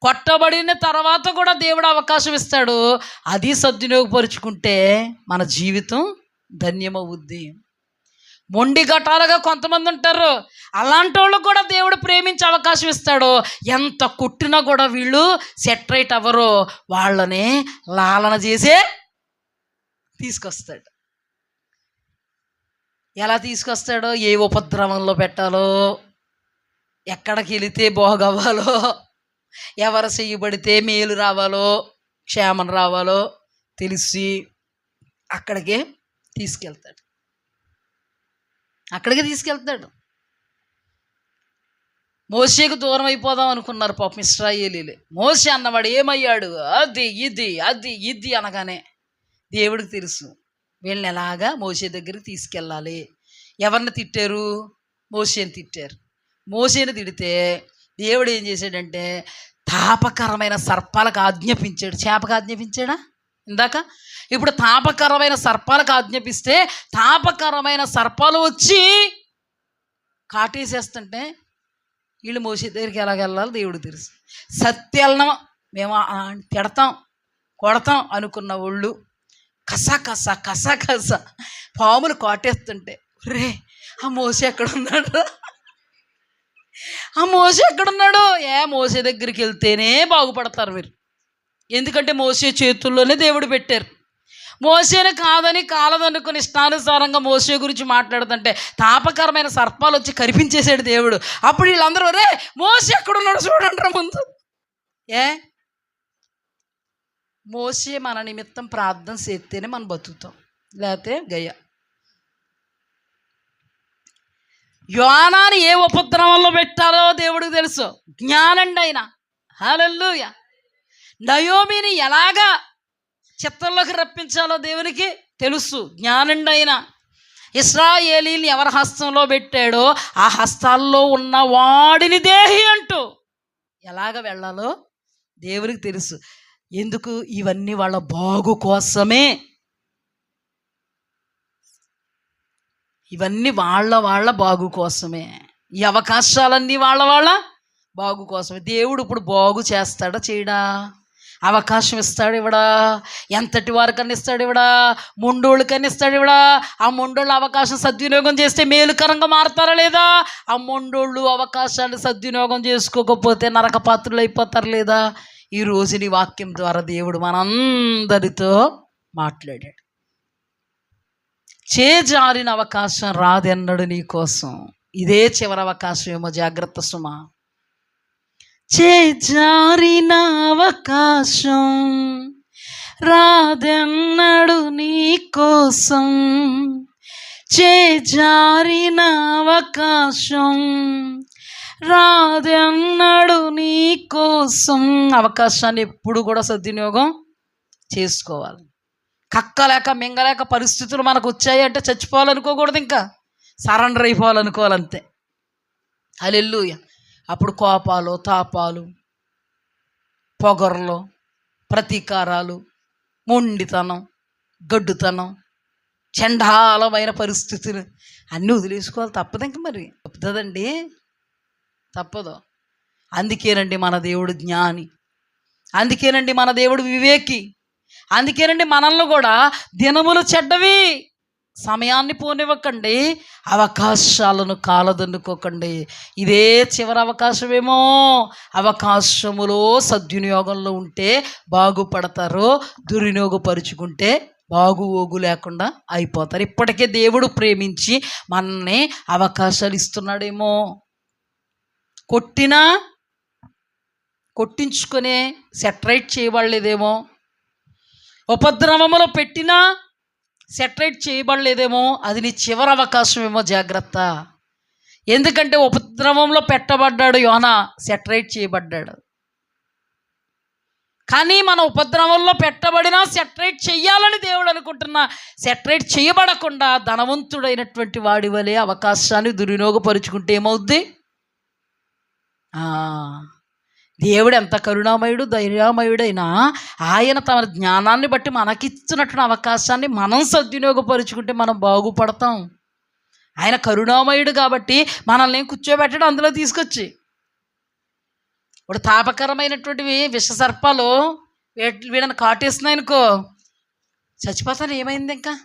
కొట్టబడిన తర్వాత కూడా దేవుడు అవకాశం ఇస్తాడు. అది సద్వినియోగపరుచుకుంటే మన జీవితం ధన్యమవుద్ది. మొండి ఘటాలుగా కొంతమంది ఉంటారు, అలాంటి వాళ్ళకు కూడా దేవుడు ప్రేమించి అవకాశం ఇస్తాడు. ఎంత కొట్టినా కూడా వీళ్ళు సెటరేట్ అవ్వరు, వాళ్ళని లాలన చేసే తీసుకొస్తాడు. ఎలా తీసుకొస్తాడో, ఏ ఉపద్రవంలో పెట్టాలో, ఎక్కడికి వెళితే బాగవ్వాలో, ఎవరు చేయబడితే మేలు రావాలో, క్షేమం రావాలో తెలిసి అక్కడికే తీసుకెళ్తాడు. మోషేకు దూరం అయిపోదాం అనుకున్నారు పాపం ఇశ్రాయేలీలే. మోషే అన్నవాడు ఏమయ్యాడు? అది ఇది అనగానే దేవుడికి తెలుసు వీళ్ళని ఎలాగా మోషే దగ్గరికి తీసుకెళ్ళాలి. ఎవరిని తిట్టారు? మోషేని తిట్టారు. మోషేని తిడితే దేవుడు ఏం చేశాడంటే తాపకరమైన సర్పాలకు ఆజ్ఞాపించాడు. చేపకు ఆజ్ఞాపించాడా ఇందాక? ఇప్పుడు తాపకరమైన సర్పాలకు ఆజ్ఞాపిస్తే తాపకరమైన సర్పాలు వచ్చి కాటేసేస్తుంటే వీళ్ళు మోసే దగ్గరికి ఎలాగ వెళ్ళాలో దేవుడికి తెలుసు. సత్యల్నం మేము తిడతాం కొడతాం అనుకున్న వాళ్ళు కసా కసా కసా కసా పాములు కాటేస్తుంటే రే ఆ మోసే ఎక్కడున్నాడు, ఆ మోసే ఎక్కడున్నాడు? మోసే దగ్గరికి వెళ్తేనే బాగుపడతారు మీరు. ఎందుకంటే మోసే చేతుల్లోనే దేవుడు పెట్టారు. మోసేని కాదని కాలదనుకుని ఇష్టానుసారంగా మోసే గురించి మాట్లాడుతుంటే తాపకరమైన సర్పాలు వచ్చి కరిపించేసాడు దేవుడు. అప్పుడు వీళ్ళందరూ రే మోసే ఎక్కడున్నాడు చూడండి ముందు. మోసే మన నిమిత్తం ప్రార్థన చేస్తేనే మనం బతుకుతాం, లేకపోతే గయ్య. యోనాని ఏ ఉపద్రవంలో పెట్టాలో దేవుడికి తెలుసు, జ్ఞానండి ఆయన. హల్లెలూయా. నయోమిని ఎలాగా చిత్తంలోకి రప్పించాలో దేవునికి తెలుసు, జ్ఞానండి ఆయన. ఇశ్రాయేలీని ఎవరి హస్తంలో పెట్టాడో ఆ హస్తాల్లో ఉన్న వాడిని దేహి అంటూ ఎలాగ వెళ్ళాలో దేవునికి తెలుసు. ఎందుకు? ఇవన్నీ వాళ్ళ బాగు కోసమే. ఇవన్నీ వాళ్ళ బాగు కోసమే. ఈ అవకాశాలన్నీ వాళ్ళ బాగు కోసమే. దేవుడు ఇప్పుడు బాగు చేస్తాడా చేయడా? అవకాశం ఇస్తాడు ఇవిడా? ఎంతటి వారికన్నా ఇస్తాడు ఇవిడా? మొండోళ్ళకన్నా ఇస్తాడు ఇవిడా? ఆ మొండోళ్ళు అవకాశం సద్వినియోగం చేస్తే మేలుకరంగా మారుతారా లేదా? ఆ మొండోళ్ళు అవకాశాన్ని సద్వినియోగం చేసుకోకపోతే నరకపాత్రులు అయిపోతారు లేదా? ఈ రోజు నీ వాక్యం ద్వారా దేవుడు మనందరితో మాట్లాడాడు. చేజారిన అవకాశం రాదన్నాడు నీ కోసం. ఇదే చివరి అవకాశం ఏమో, జాగ్రత్త సుమా. చేజారిన అవకాశం రాదన్నాడు నీ కోసం, చేజారిన అవకాశం రాదన్నాడు నీ కోసం. అవకాశాన్ని ఎప్పుడు కూడా సద్వినియోగం చేసుకోవాలి. కక్కలేక మింగలేక పరిస్థితులు మనకు వచ్చాయి అంటే చచ్చిపోవాలనుకోకూడదు, ఇంకా సరెండర్ అయిపోవాలనుకోవాలంతే. హల్లెలూయా. అప్పుడు కోపాలు, తాపాలు, పొగర్లు, ప్రతీకారాలు, మొండితనం, గడ్డుతనం, చండాలమైన పరిస్థితులు అన్నీ వదిలేసుకోవాలి. తప్పదు ఇంక, మరి తప్పుతుందండి, తప్పదు. అందుకేనండి మన దేవుడు జ్ఞాని, అందుకేనండి మన దేవుడు వివేకి, అందుకేనండి మనల్ని కూడా దినములు చెడ్డవి, సమయాన్ని పోనివ్వకండి, అవకాశాలను కాలదన్నుకోకండి. ఇదే చివరి అవకాశమేమో. అవకాశములో సద్వినియోగంలో ఉంటే బాగుపడతారు, దుర్వినియోగపరుచుకుంటే బాగుోగు లేకుండా అయిపోతారు. ఇప్పటికే దేవుడు ప్రేమించి మనల్ని అవకాశాలు ఇస్తున్నాడేమో. కొట్టించుకునే సెటరైట్ చేయబడలేదేమో, ఉపద్రవములో పెట్టినా సెటరైట్ చేయబడలేదేమో. అది నీ చివరి అవకాశం ఏమో, జాగ్రత్త. ఎందుకంటే ఉపద్రవంలో పెట్టబడ్డాడు యోనా, సెటరైట్ చేయబడ్డాడు. కానీ మన ఉపద్రవంలో పెట్టబడినా సెటరైట్ చెయ్యాలని దేవుడు అనుకుంటున్నా, సెటరైట్ చేయబడకుండా ధనవంతుడైనటువంటి వాడి వలె అవకాశాన్ని దుర్వినియోగపరుచుకుంటే ఏమవుద్ది? దేవుడు ఎంత కరుణామయుడు, ధైర్యమయుడైనా ఆయన తన జ్ఞానాన్ని బట్టి మనకిచ్చినటువంటి అవకాశాన్ని మనం సద్వినియోగపరుచుకుంటే మనం బాగుపడతాం. ఆయన కరుణామయుడు కాబట్టి మనల్ని కూర్చోబెట్టడం అందులో తీసుకొచ్చి. ఇప్పుడు తాపకరమైనటువంటివి విషసర్పాలు వీళ్ళని కాటేస్తున్నాయనుకో, చచ్చిపోతాను, ఏమైంది ఇంకా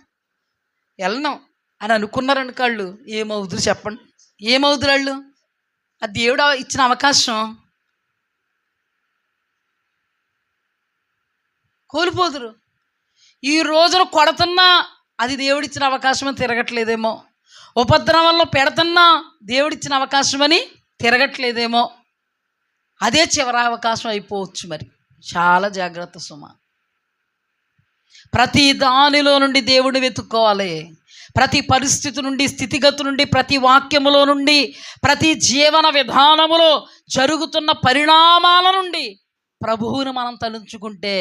వెళ్ళను అని అనుకున్నారనుకో, వాళ్ళు ఏమవుతురు చెప్పండి? ఏమవుతురు వాళ్ళు? ఆ దేవుడు ఇచ్చిన అవకాశం కోల్పోదురు. ఈ రోజున కొడుతున్నా అది దేవుడిచ్చిన అవకాశం అని తిరగట్లేదేమో, ఉపద్రవంలో పెడుతున్నా దేవుడిచ్చిన అవకాశం అని తిరగట్లేదేమో. అదే చివరి అవకాశం అయిపోవచ్చు. మరి చాలా జాగ్రత్త సుమ. ప్రతి దానిలో నుండి దేవుడిని వెతుక్కోవాలి. ప్రతి పరిస్థితి నుండి, స్థితిగతి నుండి, ప్రతి వాక్యములో నుండి, ప్రతి జీవన విధానములో జరుగుతున్న పరిణామాల నుండి ప్రభువుని మనం తలుచుకుంటే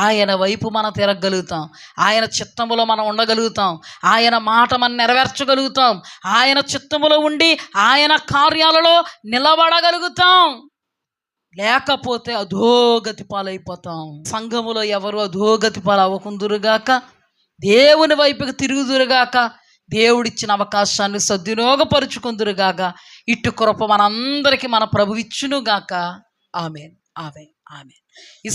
ఆయన వైపు మనం తిరగలుగుతాం, ఆయన చిత్తములో మనం ఉండగలుగుతాం, ఆయన మాట మనం నెరవేర్చగలుగుతాం, ఆయన చిత్తములో ఉండి ఆయన కార్యాలలో నిలబడగలుగుతాం. లేకపోతే అధోగతి పాలైపోతాం. సంఘములో ఎవరు అధోగతి పాలు అవ్వకుందురుగాక, దేవుని వైపుకి తిరుగుదురుగాక, దేవుడిచ్చిన అవకాశాన్ని సద్వినియోగపరుచుకుందురుగాక. ఇటు కృప మనందరికీ మన ప్రభు ఇచ్చును గాక. ఆమేన్, ఆమేన్, ఆమేన్. ఈ